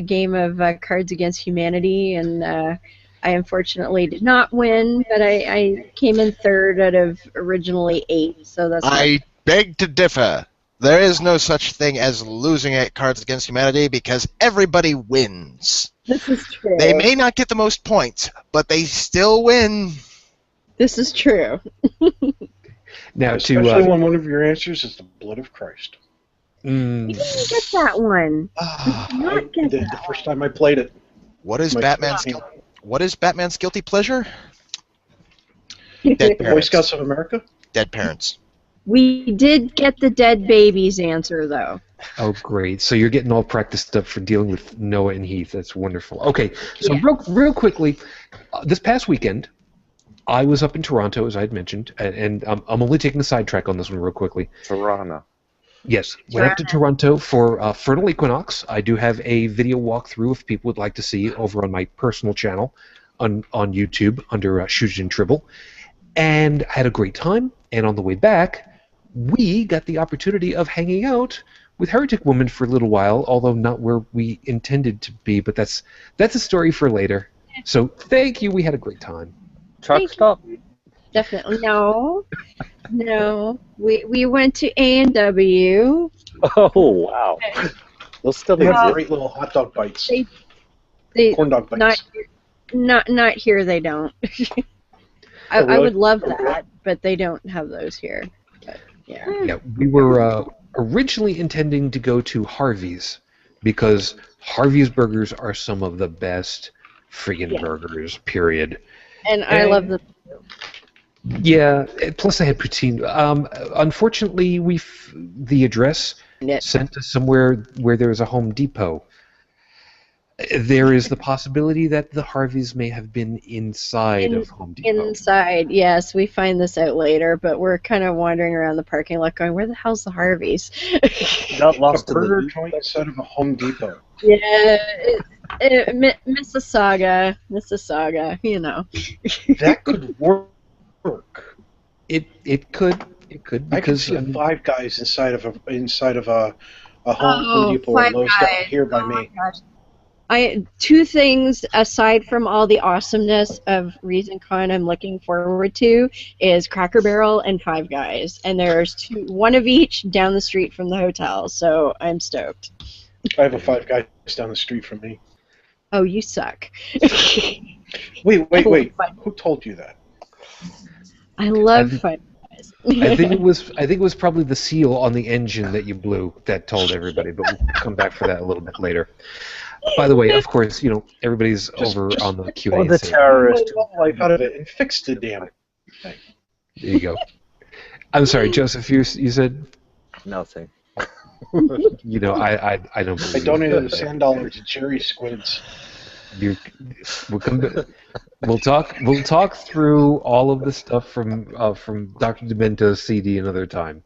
[SPEAKER 5] game of Cards Against Humanity, and I unfortunately did not win, but I came in third out of originally 8, so that's
[SPEAKER 3] I beg to differ. There is no such thing as losing at Cards Against Humanity because everybody wins.
[SPEAKER 5] this is true.
[SPEAKER 3] They may not get the most points, but they still win.
[SPEAKER 5] This is true.
[SPEAKER 1] Now
[SPEAKER 2] Especially when one of your answers is the blood of Christ.
[SPEAKER 5] You didn't get that one. Not get
[SPEAKER 2] The first time I played it.
[SPEAKER 3] What is
[SPEAKER 2] my-
[SPEAKER 3] Batman's guilty pleasure? Dead
[SPEAKER 2] Boy
[SPEAKER 3] parents.
[SPEAKER 2] Scouts of America?
[SPEAKER 3] Dead parents.
[SPEAKER 5] We did get the dead babies answer, though.
[SPEAKER 1] Oh, great. So you're getting all practiced up for dealing with Noah and Heath. That's wonderful. Okay, so
[SPEAKER 5] Yeah.
[SPEAKER 1] real quickly, this past weekend, I was up in Toronto, as I had mentioned, and I'm only taking a sidetrack on this one real quickly.
[SPEAKER 4] Toronto.
[SPEAKER 1] Yes, went up to Toronto for Fertile Equinox. I do have a video walkthrough if people would like to see over on my personal channel on YouTube under Shujin Tribble. And I had a great time, and on the way back, we got the opportunity of hanging out with Heretic Woman for a little while, although not where we intended to be, but that's a story for later. So thank you, we had a great time.
[SPEAKER 4] Truck
[SPEAKER 5] Thank you.
[SPEAKER 4] stop.
[SPEAKER 5] Definitely. No. No. We went to A&W.
[SPEAKER 4] Oh wow. Those still
[SPEAKER 2] They have
[SPEAKER 4] exist.
[SPEAKER 2] great little hot dog bites.
[SPEAKER 5] They
[SPEAKER 2] Corn dog bites.
[SPEAKER 5] not here. They don't. I
[SPEAKER 2] Oh, really?
[SPEAKER 5] would love that, but they don't have those here. But, yeah.
[SPEAKER 1] Yeah, we were originally intending to go to Harvey's because Harvey's burgers are some of the best friggin'
[SPEAKER 5] Yeah.
[SPEAKER 1] burgers, period.
[SPEAKER 5] And I love the.
[SPEAKER 1] Yeah, plus they had poutine. Unfortunately, the address sent us somewhere where there was a Home Depot. There is the possibility that the Harveys may have been inside of Home Depot.
[SPEAKER 5] Inside, yes, we find this out later, but we're kind of wandering around the parking lot going, where the hell's the Harveys?
[SPEAKER 4] Got
[SPEAKER 2] A
[SPEAKER 4] lost in
[SPEAKER 2] burger
[SPEAKER 4] the
[SPEAKER 2] joint inside of a Home Depot.
[SPEAKER 5] Yeah, Mississauga, you know.
[SPEAKER 2] That could work.
[SPEAKER 1] It could
[SPEAKER 2] I could
[SPEAKER 1] because
[SPEAKER 2] see
[SPEAKER 1] I mean,
[SPEAKER 2] Five Guys inside of a Home
[SPEAKER 5] Oh,
[SPEAKER 2] Depot or
[SPEAKER 5] Five
[SPEAKER 2] Lowe's
[SPEAKER 5] Guys.
[SPEAKER 2] down here by
[SPEAKER 5] Oh my
[SPEAKER 2] me.
[SPEAKER 5] gosh. Two things aside from all the awesomeness of ReasonCon I'm looking forward to is Cracker Barrel and Five Guys, and there's one of each down the street from the hotel, so I'm stoked.
[SPEAKER 2] I have a Five Guys down the street from me.
[SPEAKER 5] Oh, you suck.
[SPEAKER 2] Wait. Who told you that?
[SPEAKER 5] I love Five Guys.
[SPEAKER 1] I think it was probably the seal on the engine that you blew that told everybody, but we'll come back for that a little bit later. By the way, of course, everybody's over on the Q&A.
[SPEAKER 4] Oh, the terrorist.
[SPEAKER 2] Life out of it and fix the damn thing.
[SPEAKER 1] There you go. I'm sorry, Joseph. You said
[SPEAKER 4] Nothing.
[SPEAKER 1] I don't.
[SPEAKER 2] I
[SPEAKER 1] Believe
[SPEAKER 2] donated a $10 to Cherries Squids.
[SPEAKER 1] We'll talk through all of the stuff from Dr. Demento's CD another time.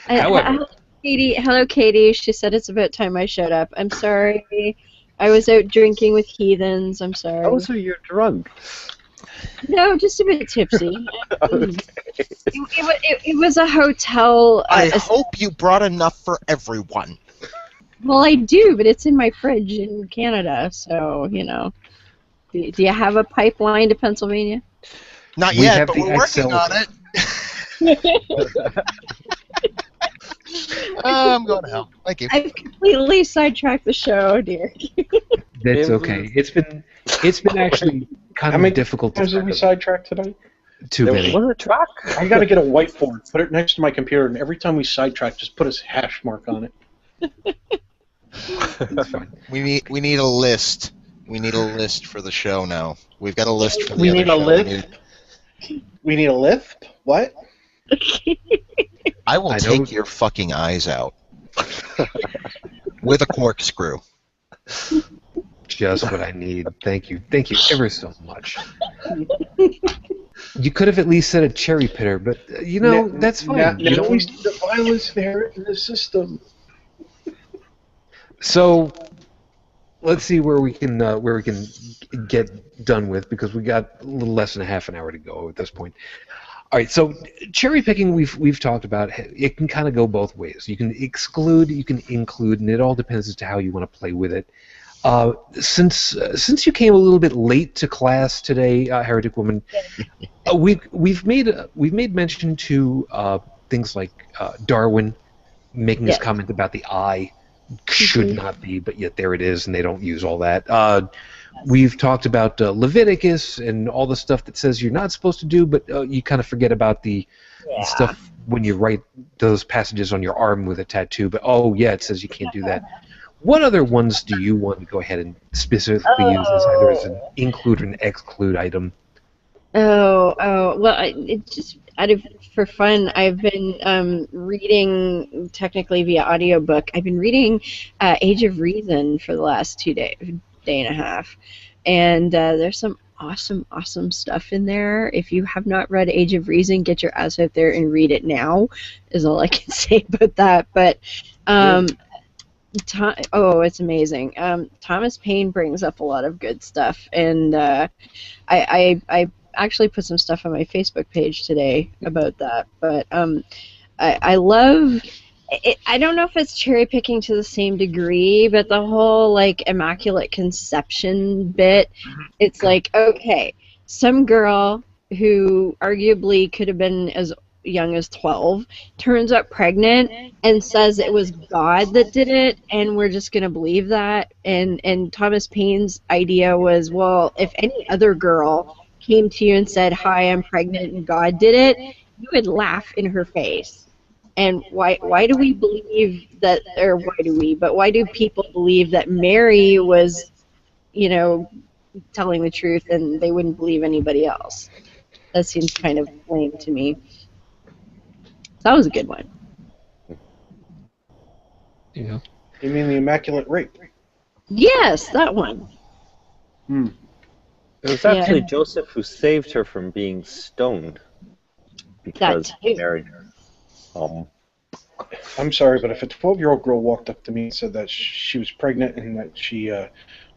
[SPEAKER 1] However,
[SPEAKER 5] hello, Katie. She said it's about time I showed up. I'm sorry. I was out drinking with heathens. I'm sorry.
[SPEAKER 4] Also, you're drunk.
[SPEAKER 5] No, just a bit tipsy.
[SPEAKER 4] Okay.
[SPEAKER 5] It was a hotel.
[SPEAKER 3] I hope you brought enough for everyone.
[SPEAKER 5] Well, I do, but it's in my fridge in Canada, so, Do you have a pipeline to Pennsylvania?
[SPEAKER 3] Not
[SPEAKER 1] We
[SPEAKER 3] yet,
[SPEAKER 1] have
[SPEAKER 3] but
[SPEAKER 1] the
[SPEAKER 3] we're working
[SPEAKER 1] XL.
[SPEAKER 3] on it. I'm going to help. Thank you.
[SPEAKER 5] I've completely sidetracked the show, dear.
[SPEAKER 1] that's okay. It's been actually kind of difficult to
[SPEAKER 2] Did we sidetrack today?
[SPEAKER 1] too
[SPEAKER 4] There
[SPEAKER 1] many.
[SPEAKER 4] was a track.
[SPEAKER 2] I got to get a whiteboard, put it next to my computer, and every time we sidetrack, just put a hash mark on it.
[SPEAKER 1] That's fine.
[SPEAKER 3] We need a list. We need a list for the show now. We've got a list for the
[SPEAKER 2] We
[SPEAKER 3] other
[SPEAKER 2] need a
[SPEAKER 3] show.
[SPEAKER 2] list? We need a lift? What?
[SPEAKER 3] I will
[SPEAKER 1] I
[SPEAKER 3] take
[SPEAKER 1] know-
[SPEAKER 3] your fucking eyes out with a corkscrew.
[SPEAKER 1] Just what I need. Thank you ever so much. You could have at least said a cherry pitter, but that's fine.
[SPEAKER 2] Now
[SPEAKER 1] You don't
[SPEAKER 2] we
[SPEAKER 1] want-
[SPEAKER 2] see the violence there in the system.
[SPEAKER 1] So let's see where we can get done with, because we got a little less than half an hour to go at this point. All right, so cherry picking we've talked about. It can kind of go both ways. You can exclude, you can include, and it all depends as to how you want to play with it. Since you came a little bit late to class today, Heretic Woman, we've made mention to things like Darwin making his comment about the eye should not be, but yet there it is, and they don't use all that. We've talked about Leviticus and all the stuff that says you're not supposed to do, but you kind of forget about the stuff when you write those passages on your arm with a tattoo. But it says you can't do that. What other ones do you want to go ahead and specifically use as either as an include or an exclude item?
[SPEAKER 5] Well, it just for fun, I've been reading, technically via audiobook, I've been reading Age of Reason for the last day and a half, and there's some awesome stuff in there. If you have not read Age of Reason, get your ass out there and read it now, is all I can say about that. But it's amazing. Thomas Paine brings up a lot of good stuff, and I actually put some stuff on my Facebook page today about that. But I love it. I don't know if it's cherry picking to the same degree, but the whole immaculate conception bit. It's like, okay, some girl who arguably could have been as young as 12 turns up pregnant and says it was God that did it, and we're just going to believe that. And Thomas Paine's idea was, well, if any other girl came to you and said, hi, I'm pregnant and God did it, you would laugh in her face. And why do we believe that, or why do people believe that Mary was, telling the truth and they wouldn't believe anybody else? That seems kind of lame to me. That was a good one.
[SPEAKER 1] Yeah.
[SPEAKER 2] You mean the Immaculate Rape?
[SPEAKER 5] Yes, that one.
[SPEAKER 4] It was actually Joseph who saved her from being stoned because he married her.
[SPEAKER 2] I'm sorry, but if a 12-year-old girl walked up to me and said that she was pregnant and that she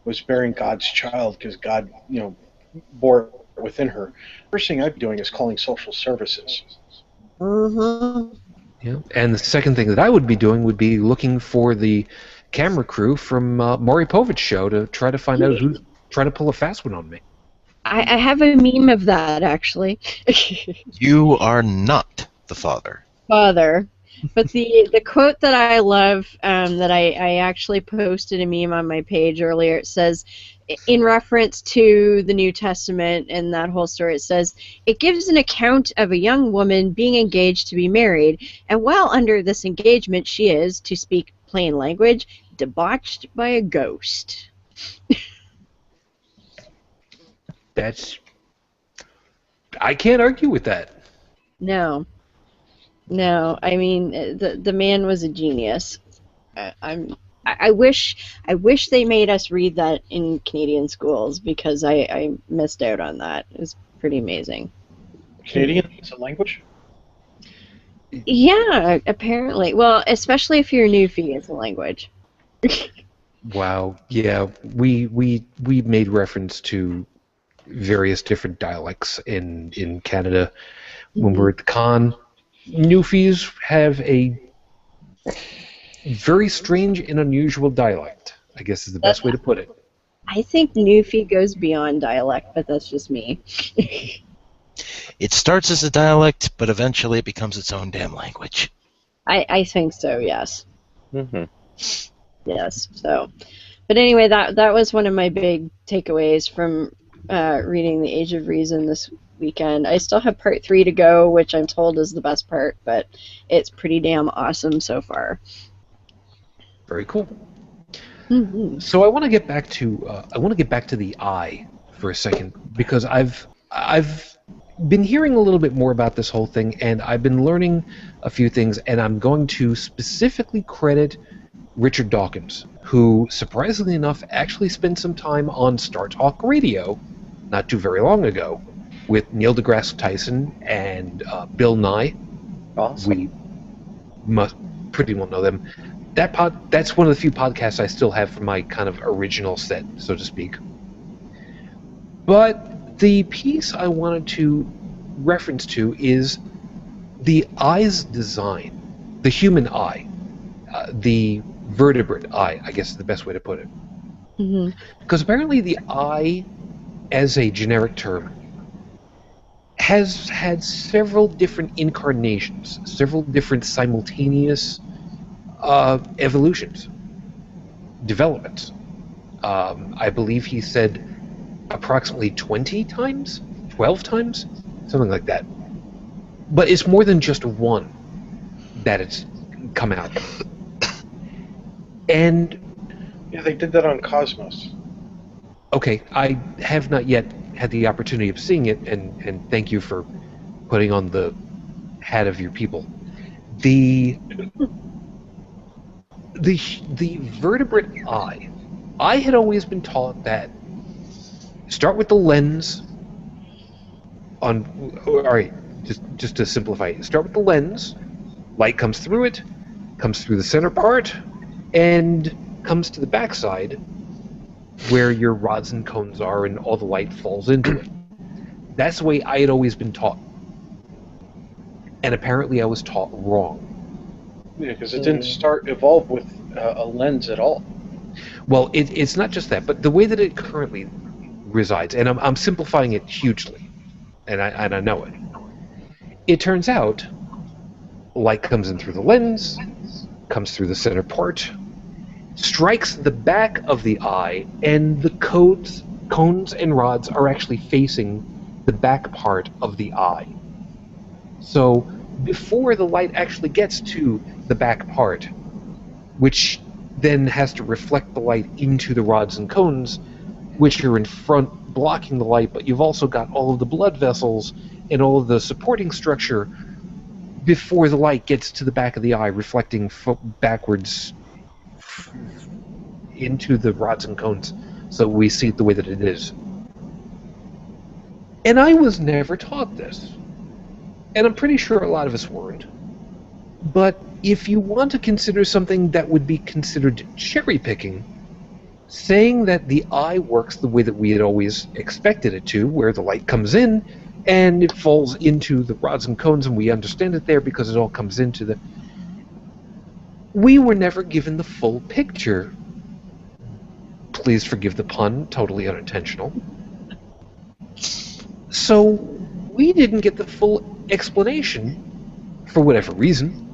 [SPEAKER 2] was bearing God's child because God, bore it within her, first thing I'd be doing is calling social services.
[SPEAKER 5] Mm-hmm.
[SPEAKER 1] Yeah. And the second thing that I would be doing would be looking for the camera crew from Maury Povich's show to try to find out who's trying to pull a fast one on me.
[SPEAKER 5] I have a meme of that, actually.
[SPEAKER 3] You are not the father.
[SPEAKER 5] Father. But the quote that I love, that I actually posted a meme on my page earlier, it says, in reference to the New Testament and that whole story, it says, it gives an account of a young woman being engaged to be married, and while under this engagement she is, to speak plain language, debauched by a ghost.
[SPEAKER 1] I can't argue with that.
[SPEAKER 5] No, I mean, the man was a genius. I wish they made us read that in Canadian schools, because I missed out on that. It was pretty amazing.
[SPEAKER 2] Canadian is a language?
[SPEAKER 5] Yeah, apparently. Well, especially if you're Newfie, it's a language.
[SPEAKER 1] Wow. Yeah, we made reference to various different dialects in Canada when we were at the con. Newfies have a very strange and unusual dialect, I guess is the best way to put it.
[SPEAKER 5] I think Newfie goes beyond dialect, but that's just me.
[SPEAKER 3] It starts as a dialect, but eventually it becomes its own damn language.
[SPEAKER 5] I think so, yes.
[SPEAKER 4] Mm-hmm.
[SPEAKER 5] Yes, so. But anyway, that was one of my big takeaways from reading The Age of Reason this weekend. I still have part 3 to go, which I'm told is the best part, but it's pretty damn awesome so far.
[SPEAKER 1] Very cool.
[SPEAKER 5] Mm-hmm.
[SPEAKER 1] So I want to get back to the eye for a second, because I've been hearing a little bit more about this whole thing, and I've been learning a few things, and I'm going to specifically credit Richard Dawkins, who, surprisingly enough, actually spent some time on Star Talk Radio not too very long ago with Neil deGrasse Tyson and Bill Nye.
[SPEAKER 4] Awesome.
[SPEAKER 1] We must pretty well know them. That's one of the few podcasts I still have from my kind of original set, so to speak. But the piece I wanted to reference to is the eye's design, the human eye, the vertebrate eye, I guess is the best way to put it.
[SPEAKER 5] Mm-hmm.
[SPEAKER 1] Because apparently the eye, as a generic term, has had several different incarnations, several different simultaneous evolutions, developments. I believe he said approximately 20 times, 12 times, something like that. But it's more than just one that it's come out. And
[SPEAKER 2] Yeah, they did that on Cosmos.
[SPEAKER 1] okay, I have not yet had the opportunity of seeing it, and thank you for putting on the hat of your people. The vertebrate eye, I had always been taught that start with the lens on, all right, just to simplify it, start with the lens, light comes through it, comes through the center part, and comes to the backside where your rods and cones are and all the light falls into it. That's the way I had always been taught. And apparently I was taught wrong.
[SPEAKER 2] Yeah, because it didn't evolve with a lens at all.
[SPEAKER 1] Well, it's not just that, but the way that it currently resides, and I'm simplifying it hugely, and I know it. It turns out light comes in through the lens, comes through the center part, strikes the back of the eye, and the cones and rods are actually facing the back part of the eye. So before the light actually gets to the back part, which then has to reflect the light into the rods and cones, which are in front blocking the light, but you've also got all of the blood vessels and all of the supporting structure before the light gets to the back of the eye, reflecting backwards into the rods and cones, so we see it the way that it is. And I was never taught this. And I'm pretty sure a lot of us weren't. But if you want to consider something that would be considered cherry-picking, saying that the eye works the way that we had always expected it to, where the light comes in and it falls into the rods and cones and we understand it there because it all comes into the... we were never given the full picture. Please forgive the pun, totally unintentional. So we didn't get the full explanation for whatever reason.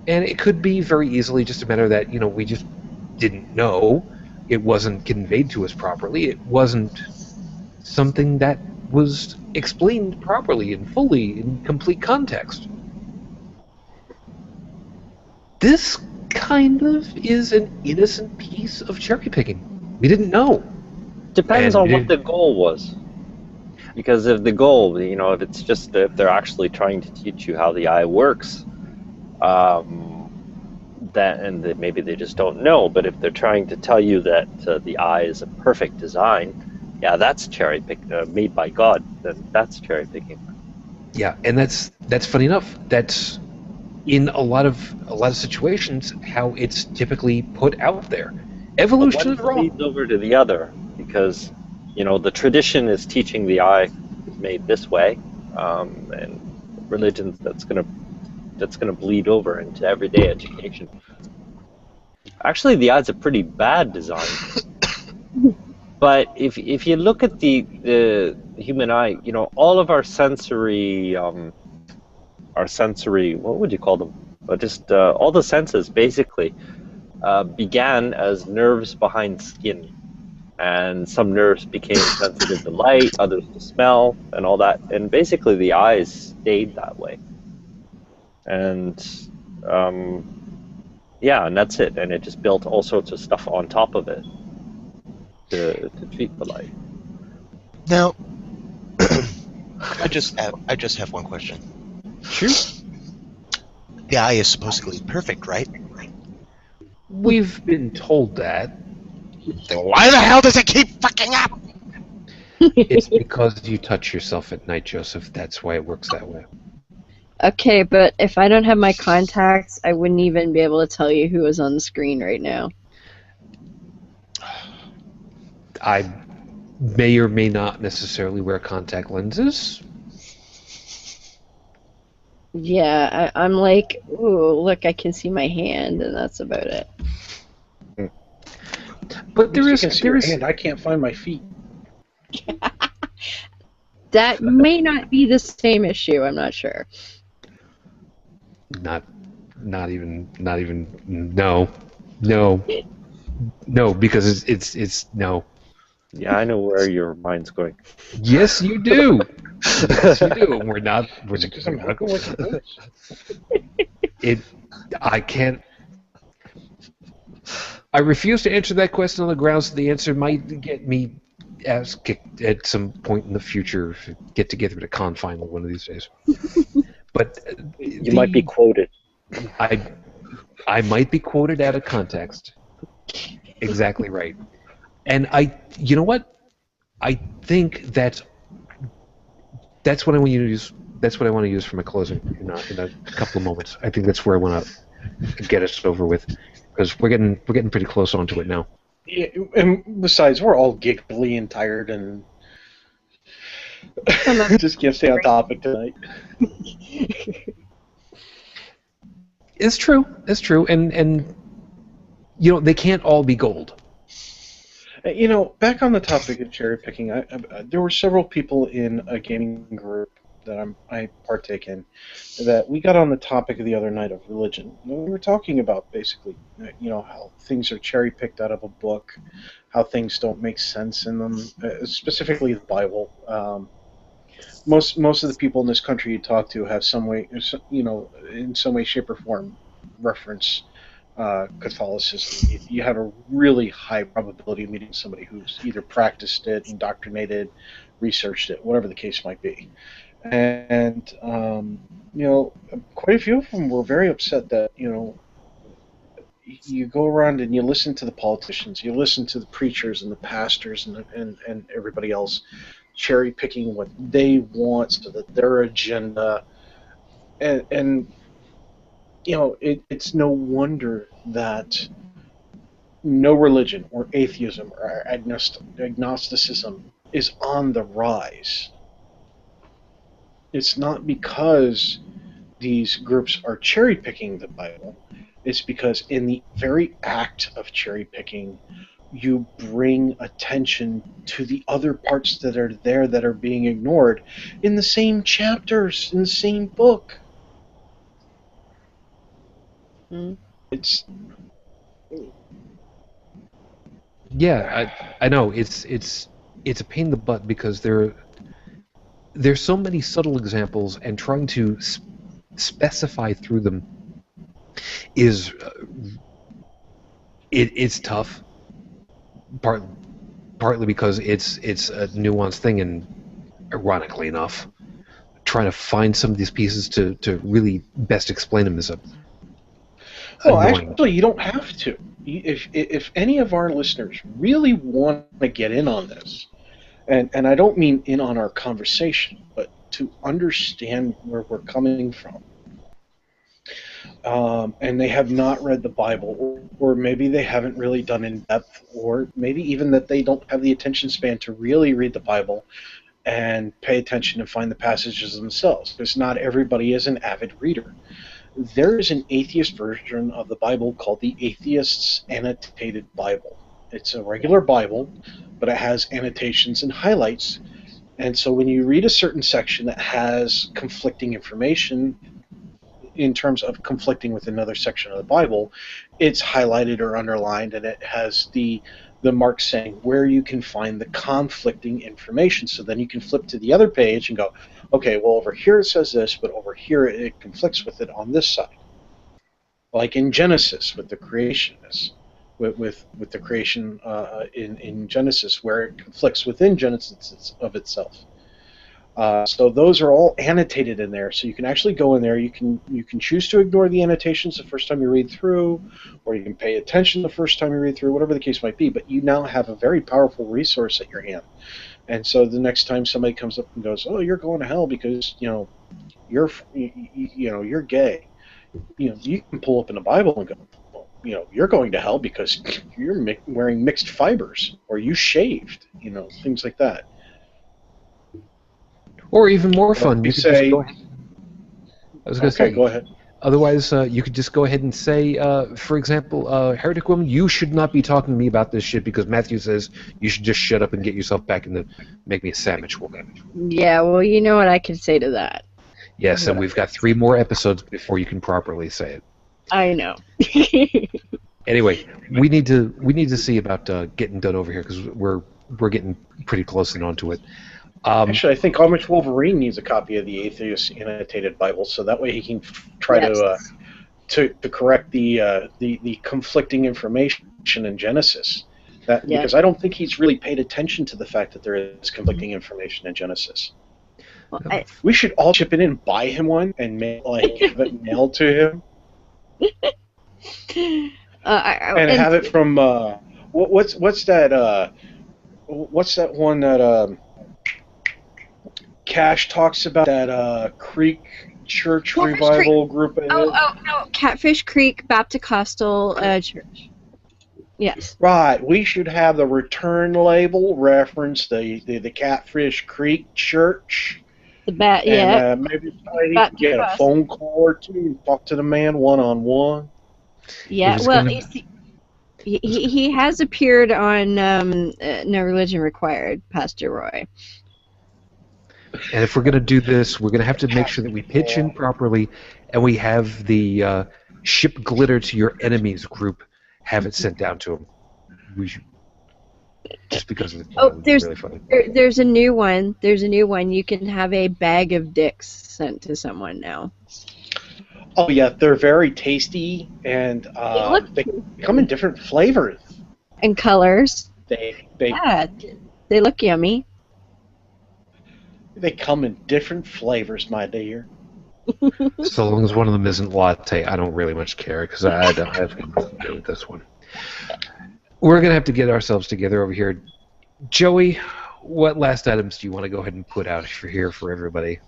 [SPEAKER 1] And it could be very easily just a matter that, we just didn't know. It wasn't conveyed to us properly. It wasn't something that was explained properly and fully in complete context. This kind of is an innocent piece of cherry picking. We didn't know.
[SPEAKER 4] Depends on what the goal was. Because if the goal, if it's just if they're actually trying to teach you how the eye works, maybe they just don't know. But if they're trying to tell you that the eye is a perfect design, yeah, that's cherry pick made by God. Then that's cherry picking.
[SPEAKER 1] Yeah, and that's funny enough. That's in a lot of situations how it's typically put out there. Evolution is wrong.
[SPEAKER 4] Leads over to the other because the tradition is teaching the eye is made this way, and religions that's gonna bleed over into everyday education. Actually, the eye's a pretty bad design. But if you look at the human eye, all of our sensory, what would you call them? Just all the senses basically began as nerves behind skin. And some nerves became sensitive to light, others to smell, and all that. And basically the eyes stayed that way. And and that's it. And it just built all sorts of stuff on top of it to treat the light.
[SPEAKER 3] Now, I just have one question.
[SPEAKER 1] Sure.
[SPEAKER 3] The eye is supposedly perfect, right?
[SPEAKER 1] We've been told that.
[SPEAKER 3] Then why the hell does it keep fucking up?
[SPEAKER 1] It's because you touch yourself at night, Joseph. That's why it works that way.
[SPEAKER 5] Okay, but if I don't have my contacts, I wouldn't even be able to tell you who is on the screen right now.
[SPEAKER 1] I may or may not necessarily wear contact lenses.
[SPEAKER 5] Yeah, I'm like, ooh, look, I can see my hand, and that's about it.
[SPEAKER 2] But there is hand. I can't find my feet.
[SPEAKER 5] That may not be the same issue. I'm not sure.
[SPEAKER 1] Not even. No, because it's no.
[SPEAKER 4] Yeah, I know where your mind's going.
[SPEAKER 1] Yes, you do. Yes, you do. And we're not.
[SPEAKER 2] Because I'm hooking with
[SPEAKER 1] it. I can't. I refuse to answer that question on the grounds that the answer might get me ass kicked at some point in the future. Get together at a con finally one of these days. But
[SPEAKER 4] you might be quoted.
[SPEAKER 1] I might be quoted out of context. Exactly right. And you know what? I think that's what I want you to use. That's what I want to use for my closing in a couple of moments. I think that's where I want to get us over with, because we're getting pretty close onto it now.
[SPEAKER 2] Yeah, and besides, we're all giggly and tired, and just can't stay on topic tonight.
[SPEAKER 1] It's true, and they can't all be gold.
[SPEAKER 2] Back on the topic of cherry picking, there were several people in a gaming group that I partake in that we got on the topic of the other night of religion. We were talking about basically, how things are cherry picked out of a book, how things don't make sense in them, specifically the Bible. Most of the people in this country you talk to have some way, in some way, shape, or form, reference Catholicism. You have a really high probability of meeting somebody who's either practiced it, indoctrinated, researched it, whatever the case might be. And quite a few of them were very upset that you go around and you listen to the politicians, you listen to the preachers and the pastors and everybody else cherry picking what they want so that their agenda, and it's no wonder that no religion or atheism or agnosticism is on the rise. It's not because these groups are cherry picking the Bible, it's because in the very act of cherry picking, you bring attention to the other parts that are there that are being ignored in the same chapters, in the same book.
[SPEAKER 5] Mm.
[SPEAKER 2] It's
[SPEAKER 1] Yeah, I know it's a pain in the butt because there's so many subtle examples, and trying to specify through them is it's tough. Partly because it's a nuanced thing, and ironically enough, trying to find some of these pieces to really best explain them is
[SPEAKER 2] well,
[SPEAKER 1] annoying.
[SPEAKER 2] actually, you don't have to. If any of our listeners really want to get in on this, and I don't mean in on our conversation, but to understand where we're coming from, and they have not read the Bible, or maybe they haven't really done in depth, or maybe even that they don't have the attention span to really read the Bible and pay attention and find the passages themselves, because not everybody is an avid reader. There is an atheist version of the Bible called the Atheist's Annotated Bible. It's a regular Bible, but it has annotations and highlights. And so when you read a certain section that has conflicting information in terms of conflicting with another section of the Bible, it's highlighted or underlined, and it has the mark saying where you can find the conflicting information. So then you can flip to the other page and go, okay, well, over here it says this, but over here it conflicts with it on this side. Like in Genesis with the creationists, with the creation in Genesis, where it conflicts within Genesis of itself. So those are all annotated in there, so you can actually go in there. You can choose to ignore the annotations the first time you read through, or you can pay attention the first time you read through, whatever the case might be. But you now have a very powerful resource at your hand. And so the next time somebody comes up and goes, "Oh, you're going to hell because you're gay," you can pull up in the Bible and go, well, you're going to hell because you're wearing mixed fibers, or you shaved, things like that.
[SPEAKER 1] Or even more fun,
[SPEAKER 2] You
[SPEAKER 1] you could
[SPEAKER 2] say,
[SPEAKER 1] just go ahead. I was going to
[SPEAKER 2] okay,
[SPEAKER 1] say,
[SPEAKER 2] go ahead.
[SPEAKER 1] otherwise, you could just go ahead and say, for example, heretic woman, you should not be talking to me about this shit because Matthew says you should just shut up and get yourself back in the make me a sandwich woman.
[SPEAKER 5] Yeah, well, you know what I can say to that.
[SPEAKER 1] Yes, and we've got 3 more episodes before you can properly say it.
[SPEAKER 5] I know.
[SPEAKER 1] Anyway, we need to see about getting done over here because we're getting pretty close and onto it.
[SPEAKER 2] Actually, I think Amish Wolverine needs a copy of the Atheist Annotated Bible, so that way he can try to correct the conflicting information in Genesis. Because I don't think he's really paid attention to the fact that there is conflicting information in Genesis.
[SPEAKER 5] Well,
[SPEAKER 2] we should all chip in and buy him one and have it mailed to him. And have it from what's that one that Cash talks about, that Creek Church Revival group?
[SPEAKER 5] No, Catfish Creek Baptist-Costal Church. Yes.
[SPEAKER 2] Right. We should have the return label reference the Catfish Creek Church. And maybe somebody can get a phone call or two and talk to the man one-on-one.
[SPEAKER 5] Yeah, well, he has appeared on No Religion Required, Pastor Roy.
[SPEAKER 1] And if we're going to do this, we're going to have to make sure that we pitch in properly, and we have the ship glitter to your enemies group have it sent down to them. We should, just because of
[SPEAKER 5] there's
[SPEAKER 1] really funny.
[SPEAKER 5] There's a new one. You can have a bag of dicks sent to someone now.
[SPEAKER 2] Oh yeah, they're very tasty, and they come in different flavors
[SPEAKER 5] and colors.
[SPEAKER 2] They
[SPEAKER 5] look yummy.
[SPEAKER 2] They come in different flavors, my dear.
[SPEAKER 1] So long as one of them isn't latte, I don't really much care because I don't have anything to do with this one. We're going to have to get ourselves together over here. Joey, what last items do you want to go ahead and put out here for everybody?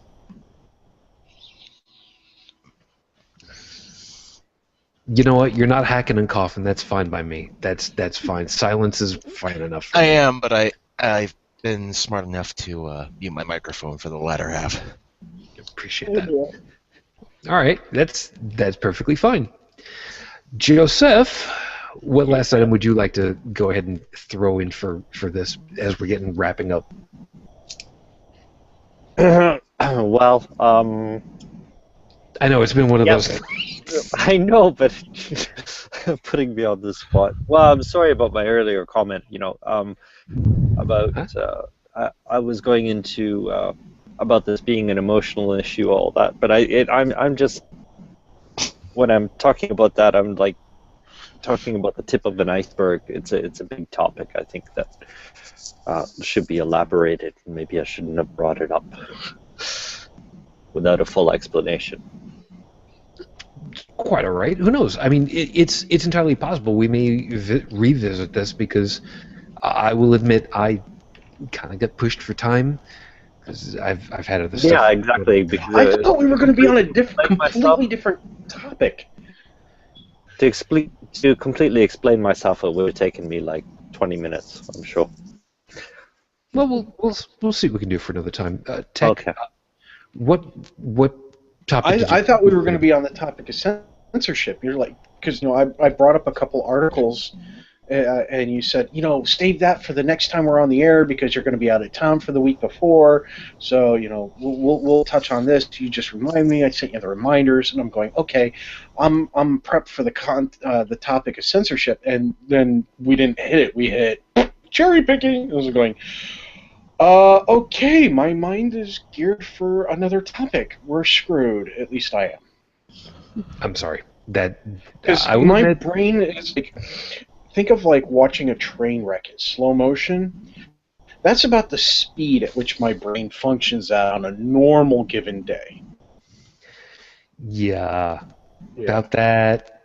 [SPEAKER 1] You know what? You're not hacking and coughing. That's fine by me. That's fine. Silence is fine enough for me.
[SPEAKER 3] I am, but I've been smart enough to mute my microphone for the latter half.
[SPEAKER 1] Appreciate that. All right, that's perfectly fine. Joseph, what last item would you like to go ahead and throw in for this as we're getting wrapping up?
[SPEAKER 4] Well,
[SPEAKER 1] I know it's been one of
[SPEAKER 4] yeah,
[SPEAKER 1] those.
[SPEAKER 4] I know, but putting me on the spot. Well, I'm sorry about my earlier comment. About
[SPEAKER 1] Huh?
[SPEAKER 4] I was going into about this being an emotional issue, all that. But I'm just when I'm talking about that, I'm like talking about the tip of an iceberg. It's a big topic. I think that should be elaborated. Maybe I shouldn't have brought it up without a full explanation.
[SPEAKER 1] Quite all right. Who knows? I mean, it's entirely possible we may revisit this because I will admit I kind of got pushed for time because I've had other stuff.
[SPEAKER 4] Yeah, exactly. Because
[SPEAKER 2] I thought we were going to be on a
[SPEAKER 4] myself
[SPEAKER 2] completely different topic.
[SPEAKER 4] to completely explain myself, it would have taken me like 20 minutes. I'm sure.
[SPEAKER 1] Well, we'll see what we can do for another time. Tech,
[SPEAKER 4] Okay.
[SPEAKER 1] what topic?
[SPEAKER 2] I thought we were going to be on the topic of censorship. You're like, because I brought up a couple articles, and you said, save that for the next time we're on the air because you're going to be out of town for the week before. So we'll touch on this. You just remind me. I sent you the reminders, and I'm going, okay, I'm prepped for the topic of censorship, and then we didn't hit it. We hit cherry picking. I was going. Okay, my mind is geared for another topic. We're screwed. At least I am.
[SPEAKER 1] I'm sorry. That
[SPEAKER 2] Because my brain is like, think of like watching a train wreck in slow motion. That's about the speed at which my brain functions at on a normal given day.
[SPEAKER 1] Yeah. About that.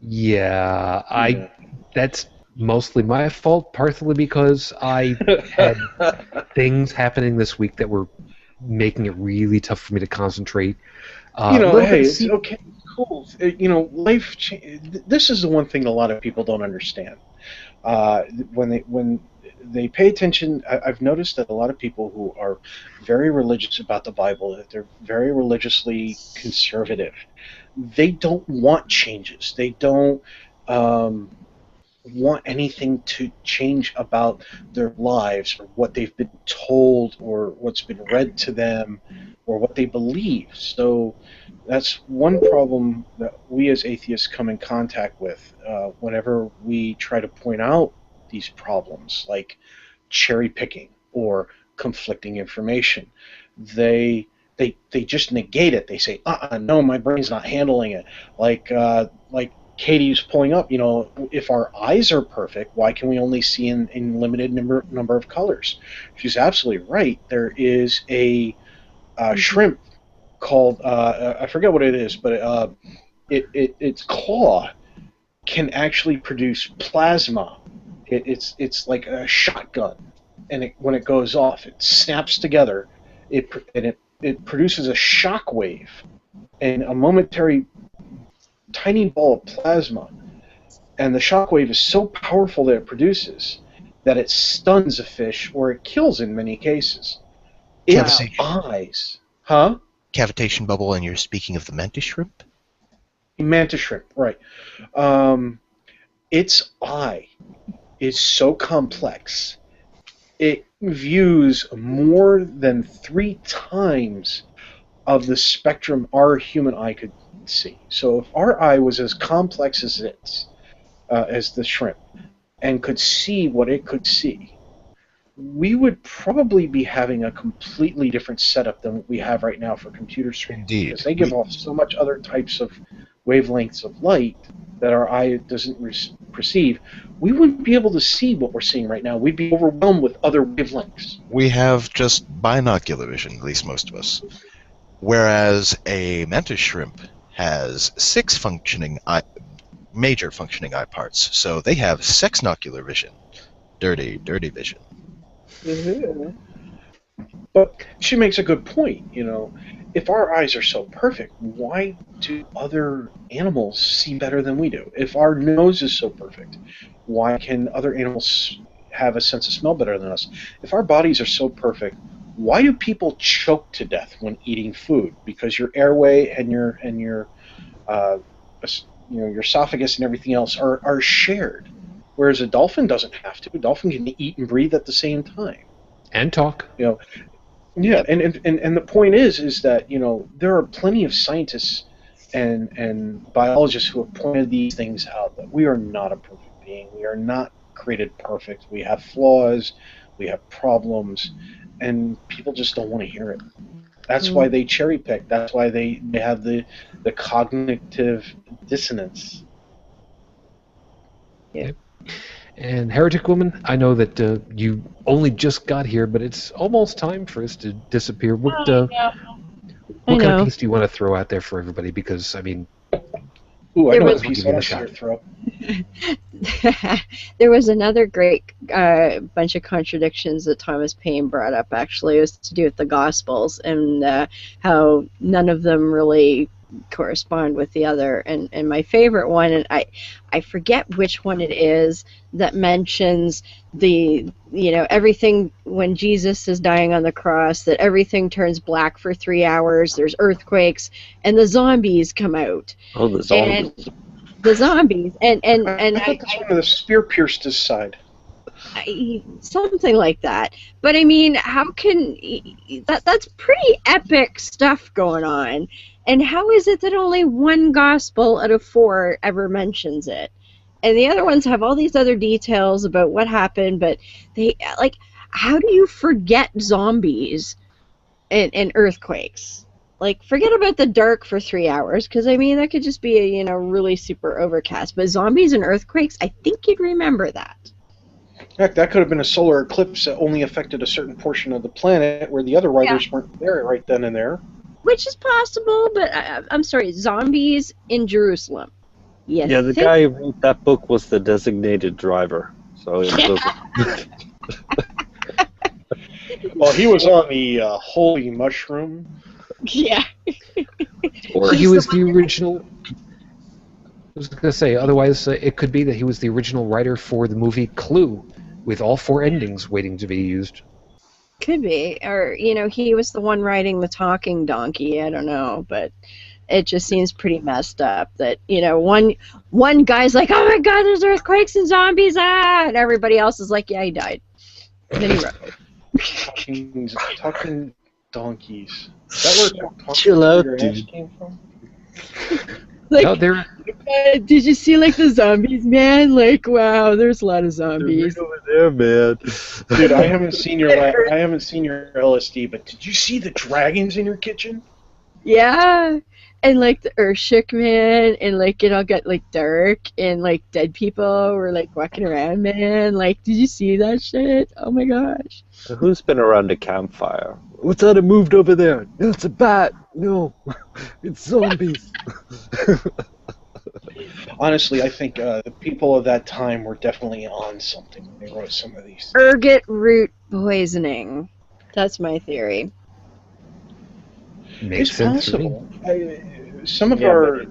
[SPEAKER 1] Yeah. That's mostly my fault, partly because I had things happening this week that were making it really tough for me to concentrate.
[SPEAKER 2] Hey, it's okay, cool. Life. This is the one thing a lot of people don't understand. When they pay attention, I've noticed that a lot of people who are very religious about the Bible, that they're very religiously conservative, they don't want changes. They don't want anything to change about their lives or what they've been told or what's been read to them or what they believe. So that's one problem that we as atheists come in contact with whenever we try to point out these problems, like cherry picking or conflicting information. They just negate it. They say, no, my brain's not handling it. Like Katie's pulling up, if our eyes are perfect, why can we only see in limited number of colors? She's absolutely right. There is a shrimp called, I forget what it is, but its claw can actually produce plasma. It's like a shotgun, and when it goes off, it snaps together, it produces a shock wave, and a momentary tiny ball of plasma, and the shockwave is so powerful that it produces that it stuns a fish or it kills in many cases. Its eyes,
[SPEAKER 6] Cavitation bubble, and you're speaking of the mantis shrimp?
[SPEAKER 2] Mantis shrimp, right. Its eye is so complex. It views more than 3 times of the spectrum our human eye could see. So if our eye was as complex as as the shrimp, and could see what it could see, we would probably be having a completely different setup than what we have right now for computer screens.
[SPEAKER 6] Indeed.
[SPEAKER 2] Because they give off so much other types of wavelengths of light that our eye doesn't perceive. We wouldn't be able to see what we're seeing right now. We'd be overwhelmed with other wavelengths.
[SPEAKER 6] We have just binocular vision, at least most of us. Whereas a mantis shrimp has 6 major functioning eye parts, so they have sexnocular vision. Dirty vision.
[SPEAKER 2] Mm-hmm. But she makes a good point, If our eyes are so perfect, why do other animals see better than we do? If our nose is so perfect, why can other animals have a sense of smell better than us? If our bodies are so perfect, why do people choke to death when eating food? Because your airway and your your esophagus and everything else are shared, whereas a dolphin doesn't have to. A dolphin can eat and breathe at the same time.
[SPEAKER 1] And talk.
[SPEAKER 2] Yeah, and the point is that there are plenty of scientists and biologists who have pointed these things out, that we are not a perfect being. We are not created perfect. We have flaws. We have problems, and people just don't want to hear it. That's why they cherry pick. That's why they have the cognitive dissonance.
[SPEAKER 5] Yeah.
[SPEAKER 1] And Heretic Woman, I know that you only just got here, but it's almost time for us to disappear. What kind of piece do you want to throw out there for everybody? Because, I mean...
[SPEAKER 2] Ooh, I know
[SPEAKER 5] was
[SPEAKER 2] a piece I want to throw.
[SPEAKER 5] There was another great bunch of contradictions that Thomas Paine brought up, actually. It was to do with the Gospels and how none of them really correspond with the other. And my favorite one, and I forget which one it is, that mentions everything when Jesus is dying on the cross, that everything turns black for 3 hours, there's earthquakes, and the zombies come out.
[SPEAKER 4] Oh, the zombies.
[SPEAKER 5] And the zombies. And
[SPEAKER 2] I thought that's one of the spear pierced his side.
[SPEAKER 5] Something like that. But I mean, how can that's pretty epic stuff going on? And how is it that only one gospel out of 4 ever mentions it? And the other ones have all these other details about what happened, but they how do you forget zombies and earthquakes? Like, forget about the dark for 3 hours, because I mean that could just be a really super overcast. But zombies and earthquakes, I think you'd remember that.
[SPEAKER 2] Heck, that could have been a solar eclipse that only affected a certain portion of the planet, where the other writers weren't there right then and there.
[SPEAKER 5] Which is possible, but I'm sorry, zombies in Jerusalem. Yes.
[SPEAKER 4] Yeah, the guy who wrote that book was the designated driver. So it was.
[SPEAKER 2] Well, he was on the holy mushroom.
[SPEAKER 5] Yeah.
[SPEAKER 1] Or he was the original... I was going to say, otherwise it could be that he was the original writer for the movie Clue, with all 4 endings waiting to be used.
[SPEAKER 5] Could be. Or, he was the one riding the talking donkey. I don't know, but it just seems pretty messed up that, one guy's like, oh my god, there's earthquakes and zombies, and everybody else is like, yeah, he died. And then he wrote.
[SPEAKER 2] Talking donkeys. Is that where
[SPEAKER 4] Chill out,
[SPEAKER 2] your
[SPEAKER 4] dude.
[SPEAKER 2] ass came from?
[SPEAKER 1] No, they're...
[SPEAKER 5] Did you see the zombies, man? Wow, there's a lot of zombies.
[SPEAKER 4] They're right over there, man.
[SPEAKER 2] Dude, I haven't seen your LSD, but did you see the dragons in your kitchen?
[SPEAKER 5] Yeah, and the earth shook, man, and it all got dark, and dead people were walking around, man. Did you see that shit? Oh my gosh.
[SPEAKER 4] Who's been around a campfire? What's that? It moved over there. No, it's a bat. No, it's zombies.
[SPEAKER 2] Honestly, I think the people of that time were definitely on something when they wrote some of these.
[SPEAKER 5] Ergot root poisoning. That's my theory.
[SPEAKER 1] Makes
[SPEAKER 2] It's
[SPEAKER 1] sense to me.
[SPEAKER 2] possible. Some of our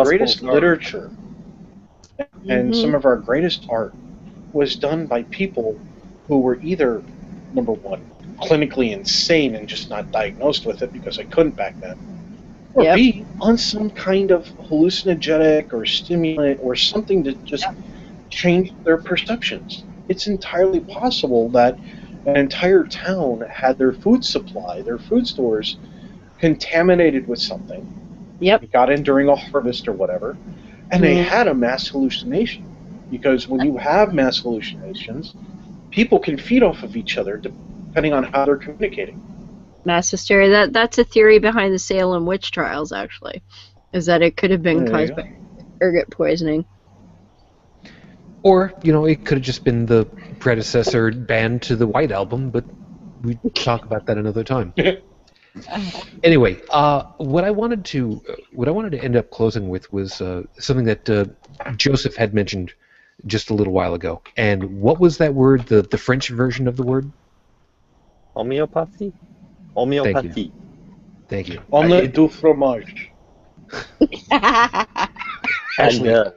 [SPEAKER 2] greatest literature and some of our greatest art was done by people who were either, number one, clinically insane and just not diagnosed with it because they couldn't back then, or B, on some kind of hallucinogenic or stimulant or something to just change their perceptions. It's entirely possible that an entire town had their food supply, their food stores, contaminated with something.
[SPEAKER 5] Yep.
[SPEAKER 2] It got in during a harvest or whatever, and they had a mass hallucination. Because when you have mass hallucinations, people can feed off of each other depending on how they're communicating.
[SPEAKER 5] Mass hysteria. That's a theory behind the Salem witch trials, actually, is that it could have been caused by ergot poisoning.
[SPEAKER 1] Or, it could have just been the predecessor band to the White Album, but we talk about that another time. Anyway, what I wanted to end up closing with was something that Joseph had mentioned just a little while ago. And what was that word? The French version of the word?
[SPEAKER 4] Homeopathy? Homeopathy.
[SPEAKER 1] Thank you.
[SPEAKER 2] Omelette du fromage.
[SPEAKER 4] And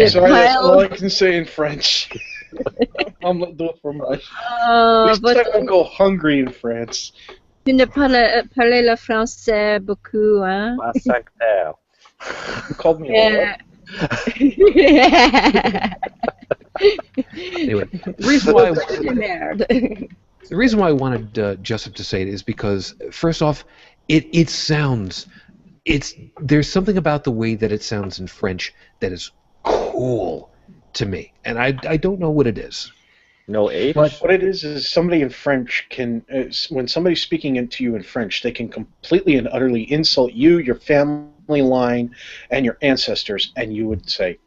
[SPEAKER 2] Sorry, that's all I can say in French. omelette de fromage.
[SPEAKER 5] Oh,
[SPEAKER 2] At least I won't go hungry in France.
[SPEAKER 5] tu ne parles le français beaucoup, hein?
[SPEAKER 4] Pas cinq terres.
[SPEAKER 2] You called me a
[SPEAKER 1] Anyway, the reason why
[SPEAKER 5] Merde.
[SPEAKER 1] the reason why I wanted Jessup to say it is because, first off, it sounds, there's something about the way that it sounds in French that is cool to me, and I don't know what it is.
[SPEAKER 4] No H?
[SPEAKER 1] But
[SPEAKER 2] What it is somebody in French can, when somebody's speaking to you in French, they can completely and utterly insult you, your family line, and your ancestors, and you would say,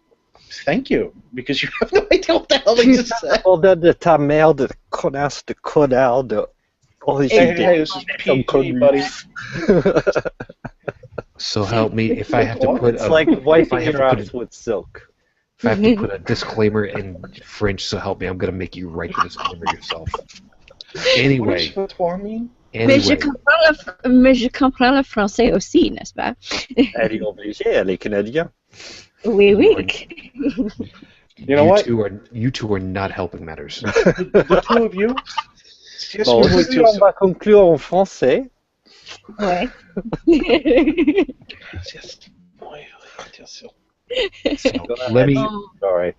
[SPEAKER 2] thank you, because you have no idea what the hell they just said.
[SPEAKER 4] Ordre de ta mère, de connasse, de connard, de
[SPEAKER 2] Hey, this is PG, buddy.
[SPEAKER 1] so help me, if I have to put
[SPEAKER 4] It's like wiping
[SPEAKER 1] have
[SPEAKER 4] your
[SPEAKER 1] to put
[SPEAKER 4] ass with silk.
[SPEAKER 1] if I have to put a disclaimer in French, so help me, I'm going to make you write the disclaimer yourself.
[SPEAKER 2] What
[SPEAKER 1] Anyway,
[SPEAKER 2] does fatwa mean?
[SPEAKER 5] Mais je comprends le français aussi, n'est-ce pas?
[SPEAKER 4] Elle est obligée, elle est canadienne.
[SPEAKER 5] Oui, oui.
[SPEAKER 2] You know what?
[SPEAKER 1] You two are not helping matters.
[SPEAKER 2] The two of you?
[SPEAKER 4] Bon, aujourd'hui, on va conclure en français.
[SPEAKER 5] Ouais.
[SPEAKER 1] So, let me.
[SPEAKER 4] Sorry.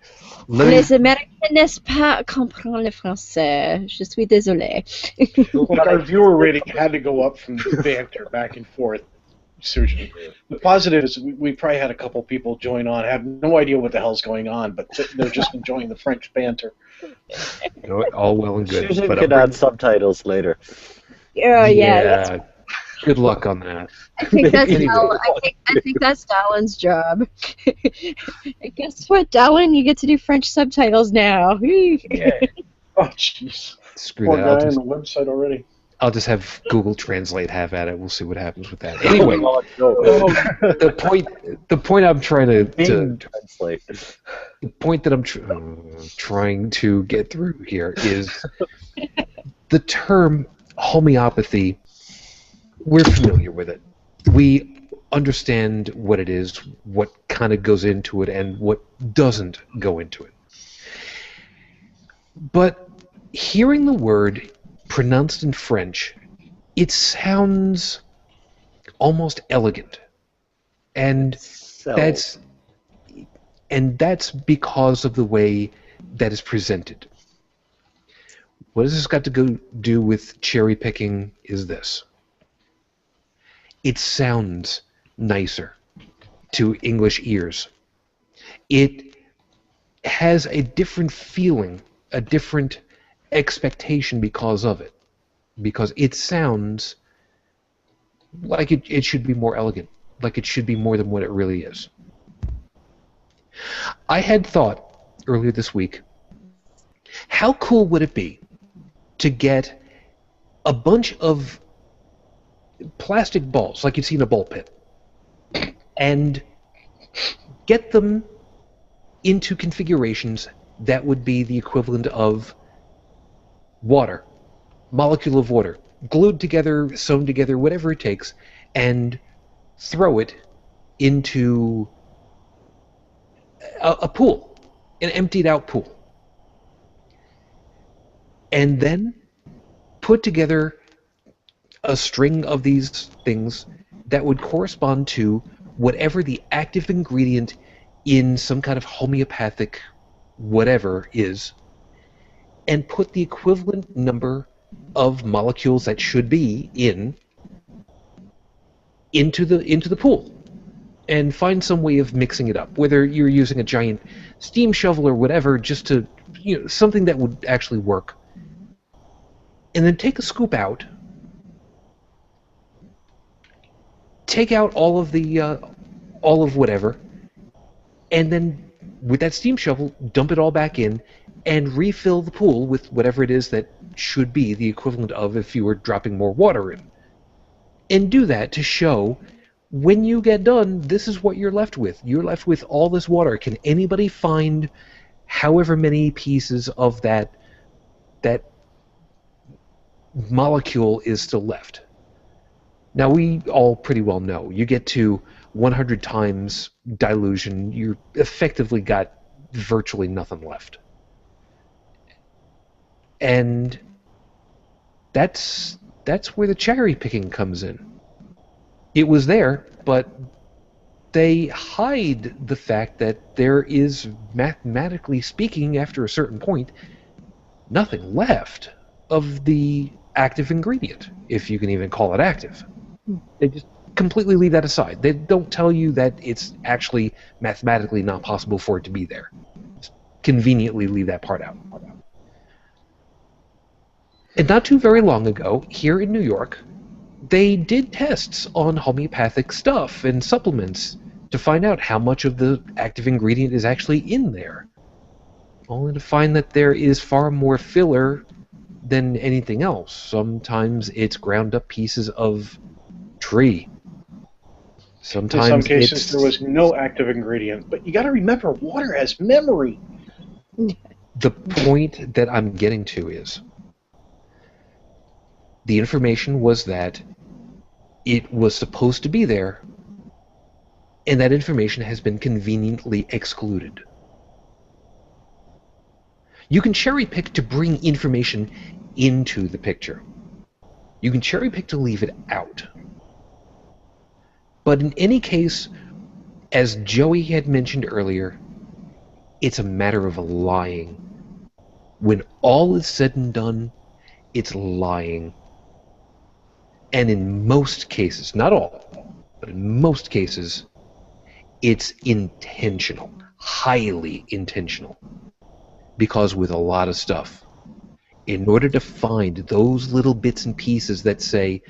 [SPEAKER 5] Les Américains n'est-ce pas comprendre le français. Je suis désolée.
[SPEAKER 2] Like our viewer rating had to go up from the banter back and forth. Seriously. The positive is we probably had a couple people join on, have no idea what the hell's going on, but they're just enjoying the French banter.
[SPEAKER 1] All well and good.
[SPEAKER 4] Susan
[SPEAKER 1] But
[SPEAKER 4] can add subtitles later.
[SPEAKER 5] Yeah.
[SPEAKER 1] Good luck on that.
[SPEAKER 5] I think that's
[SPEAKER 1] Anyway.
[SPEAKER 5] I think that's Dallin's job. And guess what, Dallin? You get to do French subtitles now.
[SPEAKER 1] Yeah.
[SPEAKER 2] Oh, jeez.
[SPEAKER 1] Screw
[SPEAKER 2] Poor
[SPEAKER 1] that.
[SPEAKER 2] guy on the website already.
[SPEAKER 1] I'll just have Google Translate have at it. We'll see what happens with that. Anyway,
[SPEAKER 4] Oh,
[SPEAKER 1] the point I'm trying to
[SPEAKER 4] translate.
[SPEAKER 1] the point that I'm trying to get through here is the term homeopathy. We're familiar with it. We understand what it is, what kind of goes into it, and what doesn't go into it. But hearing the word pronounced in French, it sounds almost elegant. And that's because of the way that is presented. What has this got to do with cherry picking is this. It sounds nicer to English ears. It has a different feeling, a different expectation because of it. Because it sounds like it should be more elegant, like it should be more than what it really is. I had thought earlier this week, how cool would it be to get a bunch of plastic balls, like you'd see in a ball pit, and get them into configurations that would be the equivalent of water, molecule of water, glued together, sewn together, whatever it takes, and throw it into a pool, an emptied out pool. And then put together a string of these things that would correspond to whatever the active ingredient in some kind of homeopathic whatever is, and put the equivalent number of molecules that should be into the pool, and find some way of mixing it up, whether you're using a giant steam shovel or whatever, just to, something that would actually work. And then take a scoop out, take out all of whatever, and then with that steam shovel, dump it all back in, and refill the pool with whatever it is that should be the equivalent of if you were dropping more water in. And do that to show, when you get done, this is what you're left with. You're left with all this water. Can anybody find however many pieces of that molecule is still left? Now, we all pretty well know, you get to 100 times dilution, you effectively got virtually nothing left. And that's where the cherry picking comes in. It was there, but they hide the fact that there is, mathematically speaking, after a certain point, nothing left of the active ingredient, if you can even call it active. They just completely leave that aside. They don't tell you that it's actually mathematically not possible for it to be there. Just conveniently leave that part out. And not too very long ago, here in New York, they did tests on homeopathic stuff and supplements to find out how much of the active ingredient is actually in there, only to find that there is far more filler than anything else. Sometimes it's ground up pieces of tree. Sometimes
[SPEAKER 2] in some cases there was no active ingredient, but you got to remember, water has memory.
[SPEAKER 1] The point that I'm getting to is the information was that it was supposed to be there, and that information has been conveniently excluded. You can cherry pick to bring information into the picture. You can cherry pick to leave it out. But in any case, as Joey had mentioned earlier, it's a matter of lying. When all is said and done, it's lying. And in most cases, not all, but in most cases, it's intentional, highly intentional. Because with a lot of stuff, in order to find those little bits and pieces that say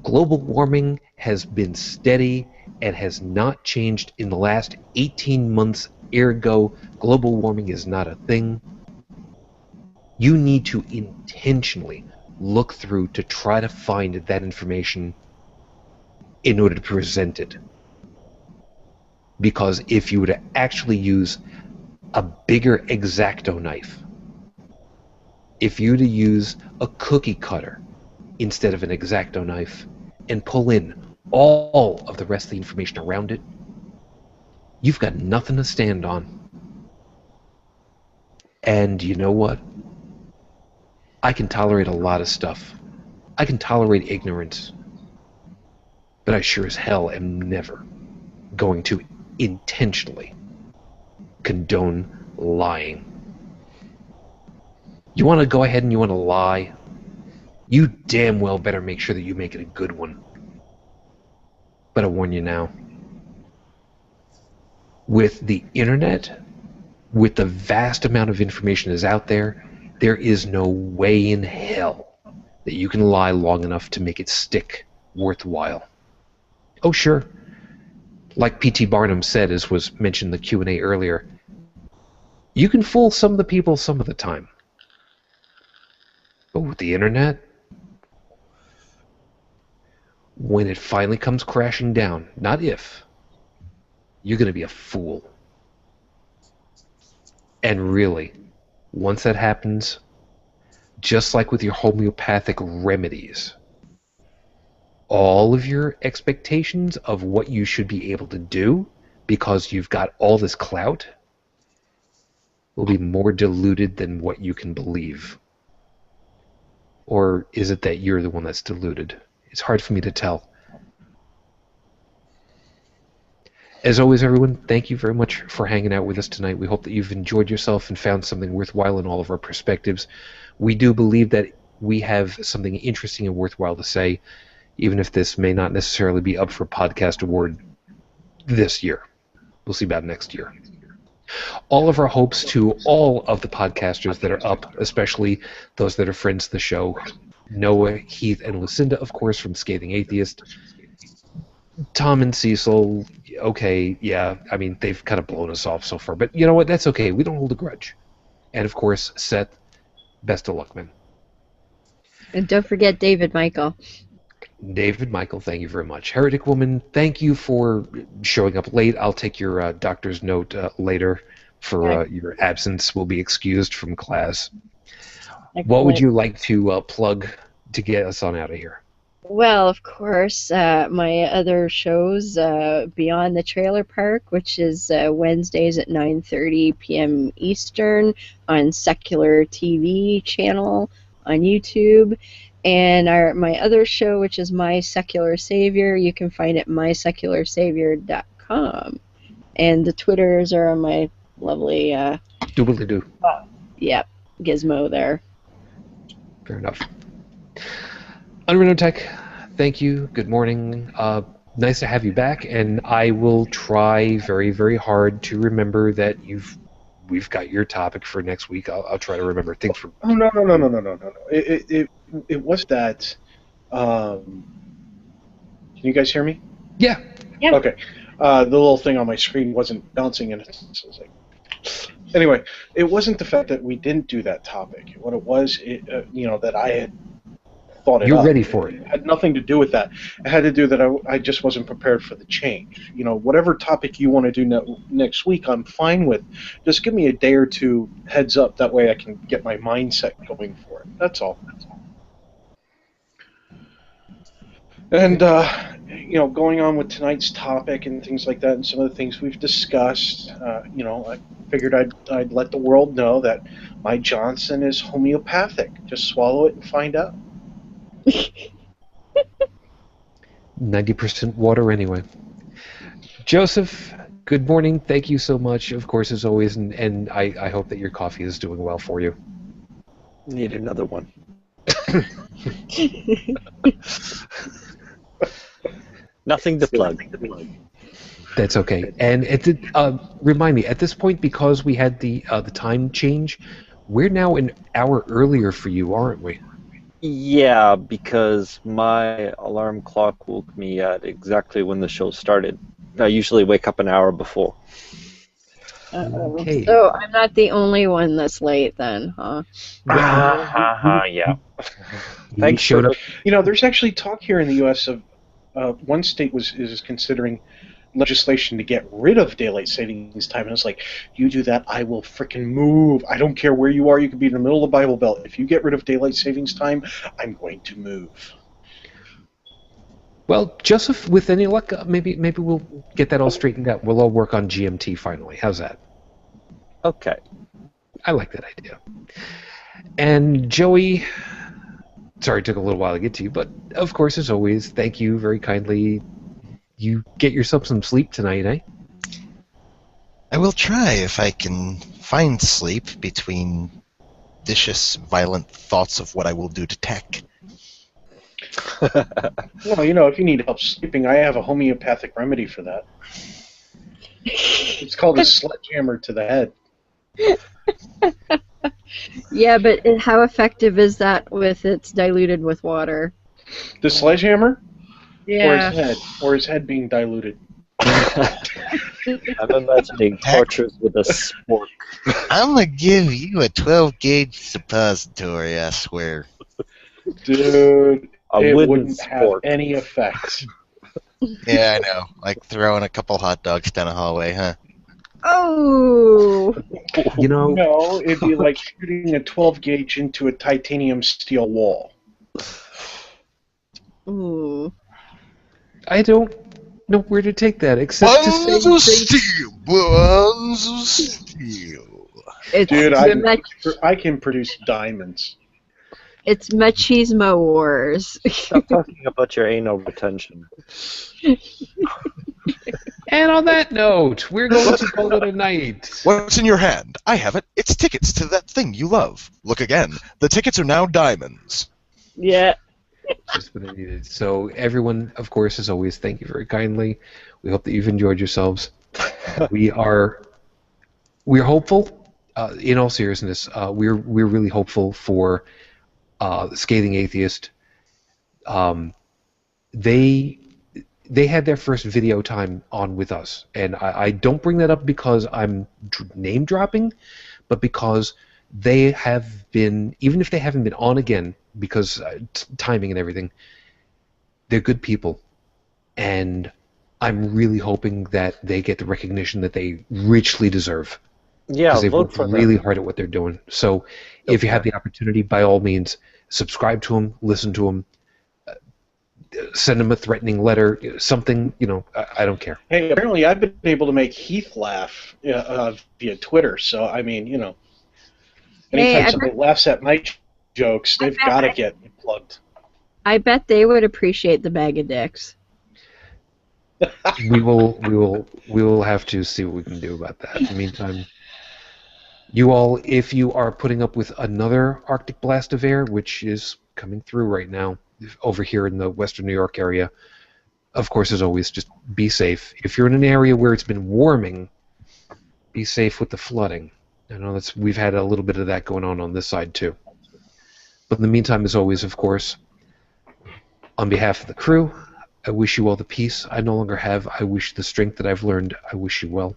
[SPEAKER 1] global warming has been steady and has not changed in the last 18 months, ergo global warming is not a thing, you need to intentionally look through to try to find that information in order to present it. Because if you were to actually use a bigger X-Acto knife, if you were to use a cookie cutter instead of an X-Acto knife and pull in all of the rest of the information around it, you've got nothing to stand on. And you know what? I can tolerate a lot of stuff. I can tolerate ignorance. But I sure as hell am never going to intentionally condone lying. You want to go ahead and you want to lie? You damn well better make sure that you make it a good one. But I warn you now, with the internet, with the vast amount of information that's out there, there is no way in hell that you can lie long enough to make it stick worthwhile. Oh, sure. Like P.T. Barnum said, as was mentioned in the Q&A earlier, you can fool some of the people some of the time. But with the internet, when it finally comes crashing down, not if, you're going to be a fool. And really, once that happens, just like with your homeopathic remedies, all of your expectations of what you should be able to do because you've got all this clout will be more diluted than what you can believe. Or is it that you're the one that's deluded? It's hard for me to tell. As always, everyone, thank you very much for hanging out with us tonight. We hope that you've enjoyed yourself and found something worthwhile in all of our perspectives. We do believe that we have something interesting and worthwhile to say, even if this may not necessarily be up for podcast award this year. We'll see about next year. All of our hopes to all of the podcasters that are up, especially those that are friends of the show, Noah, Heath, and Lucinda, of course, from Scathing Atheist. Tom and Cecil, okay, yeah, I mean, they've kind of blown us off so far, but you know what, that's okay, we don't hold a grudge. And of course, Seth, best of luck, man.
[SPEAKER 5] And don't forget David Michael.
[SPEAKER 1] David Michael, thank you very much. Heretic Woman, thank you for showing up late. I'll take your doctor's note later for your absence. Will be excused from class. Excellent. What would you like to plug to get us on out of here?
[SPEAKER 5] Well, of course, my other shows, Beyond the Trailer Park, which is Wednesdays at 9:30 p.m. Eastern on Secular TV channel on YouTube. And my other show, which is My Secular Savior, you can find it at mysecularsavior.com. And the Twitters are on my lovely,
[SPEAKER 1] Doobly-doo.
[SPEAKER 5] yep, gizmo there.
[SPEAKER 1] Fair enough. Unreal Tech, thank you. Good morning. Nice to have you back, and I will try very, very hard to remember that we've got your topic for next week. I'll try to remember things from.
[SPEAKER 2] Oh no. It was that. Can you guys hear me?
[SPEAKER 1] Yeah.
[SPEAKER 5] Yeah.
[SPEAKER 2] Okay. The little thing on my screen wasn't bouncing, and it was like. Anyway, it wasn't the fact that we didn't do that topic. What it was, that I had thought it
[SPEAKER 1] You're
[SPEAKER 2] up.
[SPEAKER 1] ready for it.
[SPEAKER 2] It had nothing to do with that. It had to do that I just wasn't prepared for the change. Whatever topic you want to do next week, I'm fine with. Just give me a day or two heads up. That way I can get my mindset going for it. That's all. And, going on with tonight's topic and things like that and some of the things we've discussed, I figured I'd let the world know that my Johnson is homeopathic. Just swallow it and find out.
[SPEAKER 1] 90% water anyway. Joseph, good morning. Thank you so much, of course, as always, and I hope that your coffee is doing well for you.
[SPEAKER 4] Need another one. Nothing to plug.
[SPEAKER 1] That's okay. And remind me, at this point, because we had the time change, we're now an hour earlier for you, aren't we?
[SPEAKER 4] Yeah, because my alarm clock woke me at exactly when the show started. I usually wake up an hour before.
[SPEAKER 1] Okay.
[SPEAKER 5] So I'm not the only one that's late then, huh?
[SPEAKER 4] Yeah.
[SPEAKER 1] You
[SPEAKER 4] Thanks
[SPEAKER 1] showed
[SPEAKER 4] for
[SPEAKER 1] up.
[SPEAKER 2] There's actually talk here in the U.S. of one state is considering legislation to get rid of daylight savings time, and it's like, you do that, I will frickin' move. I don't care where you are. You could be in the middle of the Bible Belt. If you get rid of daylight savings time, I'm going to move.
[SPEAKER 1] Well, Joseph, with any luck, maybe we'll get that all straightened out. We'll all work on GMT finally. How's that?
[SPEAKER 4] Okay.
[SPEAKER 1] I like that idea. And Joey, sorry it took a little while to get to you, but of course, as always, thank you very kindly. You get yourself some sleep tonight, eh?
[SPEAKER 6] I will try if I can find sleep between vicious, violent thoughts of what I will do to tech.
[SPEAKER 2] Well, if you need help sleeping, I have a homeopathic remedy for that. It's called a sledgehammer to the head.
[SPEAKER 5] Yeah, but how effective is that with it's diluted with water?
[SPEAKER 2] The sledgehammer?
[SPEAKER 5] Yeah.
[SPEAKER 2] Or his head being diluted.
[SPEAKER 4] I'm imagining tortures with a spork.
[SPEAKER 6] I'm gonna give you a 12-gauge suppository, I swear.
[SPEAKER 2] Dude,
[SPEAKER 4] A
[SPEAKER 2] it
[SPEAKER 4] wooden
[SPEAKER 2] wouldn't have
[SPEAKER 4] spork.
[SPEAKER 2] any effect.
[SPEAKER 6] Yeah, I know. Like throwing a couple hot dogs down a hallway, huh?
[SPEAKER 5] Oh!
[SPEAKER 1] You know,
[SPEAKER 2] No, it'd be like shooting a 12 gauge into a titanium steel wall.
[SPEAKER 5] Ooh.
[SPEAKER 1] I don't know where to take that, except to say
[SPEAKER 6] Buns of steel! Buns of steel!
[SPEAKER 5] It's
[SPEAKER 2] Dude,
[SPEAKER 5] the
[SPEAKER 2] I can produce diamonds.
[SPEAKER 5] it's machismo wars.
[SPEAKER 4] Stop talking about your anal retention.
[SPEAKER 1] And on that note, we're going to call it a night.
[SPEAKER 6] What's in your hand? I have it. It's tickets to that thing you love. Look again. The tickets are now diamonds.
[SPEAKER 5] Yeah.
[SPEAKER 1] Just what I needed. So everyone, of course, as always, thank you very kindly. We hope that you've enjoyed yourselves. We're hopeful. In all seriousness, we're really hopeful for Scathing Atheist. They had their first video time on with us, and I don't bring that up because I'm name dropping, but because they have been, even if they haven't been on again because timing and everything, they're good people, and I'm really hoping that they get the recognition that they richly deserve.
[SPEAKER 4] Yeah,
[SPEAKER 1] Because they've
[SPEAKER 4] vote
[SPEAKER 1] worked
[SPEAKER 4] for
[SPEAKER 1] really
[SPEAKER 4] them.
[SPEAKER 1] hard at what they're doing. So if you have the opportunity, by all means, subscribe to them, listen to them. send him a threatening letter, something, I don't care.
[SPEAKER 2] Hey, apparently I've been able to make Heath laugh via Twitter. So I mean, anytime
[SPEAKER 5] Hey,
[SPEAKER 2] somebody laughs at my jokes, they've got to get plugged.
[SPEAKER 5] I bet they would appreciate the bag of dicks.
[SPEAKER 1] We will have to see what we can do about that. In the meantime, you all, if you are putting up with another Arctic blast of air, which is coming through right now over here in the western New York area, of course, as always, just be safe. If you're in an area where it's been warming, be safe with the flooding. I know we've had a little bit of that going on this side too. But in the meantime, as always, of course, on behalf of the crew, I wish you all the peace I no longer have. I wish you the strength that I've learned. I wish you well.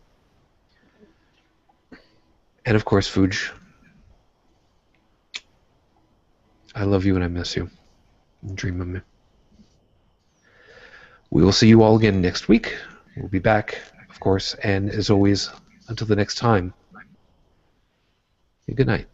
[SPEAKER 1] And of course, Fuj, I love you and I miss you. Dream of me. We will see you all again next week. We'll be back, of course, and as always, until the next time, good night.